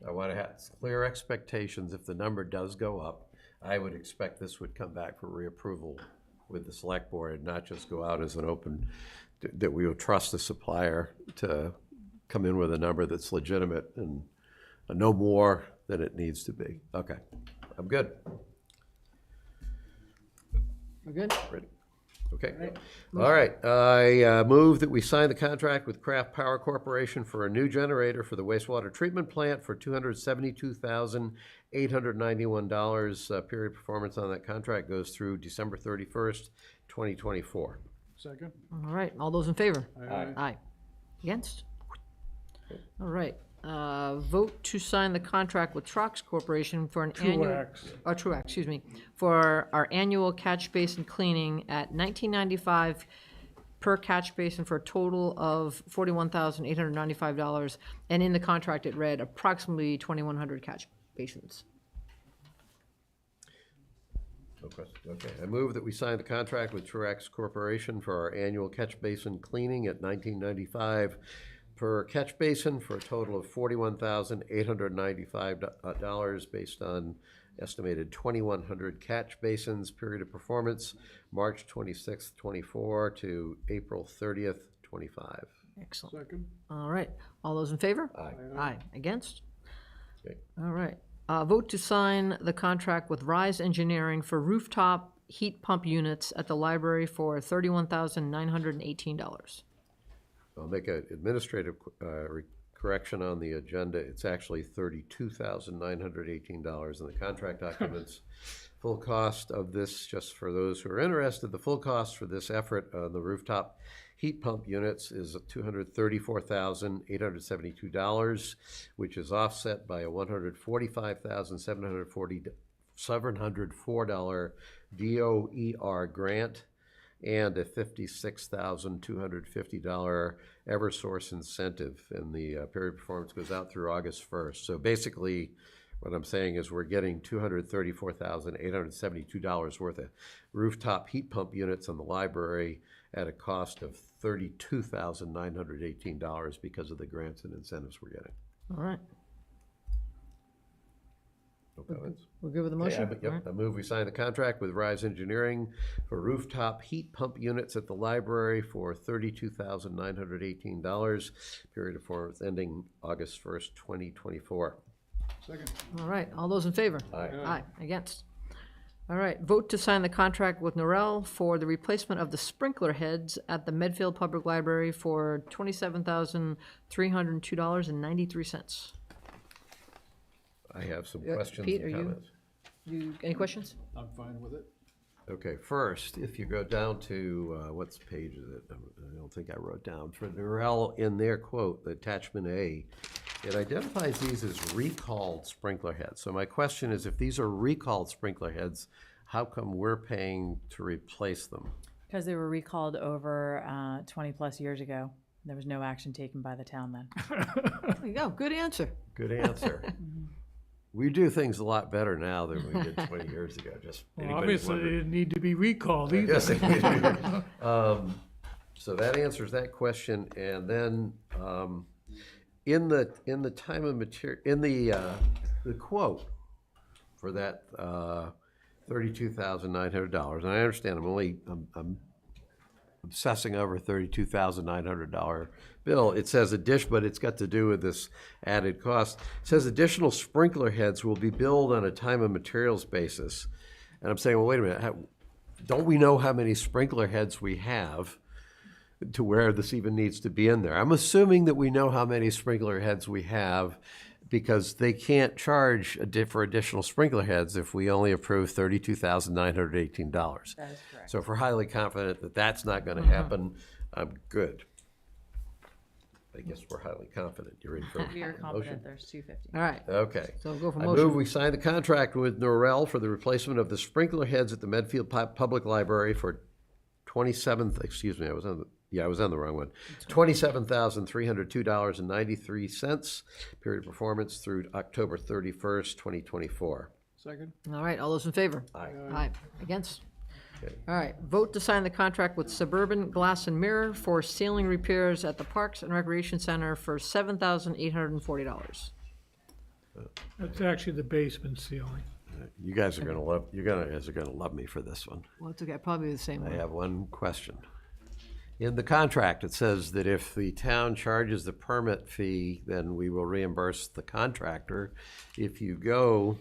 [SPEAKER 3] I want to have clear expectations. If the number does go up, I would expect this would come back for reapproval with the select board, not just go out as an open, that we would trust the supplier to come in with a number that's legitimate and no more than it needs to be. Okay, I'm good.
[SPEAKER 4] We're good?
[SPEAKER 3] Ready? Okay. All right. I move that we sign the contract with Craft Power Corporation for a new generator for the wastewater treatment plant for $272,891. Period performance on that contract goes through December 31st, 2024.
[SPEAKER 1] Second?
[SPEAKER 4] All right, all those in favor?
[SPEAKER 3] Aye.
[SPEAKER 4] Aye. Against? All right, vote to sign the contract with Trox Corporation for an annual. Truax, excuse me, for our annual catch basin cleaning at $19.95 per catch basin for a total of $41,895. And in the contract, it read approximately 2,100 catch basins.
[SPEAKER 3] No question. Okay. I move that we sign the contract with Truax Corporation for our annual catch basin cleaning at $19.95 per catch basin for a total of $41,895 based on estimated 2,100 catch basins. Period of performance, March 26th, 24 to April 30th, 25.
[SPEAKER 4] Excellent.
[SPEAKER 1] Second?
[SPEAKER 4] All right, all those in favor?
[SPEAKER 3] Aye.
[SPEAKER 4] Aye. Against?
[SPEAKER 3] Okay.
[SPEAKER 4] All right. Vote to sign the contract with Rise Engineering for rooftop heat pump units at the library for $31,918.
[SPEAKER 3] I'll make an administrative correction on the agenda. It's actually $32,918 in the contract documents. Full cost of this, just for those who are interested, the full cost for this effort on the rooftop heat pump units is $234,872, which is offset by a $145,704 DOER grant and a $56,250 Eversource incentive. And the period of performance goes out through August 1st. So basically, what I'm saying is we're getting $234,872 worth of rooftop heat pump units on the library at a cost of $32,918 because of the grants and incentives we're getting.
[SPEAKER 4] All right,
[SPEAKER 3] No comments?
[SPEAKER 4] we're good with the motion? All right.
[SPEAKER 3] I move we sign the contract with Rise Engineering for rooftop heat pump units at the library for $32,918. Period of performance ending August 1st, 2024.
[SPEAKER 1] Second?
[SPEAKER 4] All right, all those in favor?
[SPEAKER 3] Aye.
[SPEAKER 4] Aye. Against? All right, vote to sign the contract with Norel for the replacement of the sprinkler heads at the Medfield Public Library for $27,302.93.
[SPEAKER 3] I have some questions
[SPEAKER 4] Pete,
[SPEAKER 3] and
[SPEAKER 4] are
[SPEAKER 3] comments.
[SPEAKER 4] any questions?
[SPEAKER 1] I'm fine with it.
[SPEAKER 3] Okay, first, if you go down to, what's page is it? I don't think I wrote down. For Norel, in their quote, the attachment A, it identifies these as recalled sprinkler heads. So my question is, if these are recalled sprinkler heads, how come we're paying to replace them?
[SPEAKER 2] Because they were recalled over 20 plus years ago. There was no action taken by the town then.
[SPEAKER 4] There you go, good answer.
[SPEAKER 3] Good answer. We do things a lot better now than we did 20 years ago, just
[SPEAKER 11] Well,
[SPEAKER 3] anybody's
[SPEAKER 11] obviously, they
[SPEAKER 3] wondering.
[SPEAKER 11] didn't need to be recalled either.
[SPEAKER 3] Yes, so that answers that question, and then, in the time and material, in the quote for that, $32,900, and I understand I'm obsessing over $32,900 bill. It says but it's got to do with this added cost. It says additional sprinkler heads will be billed on a time and materials basis. And I'm saying, well, wait a minute, don't we know how many sprinkler heads we have to where this even needs to be in there? I'm assuming that we know how many sprinkler heads we have, because they can't charge for additional sprinkler heads if we only approve $32,918.
[SPEAKER 2] That is correct.
[SPEAKER 3] So if we're highly confident that that's not going to happen, I'm good. I guess we're highly confident. You're in for
[SPEAKER 2] We are
[SPEAKER 3] a motion.
[SPEAKER 2] confident there's 250.
[SPEAKER 4] All right.
[SPEAKER 3] Okay.
[SPEAKER 4] So go for
[SPEAKER 3] I
[SPEAKER 4] motion.
[SPEAKER 3] move we sign the contract with Norrell for the replacement of the sprinkler heads at the Medfield Public Library for I was on the wrong one. $27,302.93. Period of performance through October 31st, 2024.
[SPEAKER 1] Second?
[SPEAKER 4] All right, all those in favor?
[SPEAKER 3] Aye.
[SPEAKER 4] Aye. Against?
[SPEAKER 3] Okay.
[SPEAKER 4] All right, vote to sign the contract with Suburban Glass and Mirror for ceiling repairs at the Parks and Recreation Center for $7,840.
[SPEAKER 11] That's actually the basement ceiling.
[SPEAKER 3] You guys are gonna love me for this one.
[SPEAKER 4] Well, it's okay, probably the same
[SPEAKER 3] I
[SPEAKER 4] one.
[SPEAKER 3] have one question. In the contract, it says that if the town charges the permit fee, then we will reimburse the contractor. If you go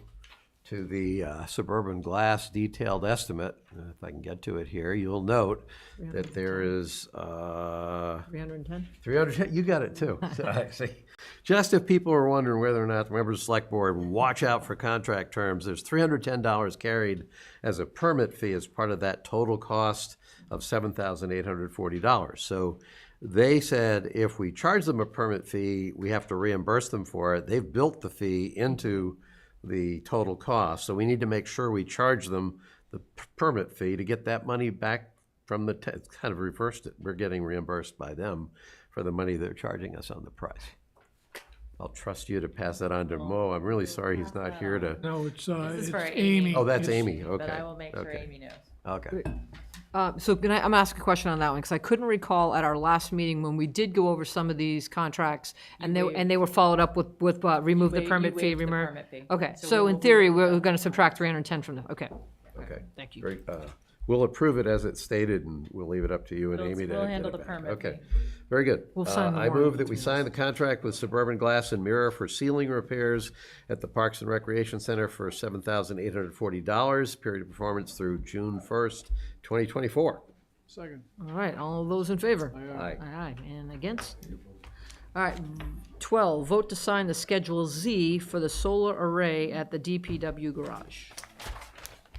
[SPEAKER 3] to the Suburban Glass detailed estimate, if I can get to it here, you'll note that there is
[SPEAKER 4] 310?
[SPEAKER 3] 310, you got it too. So I see. Just if people are wondering whether or not the members of the select board watch out for contract terms, there's $310 carried as a permit fee as part of that total cost of $7,840. So they said if we charge them a permit fee, we have to reimburse them for it. They've built the fee into the total cost, so we need to make sure we charge them the permit fee to get that money back from the, it's kind of reversed it. We're getting reimbursed by them for the money they're charging us on the price. I'll trust you to pass that on to Mo. I'm really sorry he's not here to.
[SPEAKER 11] No, it's
[SPEAKER 2] This is for
[SPEAKER 11] Amy.
[SPEAKER 3] Oh, that's
[SPEAKER 11] It's-
[SPEAKER 3] Amy, okay.
[SPEAKER 2] But I will make sure
[SPEAKER 3] okay.
[SPEAKER 2] Amy knows.
[SPEAKER 3] Okay.
[SPEAKER 4] So can I'm gonna ask a question on that one, because I couldn't recall at our last meeting when we did go over some of these contracts, and they were followed up with remove the
[SPEAKER 2] You
[SPEAKER 4] permit fee,
[SPEAKER 2] waived the
[SPEAKER 4] remember?
[SPEAKER 2] permit fee.
[SPEAKER 4] Okay,
[SPEAKER 2] So
[SPEAKER 4] so
[SPEAKER 2] we
[SPEAKER 4] in
[SPEAKER 2] will
[SPEAKER 4] theory,
[SPEAKER 2] do
[SPEAKER 4] we're gonna subtract 310 from the, okay.
[SPEAKER 3] Okay.
[SPEAKER 4] Thank you.
[SPEAKER 3] Great. We'll approve it as it's stated, and we'll leave it up to you and
[SPEAKER 2] We'll-
[SPEAKER 3] Amy to
[SPEAKER 2] we'll
[SPEAKER 3] get
[SPEAKER 2] handle
[SPEAKER 3] it
[SPEAKER 2] the
[SPEAKER 3] back.
[SPEAKER 2] permit
[SPEAKER 3] Okay,
[SPEAKER 2] fee.
[SPEAKER 3] very good.
[SPEAKER 4] We'll sign the
[SPEAKER 3] I
[SPEAKER 4] warrant
[SPEAKER 3] move that we
[SPEAKER 4] between
[SPEAKER 3] sign the contract with Suburban Glass and Mirror for ceiling repairs at the Parks and Recreation Center for $7,840. Period of performance through June 1st, 2024.
[SPEAKER 1] Second.
[SPEAKER 4] All right, all those in favor?
[SPEAKER 3] Aye.
[SPEAKER 4] Aye, and against? All right, 12, vote to sign the Schedule Z for the solar array at the DPW garage.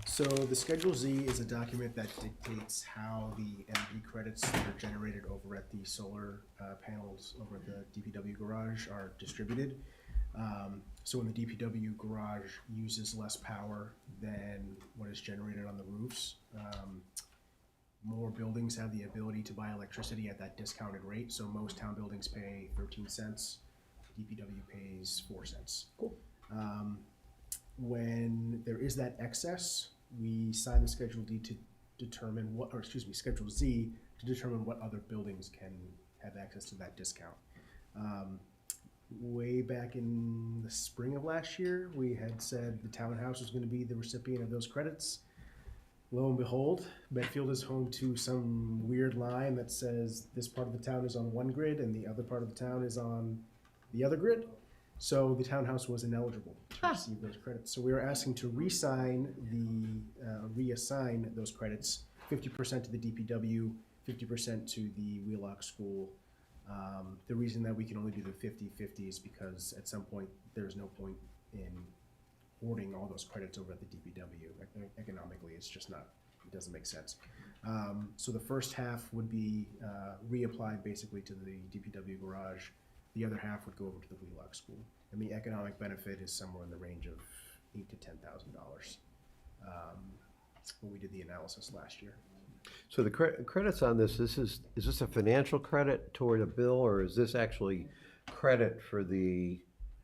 [SPEAKER 16] So the Schedule Z is a document that dictates how the energy credits that are generated over at the solar panels over at the DPW garage are distributed. So when the DPW garage uses less power than what is generated on the roofs, more buildings have the ability to buy electricity at that discounted rate. So most town buildings pay 13 cents, DPW pays 4 cents.
[SPEAKER 4] Cool.
[SPEAKER 16] When there is that excess, we sign the Schedule D to determine what, or excuse me, Schedule Z to determine what other buildings can have access to that discount. Way back in the spring of last year, we had said the townhouse was going to be the recipient of those credits. Lo and behold, Medfield is home to some weird line that says this part of the town is on one grid and the other part of the town is on the other grid. So the townhouse was ineligible to receive those credits. So we are asking to reassign those credits, 50% to the DPW, 50% to the Wheelock School. The reason that we can only do the 50-50 is because at some point there's no point in hoarding all those credits over at the DPW. Economically, it's just not, it doesn't make sense. So the first half would be reapplied basically to the DPW garage. The other half would go over to the Wheelock School. And the economic benefit is somewhere in the range of $8,000 to $10,000 when we did the analysis last year.
[SPEAKER 3] So the credits on this, is this a financial credit toward a bill, or is this actually credit for the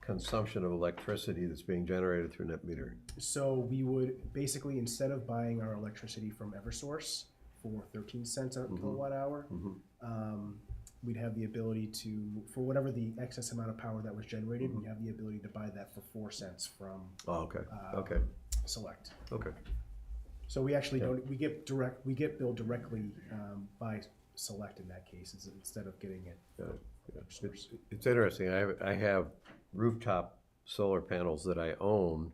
[SPEAKER 3] consumption of electricity that's being generated through net metering?
[SPEAKER 16] So we would basically, instead of buying our electricity from Eversource for 13 cents a kilowatt hour, we'd have the ability to, for whatever the excess amount of power that was generated, we have the ability to buy that for 4 cents from Select.
[SPEAKER 3] Okay.
[SPEAKER 16] So we actually don't, we get billed directly by Select in that case, instead of getting it.
[SPEAKER 3] It's interesting. I have rooftop solar panels that I own,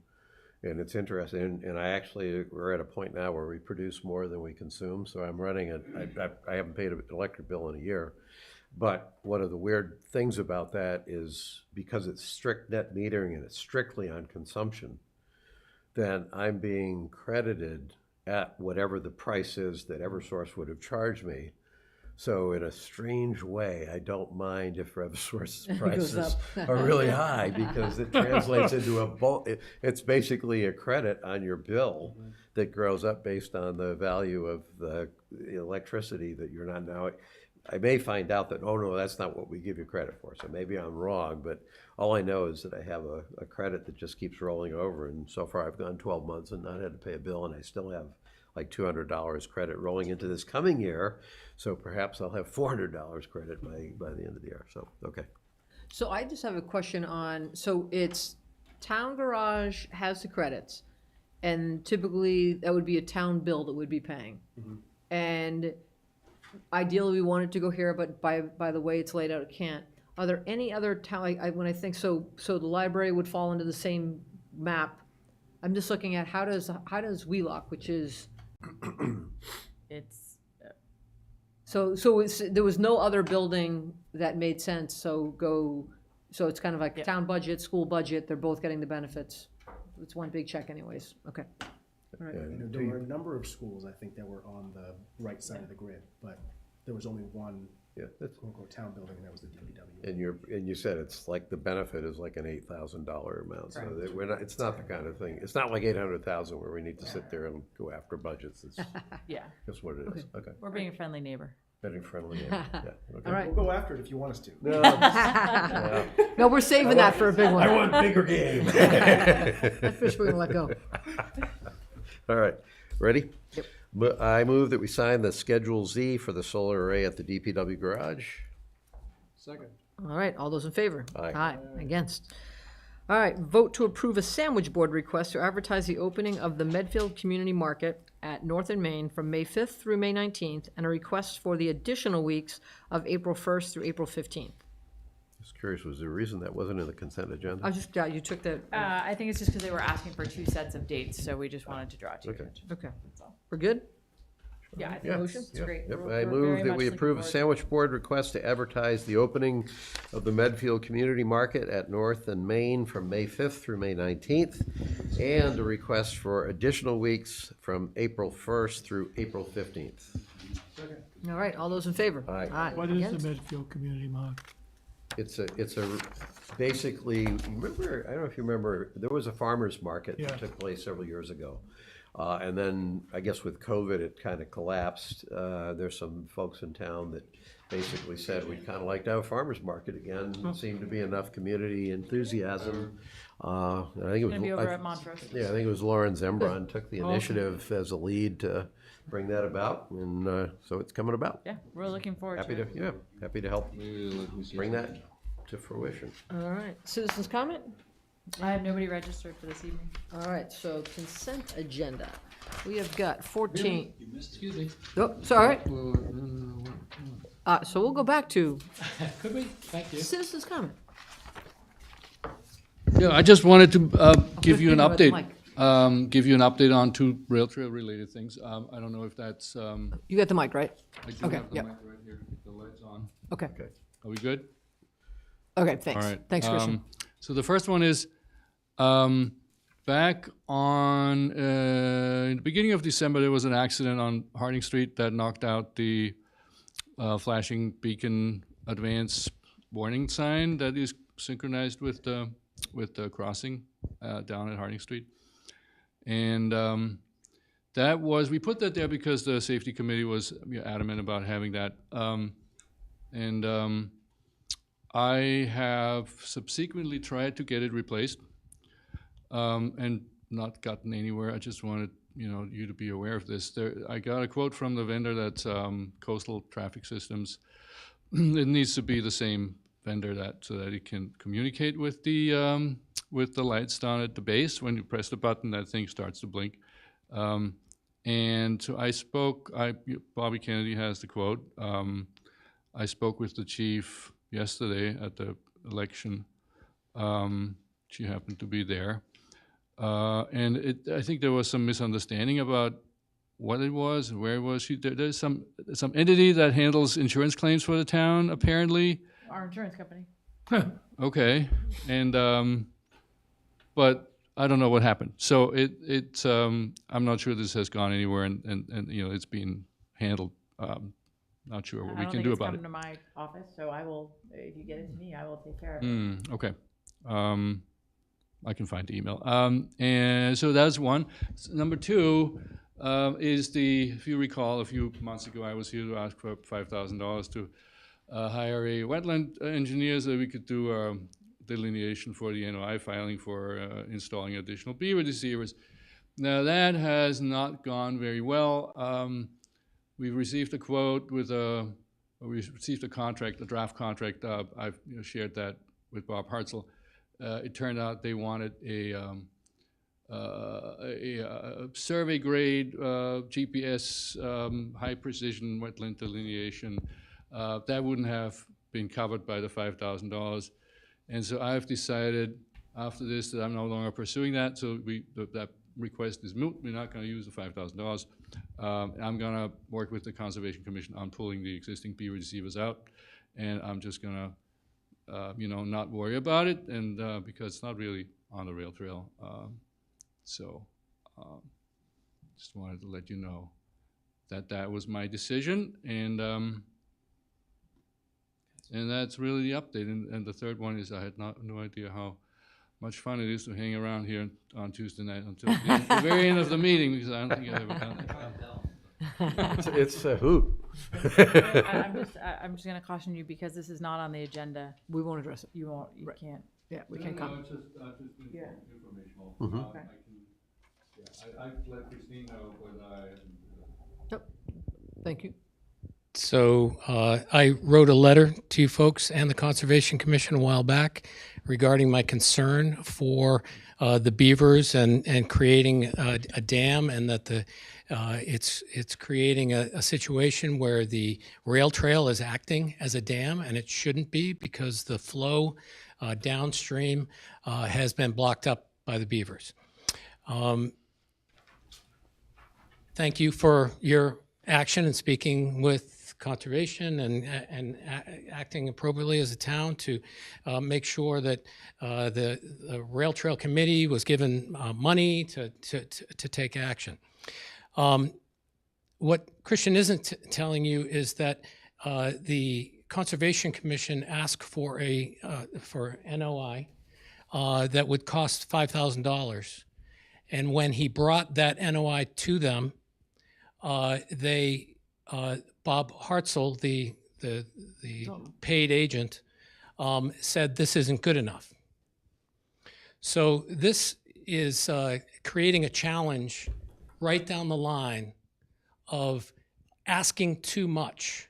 [SPEAKER 3] and it's interesting. And I actually, we're at a point now where we produce more than we consume. So I'm running I haven't paid an electric bill in a year. But one of the weird things about that is because it's strict net metering and it's strictly on consumption, then I'm being credited at whatever the price is that Eversource would have charged me. So in a strange way, I don't mind if Eversource's prices are really high, because it translates into it's basically a credit on your bill that grows up based on the value of the electricity that you're not now. I may find out that, oh no, that's not what we give you credit for. So maybe I'm wrong, but all I know is that I have a credit that just keeps rolling over. And so far I've gone 12 months and not had to pay a bill, and I still have like $200 credit rolling into this coming year. So perhaps I'll have $400 credit by the end of the year. So, okay.
[SPEAKER 4] So I just have a question on, so it's town garage has the credits, and typically that would be a town bill that would be paying. And ideally we want it to go here, but by the way it's laid out, it can't. Are there any other town, when I think, so the library would fall into the same map. I'm just looking at how does Wheelock, which is,
[SPEAKER 2] It's,
[SPEAKER 4] there was no other building that made sense, so it's kind of like town budget, school budget, they're both getting the benefits. It's one big check anyways, okay. All right.
[SPEAKER 16] There were a number of schools, I think, that were on the right side of the grid, but there was only one quote-unquote town building, and that was the DPW.
[SPEAKER 3] And you said it's like the benefit is like an $8,000 amount. So that we're not, it's not the kind of thing. It's not like 800,000 where we need to sit there and go after budgets. It's that's what it is. Okay.
[SPEAKER 2] we're being a friendly neighbor.
[SPEAKER 3] Very friendly. Yeah. Okay.
[SPEAKER 4] All right.
[SPEAKER 16] We'll go after it if you want us to.
[SPEAKER 3] No,
[SPEAKER 4] No, we're saving that for a big one.
[SPEAKER 3] I want bigger game.
[SPEAKER 4] That fish we're gonna let go.
[SPEAKER 3] All right, ready?
[SPEAKER 4] Yep.
[SPEAKER 3] I move that we sign the Schedule Z for the solar array at the DPW garage.
[SPEAKER 11] Second.
[SPEAKER 4] All right, all those in favor?
[SPEAKER 3] Aye.
[SPEAKER 4] Against? All right, vote to approve a sandwich board request to advertise the opening of the Medfield Community Market at North and Main from May 5th through May 19th, and a request for the additional weeks of April 1st through April 15th.
[SPEAKER 3] Just curious, was there a reason that wasn't in the consent agenda?
[SPEAKER 4] I just, you took that.
[SPEAKER 2] I think it's just because they were asking for 2 sets of dates, so we just wanted to draw 2.
[SPEAKER 3] Okay.
[SPEAKER 4] Okay,
[SPEAKER 2] That's all.
[SPEAKER 4] we're good?
[SPEAKER 2] Yeah, I think
[SPEAKER 3] Yeah.
[SPEAKER 2] motion, it's great.
[SPEAKER 3] Yep.
[SPEAKER 2] We're
[SPEAKER 3] I
[SPEAKER 2] very
[SPEAKER 3] move that
[SPEAKER 2] much
[SPEAKER 3] we
[SPEAKER 2] looking
[SPEAKER 3] approve a
[SPEAKER 2] forward-
[SPEAKER 3] sandwich board request to advertise the opening of the Medfield Community Market at North and Main from May 5th through May 19th, and a request for additional weeks from April 1st through April 15th.
[SPEAKER 4] All right, all those in favor?
[SPEAKER 3] Aye.
[SPEAKER 11] What is
[SPEAKER 4] Against?
[SPEAKER 11] the Medfield Community Market?
[SPEAKER 3] It's a basically, remember, I don't know if you remember, there was a farmer's market that took place several years ago. And then I guess with COVID, it kind of collapsed. There's some folks in town that basically said we'd kind of like to have a farmer's market again. There seemed to be enough community enthusiasm. I think it was
[SPEAKER 2] Gonna be over at Montrose.
[SPEAKER 3] Yeah, I think it was Lauren Zembron took the initiative as a lead to bring that about, and so it's coming about.
[SPEAKER 2] Yeah, we're looking forward
[SPEAKER 3] Happy
[SPEAKER 2] to
[SPEAKER 3] to
[SPEAKER 2] it.
[SPEAKER 3] happy to help bring that to fruition.
[SPEAKER 4] All right, citizens comment?
[SPEAKER 2] I have nobody registered for this evening.
[SPEAKER 4] All right, so consent agenda. We have got 14.
[SPEAKER 13] Excuse me.
[SPEAKER 4] Oh, sorry.
[SPEAKER 13] No.
[SPEAKER 4] So we'll go back to
[SPEAKER 13] Could we? Thank you.
[SPEAKER 4] citizens comment.
[SPEAKER 13] Yeah, I just wanted to give you an
[SPEAKER 4] Over the
[SPEAKER 13] update. Give you an update on 2 rail trail related things. I don't know if that's.
[SPEAKER 4] You got the mic, right?
[SPEAKER 13] I do
[SPEAKER 4] Okay,
[SPEAKER 13] have the
[SPEAKER 4] yep.
[SPEAKER 13] mic right here. The light's on.
[SPEAKER 4] Okay.
[SPEAKER 13] Are we good?
[SPEAKER 4] Okay, thanks.
[SPEAKER 13] All right.
[SPEAKER 4] Thanks, Christian.
[SPEAKER 13] So the first one is back on in the beginning of December, there was an accident on Harding Street that knocked out the flashing beacon advance warning sign that is synchronized with the crossing down at Harding Street. And that was, we put that there because the safety committee was adamant about having that. I have subsequently tried to get it replaced and not gotten anywhere. I just wanted you to be aware of this. I got a quote from the vendor that's Coastal Traffic Systems. It needs to be the same vendor so that it can communicate with the lights down at the base. When you press the button, that thing starts to blink. And so Bobby Kennedy has the quote. I spoke with the chief yesterday at the election. She happened to be there. And I think there was some misunderstanding about what it was and where it was. There's some entity that handles insurance claims for the town, apparently.
[SPEAKER 2] Our insurance company.
[SPEAKER 13] Okay. And, but I don't know what happened. So I'm not sure this has gone anywhere and it's being handled. Not sure what we can do about it.
[SPEAKER 2] I don't think it's come to my office, so I will, if you get it to me, I will take care of it.
[SPEAKER 13] Okay. I can find the email. And so that's one. Number two is if you recall, a few months ago, I was here to ask for $5,000 to hire a wetland engineer so we could do delineation for the NOI filing for installing additional beaver deceivers. Now that has not gone very well. We received a quote we received a draft contract. I've shared that with Bob Hartzell. It turned out they wanted a survey grade GPS high precision wetland delineation. That wouldn't have been covered by the $5,000. And so I've decided after this that I'm no longer pursuing that. So that request is moot. We're not going to use the $5,000. I'm going to work with the Conservation Commission on pulling the existing beaver deceivers out. And I'm just going to not worry about it, and because it's not really on the rail trail. Just wanted to let you know that was my decision, and that's really the update. And the third one is I had no idea how much fun it is to hang around here on Tuesday night until the very end of the meeting, because I don't think I've ever done it.
[SPEAKER 3] It's a hoot.
[SPEAKER 2] I'm just going to caution you because this is not on the agenda.
[SPEAKER 4] We won't address it.
[SPEAKER 2] You won't. You can't.
[SPEAKER 4] Yeah, we can't comment.
[SPEAKER 13] It's just informational.
[SPEAKER 3] Mhm.
[SPEAKER 13] I've let Christine know what
[SPEAKER 4] Yep. Thank you.
[SPEAKER 17] So I wrote a letter to you folks and the Conservation Commission a while back regarding my concern for the beavers and creating a dam, and that it's creating a situation where the rail trail is acting as a dam, and it shouldn't be, because the flow downstream has been blocked up by the beavers. Thank you for your action and speaking with conservation and acting appropriately as a town to make sure that the Rail Trail Committee was given money to take action. What Christian isn't telling you is that the Conservation Commission asked for for NOI that would cost $5,000, and when he brought that NOI to them, Bob Hartzell, the paid agent, said this isn't good enough. So this is creating a challenge right down the line of asking too much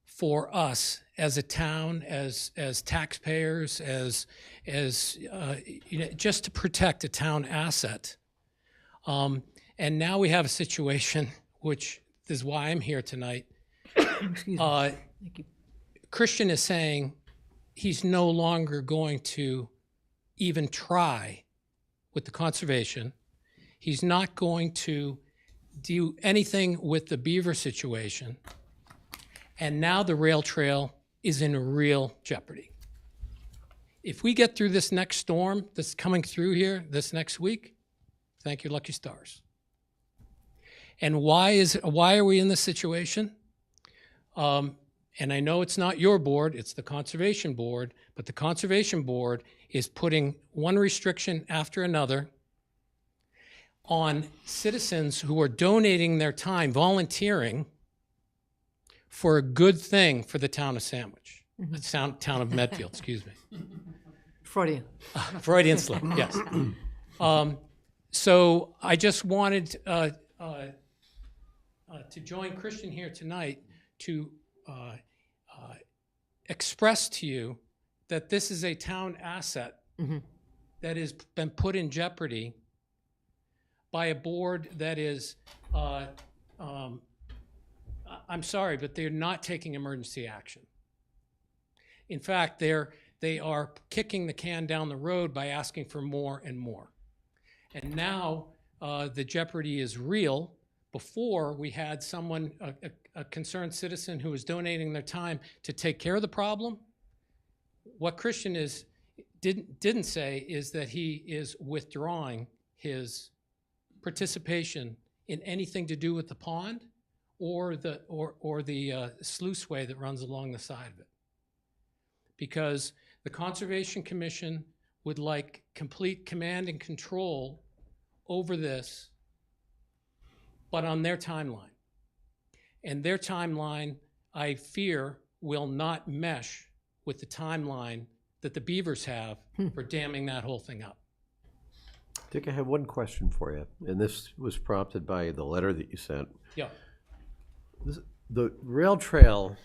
[SPEAKER 17] for us as a town, as taxpayers, as just to protect a town asset. And now we have a situation, which is why I'm here tonight.
[SPEAKER 4] Excuse me. Thank you.
[SPEAKER 17] Christian is saying he's no longer going to even try with the conservation. He's not going to do anything with the beaver situation. And now the rail trail is in real jeopardy. If we get through this next storm that's coming through here this next week, thank your lucky stars. And why are we in this situation? And I know it's not your board, it's the Conservation Board, but the Conservation Board is putting one restriction after another on citizens who are donating their time, volunteering for a good thing for the town of Sandwich. Town of Medfield, excuse me.
[SPEAKER 4] Freudian.
[SPEAKER 17] Freudian slip, yes. So I just wanted to join Christian here tonight to express to you that this is a town asset that has been put in jeopardy by a board that is, I'm sorry, but they're not taking emergency action. In fact, they are kicking the can down the road by asking for more and more. And now the jeopardy is real. Before, we had someone, a concerned citizen who was donating their time to take care of the problem. What Christian didn't say is that he is withdrawing his participation in anything to do with the pond or the sluiceway that runs along the side of it. Because the Conservation Commission would like complete command and control over this, but on their timeline. And their timeline, I fear, will not mesh with the timeline that the Beavers have for damming that whole thing up.
[SPEAKER 3] Dick, I have one question for you, and this was prompted by the letter that you sent.
[SPEAKER 17] Yeah.
[SPEAKER 3] The rail trail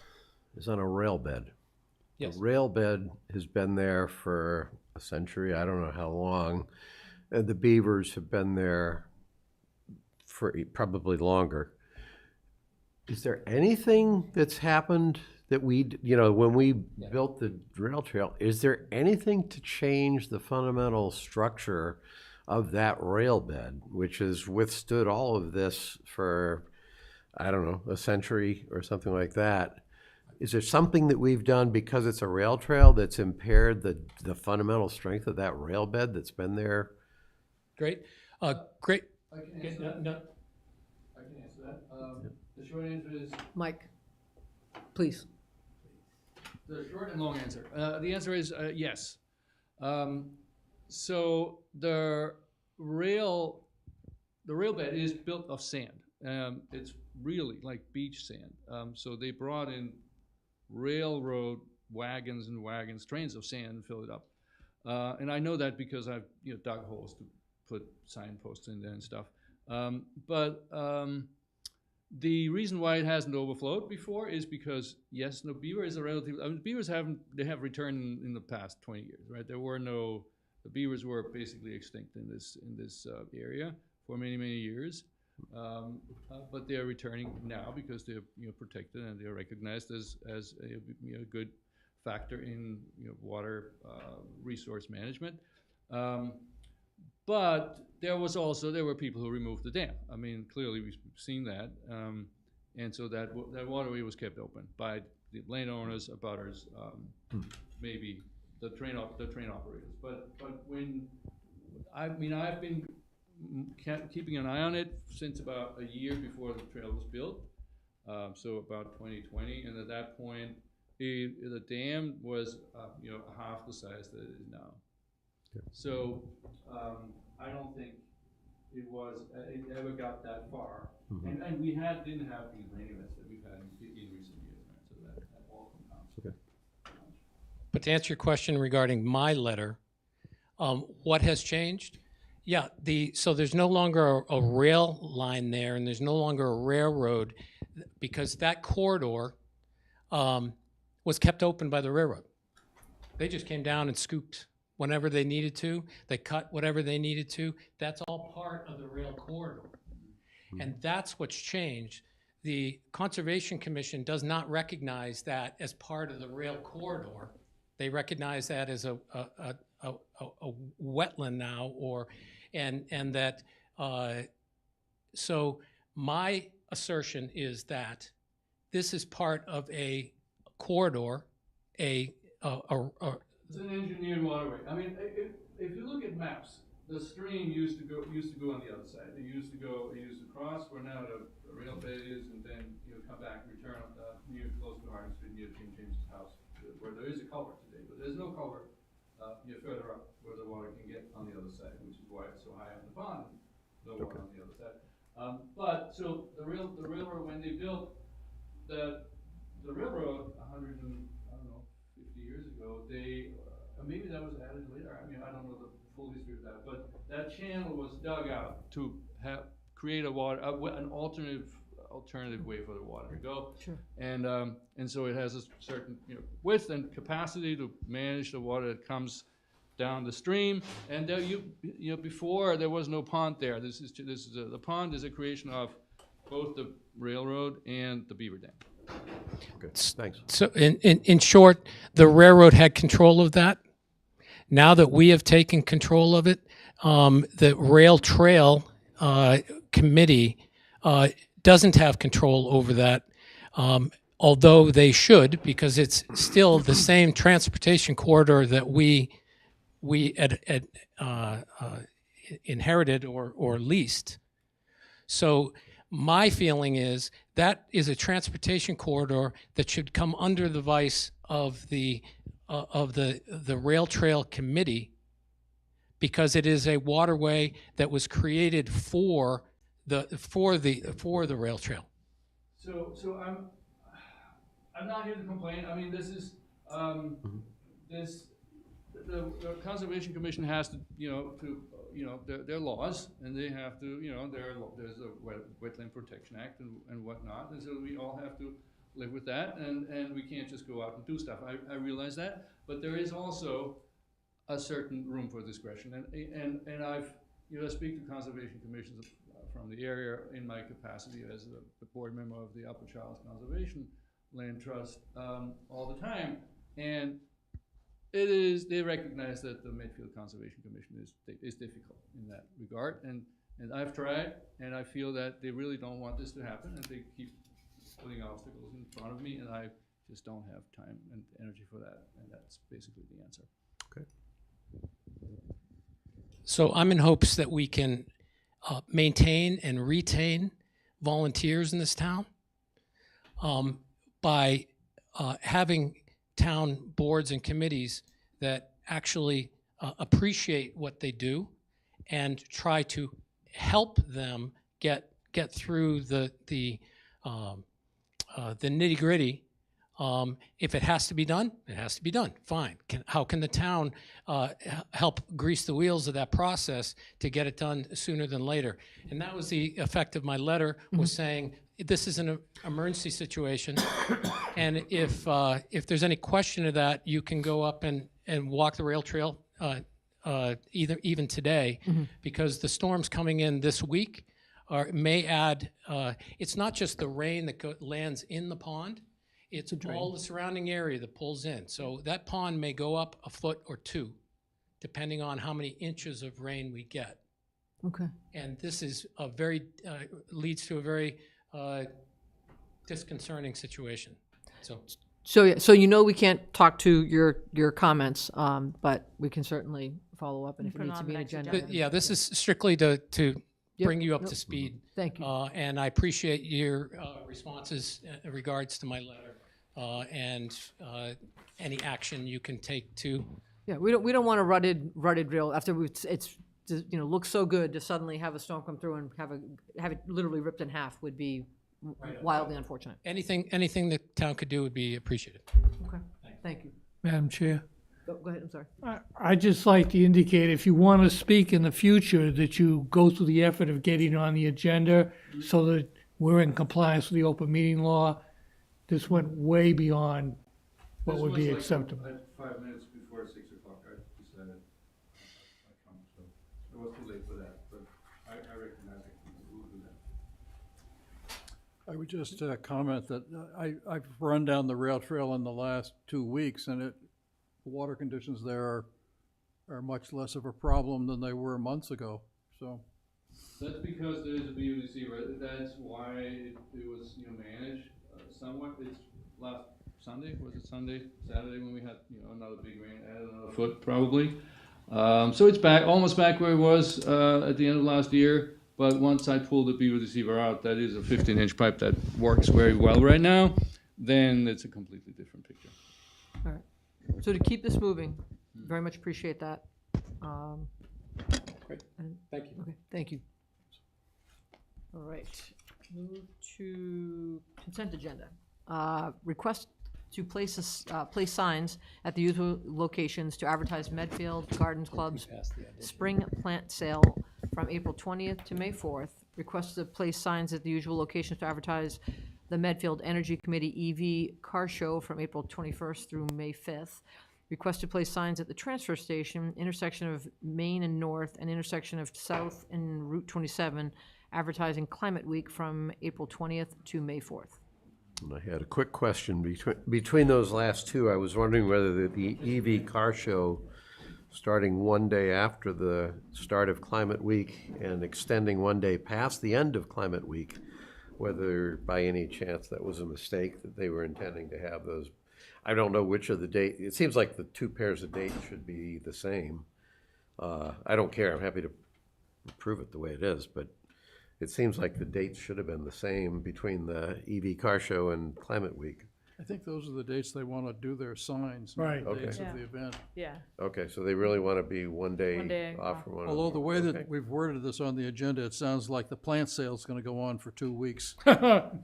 [SPEAKER 3] is on a rail bed.
[SPEAKER 17] Yes.
[SPEAKER 3] The rail bed has been there for a century, I don't know how long, and the beavers have been there for probably longer. Is there anything that's happened that when we built the rail trail, is there anything to change the fundamental structure of that rail bed, which has withstood all of this for, I don't know, a century or something like that? Is there something that we've done because it's a rail trail that's impaired the fundamental strength of that rail bed that's been there?
[SPEAKER 17] Great. Great.
[SPEAKER 13] I can answer that. I can answer that. The short answer is...
[SPEAKER 4] Mike, please.
[SPEAKER 13] The short and long answer. The answer is yes. So the rail bed is built of sand. It's really like beach sand. So they brought in railroad wagons and wagons, trains of sand, and filled it up. And I know that because I've dug holes to put signposts in there and stuff. The reason why it hasn't overflowed before is because, yes, no, beaver is a relative. Beavers have returned in the past 20 years, right? The beavers were basically extinct in this area for many years. But they are returning now because they're protected and they're recognized as a good factor in water resource management. But there were people who removed the dam. I mean, clearly we've seen that, and so that waterway was kept open by the landowners, abutters, maybe the train operators. But when I've been keeping an eye on it since about a year before the trail was built, so about 2020, and at that point, the dam was half the size that it is now. So I don't think it ever got that far, and we didn't have these rain events that we've had in recent years, right? So that all compounds.
[SPEAKER 3] Okay.
[SPEAKER 17] But to answer your question regarding my letter, what has changed? Yeah, so there's no longer a rail line there, and there's no longer a railroad because that corridor was kept open by the railroad. They just came down and scooped whenever they needed to. They cut whatever they needed to. That's all part of the rail corridor. And that's what's changed. The Conservation Commission does not recognize that as part of the rail corridor. They recognize that as a wetland now, and that, so my assertion is that this is part of a corridor,
[SPEAKER 13] It's an engineered waterway. I mean, if you look at maps, the stream used to go on the other side. It used to cross where now the rail bed is, and then come back and return near close to Harding Street, near King James's house, where there is a culvert today, but there's no culvert further up where the water can get on the other side, which is why it's so high on the pond. No water on the other side. But so the railroad, when they built the railroad years ago, they, maybe that was added later, I mean, I don't know the full history of that, but that channel was dug out to create a water, an alternative way for the water to go.
[SPEAKER 4] Sure.
[SPEAKER 13] And so it has a certain, width and capacity to manage the water that comes down the stream. And there before there was no pond there. The pond is a creation of both the railroad and the beaver dam.
[SPEAKER 3] Okay, thanks.
[SPEAKER 17] So in short, the railroad had control of that. Now that we have taken control of it, the rail trail committee doesn't have control over that, although they should, because it's still the same transportation corridor that we inherited or leased. So my feeling is that is a transportation corridor that should come under the vice of the rail trail committee, because it is a waterway that was created for the rail trail.
[SPEAKER 13] So I'm not here to complain. I mean, this is the Conservation Commission has to their laws, and they have to there's a Wetland Protection Act and whatnot, and so we all have to live with that, and we can't just go out and do stuff. I realize that, but there is also a certain room for discretion, and I've speak to conservation commissions from the area in my capacity as the board member of the Upper Charles Conservation Land Trust all the time, and they recognize that the Medfield Conservation Commission is difficult in that regard, and I've tried, and I feel that they really don't want this to happen, and they keep putting obstacles in front of me, and I just don't have time and energy for that, and that's basically the answer.
[SPEAKER 3] Okay.
[SPEAKER 17] So I'm in hopes that we can maintain and retain volunteers in this town by having town boards and committees that actually appreciate what they do and try to help them get through the nitty-gritty. If it has to be done, it has to be done. Fine. How can the town help grease the wheels of that process to get it done sooner than later? And that was the effect of my letter, was saying this is an emergency situation, and if there's any question of that, you can go up and walk the rail trail even today, because the storms coming in this week may add. It's not just the rain that lands in the pond. It's all the surrounding area that pulls in. So that pond may go up a foot or two, depending on how many inches of rain we get.
[SPEAKER 4] Okay.
[SPEAKER 17] And this is leads to a very disconcerting situation.
[SPEAKER 4] So we can't talk to your comments, but we can certainly follow up, and if it
[SPEAKER 2] Put it
[SPEAKER 4] needs to
[SPEAKER 2] on
[SPEAKER 4] be
[SPEAKER 2] the
[SPEAKER 4] an
[SPEAKER 2] next
[SPEAKER 4] agenda.
[SPEAKER 2] agenda.
[SPEAKER 17] Yeah, this is strictly to bring you up to speed.
[SPEAKER 4] Thank you.
[SPEAKER 17] And I appreciate your responses in regards to my letter, and any action you can take to.
[SPEAKER 4] Yeah, we don't want a rutted rail after it's looks so good to suddenly have a storm come through and have it literally ripped in half would be wildly unfortunate.
[SPEAKER 17] Anything the town could do would be appreciated.
[SPEAKER 4] Okay, thank you.
[SPEAKER 11] Madam Chair,
[SPEAKER 4] Go ahead, I'm sorry.
[SPEAKER 11] I'd just like to indicate, if you want to speak in the future, that you go through the effort of getting on the agenda so that we're in compliance with the open meeting law. This went way beyond what would be acceptable.
[SPEAKER 13] At 5 minutes before 6 o'clock, I decided I'd come, so it was too late for that, but I recognize we'll do that.
[SPEAKER 1] I would just comment that I've run down the rail trail in the last 2 weeks, and the water conditions there are much less of a problem than they were months ago. So
[SPEAKER 13] that's because there is a BUDC, right? That's why it was managed somewhat. It's last Sunday, was it Saturday when we had another big rain, added another foot probably. So it's almost back where it was at the end of last year. But once I pull the BUDC receiver out, that is a 15-inch pipe that works very well right now, then it's a completely different picture.
[SPEAKER 4] All right. So to keep this moving, very much appreciate that.
[SPEAKER 17] Great. Thank you.
[SPEAKER 4] Okay, thank you. All right, move to consent agenda. Request to place signs at the usual locations to advertise Medfield Gardens Club's spring plant sale from April 20th to May 4th. Requested to place signs at the usual locations to advertise the Medfield Energy Committee EV car show from April 21st through May 5th. Requested to place signs at the transfer station, intersection of Main and North, and intersection of South and Route 27, advertising Climate Week from April 20th to May 4th.
[SPEAKER 3] And I had a quick question between those last two. I was wondering whether the EV car show, starting one day after the start of Climate Week and extending one day past the end of Climate Week, whether by any chance that was a mistake, that they were intending to have those. I don't know which of the date. It seems like the two pairs of dates should be the same. I don't care. I'm happy to approve it the way it is, but it seems like the dates should have been the same between the EV car show and Climate Week.
[SPEAKER 1] I think those are the dates they want to do their signs,
[SPEAKER 11] Right.
[SPEAKER 1] not the dates
[SPEAKER 3] Okay.
[SPEAKER 1] of the event.
[SPEAKER 2] Yeah.
[SPEAKER 3] Okay, so they really want to be one
[SPEAKER 2] One
[SPEAKER 3] day
[SPEAKER 2] day
[SPEAKER 3] off
[SPEAKER 2] off.
[SPEAKER 3] from one.
[SPEAKER 1] Although the way
[SPEAKER 3] Okay.
[SPEAKER 1] that we've worded this on the agenda, it sounds like the plant sale is going to go on for 2 weeks. And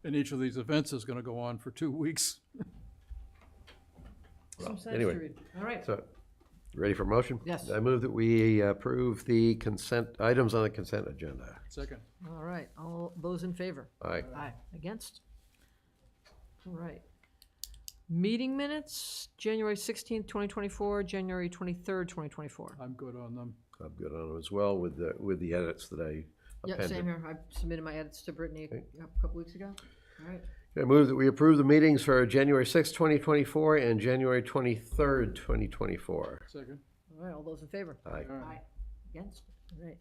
[SPEAKER 1] each of these events is going to go on for 2 weeks.
[SPEAKER 3] Well,
[SPEAKER 4] Some sense
[SPEAKER 3] anyway,
[SPEAKER 4] to it. All right.
[SPEAKER 3] So, ready for motion?
[SPEAKER 4] Yes.
[SPEAKER 3] I move that we approve the consent, items on the consent agenda.
[SPEAKER 1] Second.
[SPEAKER 4] All right. All those in favor?
[SPEAKER 3] Aye.
[SPEAKER 4] Aye. Against? All right. Meeting minutes, January 16th, 2024, January 23rd, 2024.
[SPEAKER 1] I'm good on them.
[SPEAKER 3] I'm good on them as well with the edits that I
[SPEAKER 4] Yeah,
[SPEAKER 3] appended.
[SPEAKER 4] same here. I submitted my edits to Brittany a couple weeks ago. All right.
[SPEAKER 3] I move that we approve the meetings for January 6th, 2024 and January 23rd, 2024.
[SPEAKER 1] Second.
[SPEAKER 4] All right. All those in favor?
[SPEAKER 3] Aye.
[SPEAKER 4] Aye. Against? All right.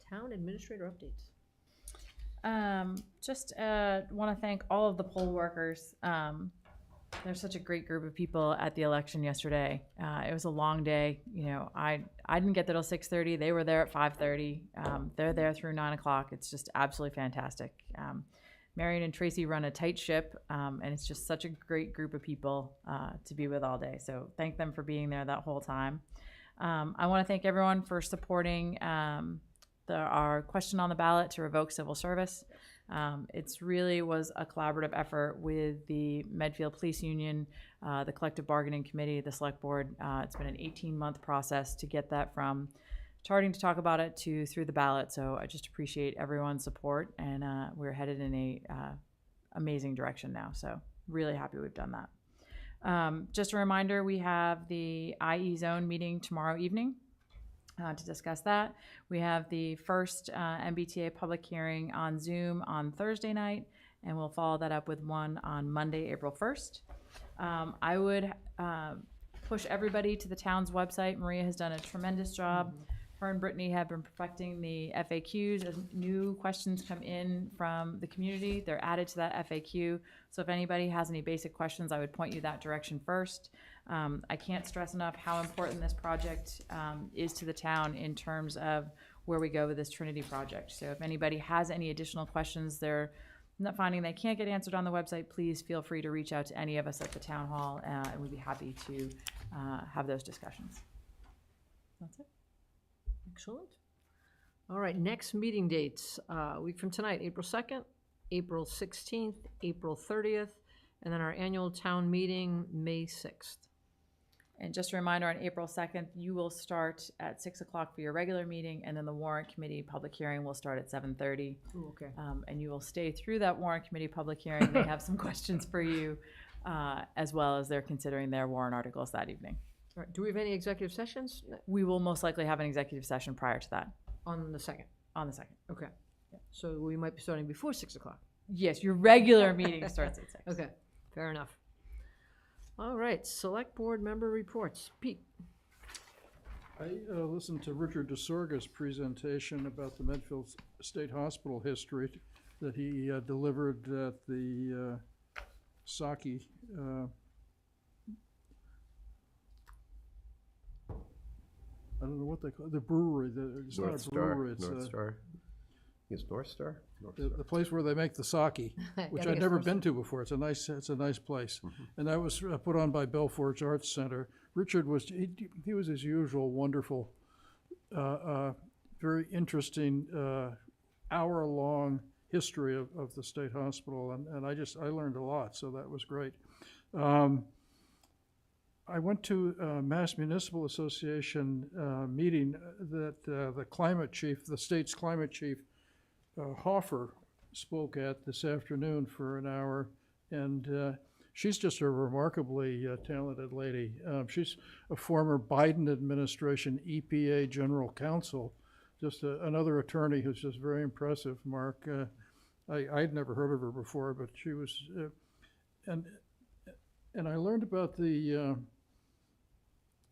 [SPEAKER 4] Town administrator updates.
[SPEAKER 2] Just want to thank all of the poll workers. There's such a great group of people at the election yesterday. It was a long day. You know, I didn't get there till 6:30. They were there at 5:30. They're there through 9 o'clock. It's just absolutely fantastic. Marion and Tracy run a tight ship, and it's just such a great group of people to be with all day. So thank them for being there that whole time. I want to thank everyone for supporting our question on the ballot to revoke civil service. It's really was a collaborative effort with the Medfield Police Union, the Collective Bargaining Committee, the Select Board. It's been an 18-month process to get that from starting to talk about it to through the ballot. So I just appreciate everyone's support, and we're headed in a amazing direction now. So really happy we've done that. Just a reminder, we have the IE Zone meeting tomorrow evening. To discuss that. We have the first MBTA public hearing on Zoom on Thursday night, and we'll follow that up with one on Monday, April 1st. I would push everybody to the town's website. Maria has done a tremendous job. Her and Brittany have been perfecting the FAQs. As new questions come in from the community, they're added to that FAQ. So if anybody has any basic questions, I would point you that direction first. I can't stress enough how important this project is to the town in terms of where we go with this Trinity project. So if anybody has any additional questions they're not finding they can't get answered on the website, please feel free to reach out to any of us at the town hall, and we'd be happy to have those discussions. That's it.
[SPEAKER 4] Excellent. All right, next meeting dates, a week from tonight, April 2nd, April 16th, April 30th, and then our annual town meeting, May 6th.
[SPEAKER 2] And just a reminder, on April 2nd, you will start at 6 o'clock for your regular meeting, and then the warrant committee public hearing will start at 7:30.
[SPEAKER 4] Ooh, okay.
[SPEAKER 2] And you will stay through that warrant committee public hearing. They have some questions for you, as well as they're considering their warrant articles that evening.
[SPEAKER 4] All right, do we have any executive sessions
[SPEAKER 2] We will most likely have an executive session prior to that,
[SPEAKER 4] on the 2nd?
[SPEAKER 2] on the 2nd.
[SPEAKER 4] Okay. So we might be starting before 6 o'clock.
[SPEAKER 2] Yes, your regular meeting starts at 6.
[SPEAKER 4] Okay, fair enough. All right, select board member reports. Pete?
[SPEAKER 1] I listened to Richard DeSorga's presentation about the Medfield State Hospital history that he delivered at the Saki. I don't know what they call it, the brewery. It's not a brewery. It's
[SPEAKER 3] North Star. It's North Star? North
[SPEAKER 1] the
[SPEAKER 3] Star.
[SPEAKER 1] place where they make the sake, which I'd never been to before. It's a nice place. And that was put on by Belforge Arts Center. Richard was, he was his usual wonderful, very interesting hour-long history of the state hospital. And I learned a lot, so that was great. I went to a Mass Municipal Association meeting that the climate chief, the state's climate chief, Hoffer, spoke at this afternoon for an hour, and she's just a remarkably talented lady. She's a former Biden administration EPA general counsel, just another attorney who's just very impressive, Mark. I'd never heard of her before, but she was, and I learned about the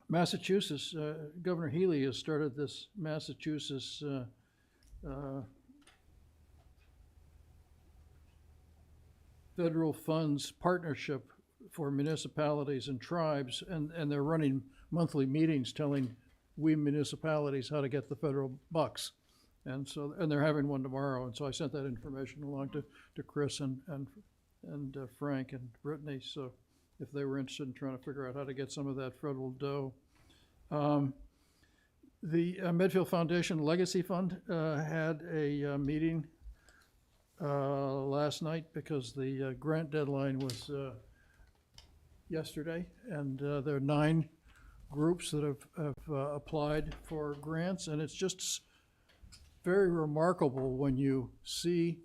[SPEAKER 1] Massachusetts, Governor Healy has started this Massachusetts federal funds partnership for municipalities and tribes, and they're running monthly meetings telling we municipalities how to get the federal bucks. And so, and they're having one tomorrow, and so I sent that information along to Chris and Frank and Brittany, so if they were interested in trying to figure out how to get some of that federal dough. The Medfield Foundation Legacy Fund had a meeting last night because the grant deadline was yesterday, and there are 9 groups that have applied for grants, and it's just very remarkable when you see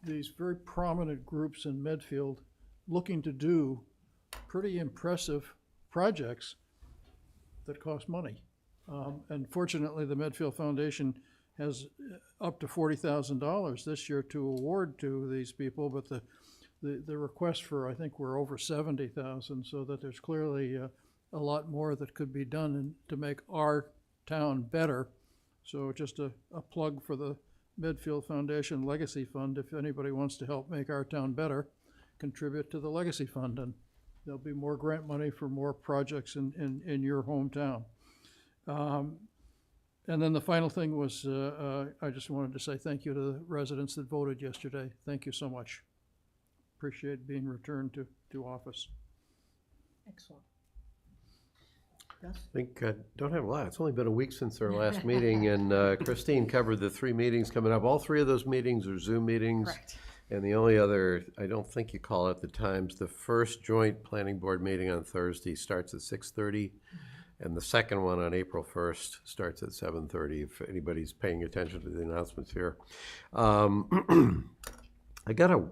[SPEAKER 1] these very prominent groups in Medfield looking to do pretty impressive projects that cost money. And fortunately, the Medfield Foundation has up to $40,000 this year to award to these people, but the requests for, I think, were over 70,000, so that there's clearly a lot more that could be done to make our town better. So just a plug for the Medfield Foundation Legacy Fund. If anybody wants to help make our town better, contribute to the Legacy Fund, and there'll be more grant money for more projects in your hometown. And then the final thing was, I just wanted to say thank you to the residents that voted yesterday. Thank you so much. Appreciate being returned to office.
[SPEAKER 4] Excellent.
[SPEAKER 3] I think don't have a lot. It's only been a week since our last meeting, and Christine covered the 3 meetings coming up. All 3 of those meetings are Zoom meetings.
[SPEAKER 4] Correct.
[SPEAKER 3] And the only other, I don't think you call it the times, the first joint planning board meeting on Thursday starts at 6:30, and the second one on April 1st starts at 7:30, if anybody's paying attention to the announcements here. I got a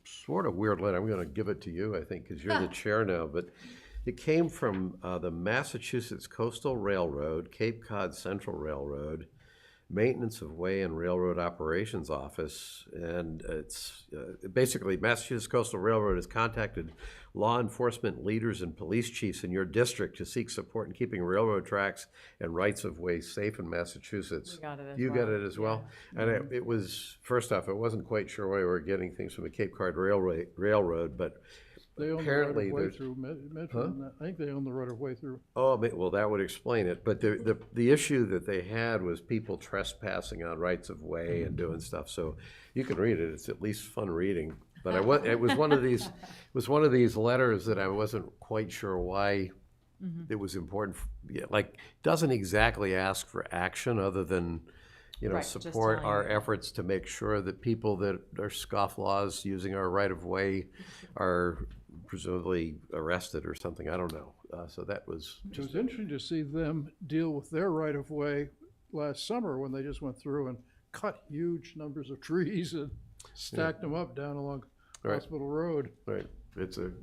[SPEAKER 3] sort of weird letter. I'm going to give it to you, I think, because you're the chair now, but it came from the Massachusetts Coastal Railroad, Cape Cod Central Railroad, Maintenance of Way and Railroad Operations Office, and it's basically Massachusetts Coastal Railroad has contacted law enforcement leaders and police chiefs in your district to seek support in keeping railroad tracks and rights of way safe in Massachusetts.
[SPEAKER 2] We got it as
[SPEAKER 3] You
[SPEAKER 2] well.
[SPEAKER 3] got it as well?
[SPEAKER 2] Yeah.
[SPEAKER 3] And it was, first off, I wasn't quite sure why we were getting things from the Cape Cod Railroad, but
[SPEAKER 1] They own
[SPEAKER 3] apparently
[SPEAKER 1] the right of way
[SPEAKER 3] there's-
[SPEAKER 1] through Medfield. I think they own the right of way through.
[SPEAKER 3] Oh, well, that would explain it. But the issue that they had was people trespassing on rights of way and doing stuff. So you can read it. It's at least fun reading. But it was one of these letters that I wasn't quite sure why it was important. Like, doesn't exactly ask for action other than,
[SPEAKER 2] Right, just
[SPEAKER 3] support
[SPEAKER 2] telling
[SPEAKER 3] our
[SPEAKER 2] you.
[SPEAKER 3] efforts to make sure that people that are scofflaws using our right of way are presumably arrested or something. I don't know. So that was
[SPEAKER 1] It was interesting to see them deal with their right of way last summer when they just went through and cut huge numbers of trees and stacked them up down along
[SPEAKER 3] Right.
[SPEAKER 1] Hospital Road.
[SPEAKER 3] right.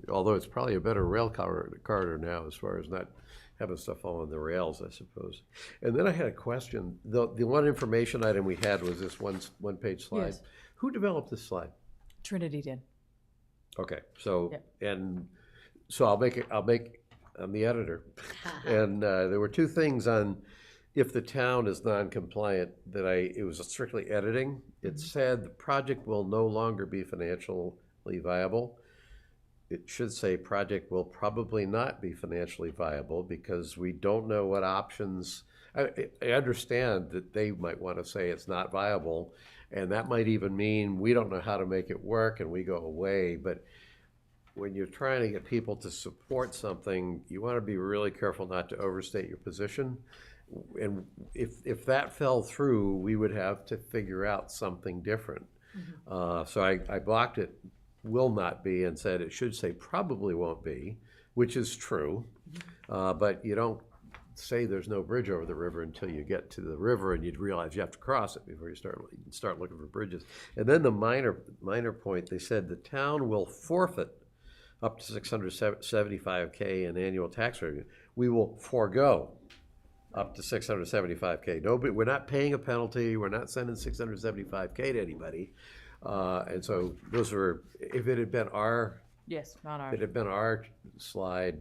[SPEAKER 3] Although it's probably a better rail corridor now as far as not having stuff all on the rails, I suppose. And then I had a question. The one information item we had was this one page slide.
[SPEAKER 2] Yes.
[SPEAKER 3] Who developed this slide?
[SPEAKER 2] Trinity did.
[SPEAKER 3] Okay, so
[SPEAKER 2] Yep.
[SPEAKER 3] and so I'm the editor, and there were 2 things on if the town is non-compliant that it was strictly editing. It said the project will no longer be financially viable. It should say project will probably not be financially viable because we don't know what options. I understand that they might want to say it's not viable, and that might even mean we don't know how to make it work and we go away. But when you're trying to get people to support something, you want to be really careful not to overstate your position. And if that fell through, we would have to figure out something different. So I blocked it will not be and said it should say probably won't be, which is true. But you don't say there's no bridge over the river until you get to the river and you'd realize you have to cross it before you start looking for bridges. And then the minor point, they said the town will forfeit up to $675K in annual tax revenue. We will forego up to $675K. Nobody, we're not paying a penalty. We're not sending $675K to anybody. And so those were, if it had been our,
[SPEAKER 2] Yes, not
[SPEAKER 3] if
[SPEAKER 2] ours.
[SPEAKER 3] it had been our slide,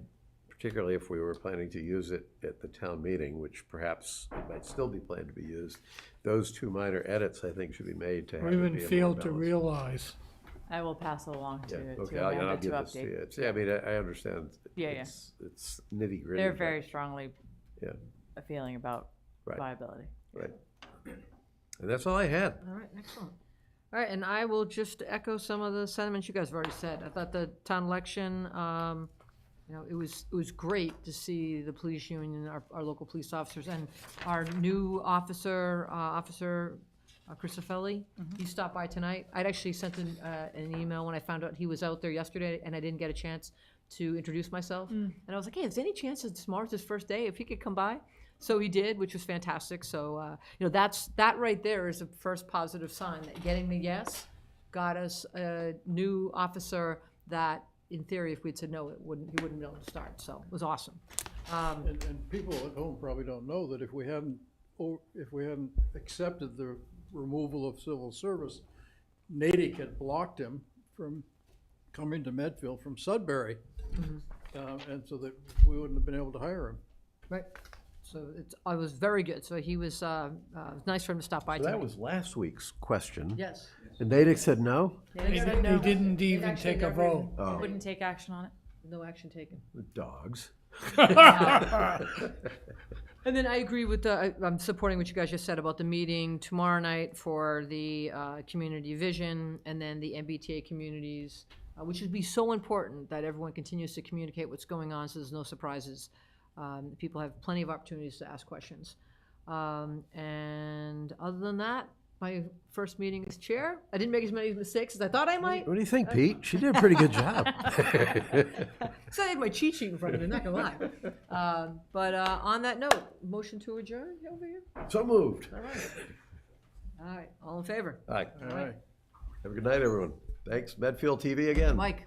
[SPEAKER 3] particularly if we were planning to use it at the town meeting, which perhaps it might still be planned to be used, those two minor edits, I think, should be made to have
[SPEAKER 11] Or
[SPEAKER 3] it
[SPEAKER 11] even
[SPEAKER 3] be a more
[SPEAKER 11] failed to
[SPEAKER 3] balanced.
[SPEAKER 11] realize.
[SPEAKER 2] I will pass it along to,
[SPEAKER 3] Yeah,
[SPEAKER 2] to
[SPEAKER 3] okay, I'll
[SPEAKER 2] Amanda to
[SPEAKER 3] give this to you.
[SPEAKER 2] update.
[SPEAKER 3] It's, I mean, I understand.
[SPEAKER 2] Yeah, yeah.
[SPEAKER 3] It's nitty gritty.
[SPEAKER 2] They're very strongly
[SPEAKER 3] Yeah,
[SPEAKER 2] a feeling about
[SPEAKER 3] Right.
[SPEAKER 2] viability.
[SPEAKER 3] right. And that's all I had.
[SPEAKER 4] All right, excellent. All right, and I will just echo some of the sentiments you guys have already said. I thought the town election, you know, it was great to see the police union, our local police officers, and our new officer, Christofelli. He stopped by tonight. I'd actually sent an email when I found out he was out there yesterday, and I didn't get a chance to introduce myself. And I was like, hey, is there any chance that tomorrow's his first day, if he could come by? So he did, which was fantastic. So, you know, that right there is a first positive sign that getting the yes got us a new officer that, in theory, if we'd said no, he wouldn't be able to start. So it was awesome.
[SPEAKER 1] And people at home probably don't know that if we hadn't accepted the removal of civil service, Natick had blocked him from coming to Medfield from Sudbury. And so that we wouldn't have been able to hire him.
[SPEAKER 4] Right. So it was very good. So he was, it was nice for him to stop by
[SPEAKER 3] So
[SPEAKER 4] tonight.
[SPEAKER 3] that was last week's question.
[SPEAKER 4] Yes.
[SPEAKER 3] And Natick said no?
[SPEAKER 4] They
[SPEAKER 11] They
[SPEAKER 4] said no.
[SPEAKER 11] didn't even
[SPEAKER 4] actually
[SPEAKER 11] take a
[SPEAKER 4] never even-
[SPEAKER 11] vote.
[SPEAKER 3] Oh.
[SPEAKER 2] Wouldn't take action on it.
[SPEAKER 4] No action taken.
[SPEAKER 3] Dogs.
[SPEAKER 4] And then I agree with I'm supporting what you guys just said about the meeting tomorrow night for the community vision and then the MBTA communities, which would be so important that everyone continues to communicate what's going on so there's no surprises. People have plenty of opportunities to ask questions. And other than that, my first meeting as chair. I didn't make as many mistakes as I thought I might.
[SPEAKER 3] What do you think, Pete? She did a pretty good job.
[SPEAKER 4] So I had my cheat sheet in front of me, not gonna lie. But on that note, motion to adjourn over here?
[SPEAKER 3] So moved.
[SPEAKER 4] All right. All right, all in favor?
[SPEAKER 3] All right.
[SPEAKER 1] All right.
[SPEAKER 3] Have a good night, everyone. Thanks. Medfield TV again.
[SPEAKER 4] Mike?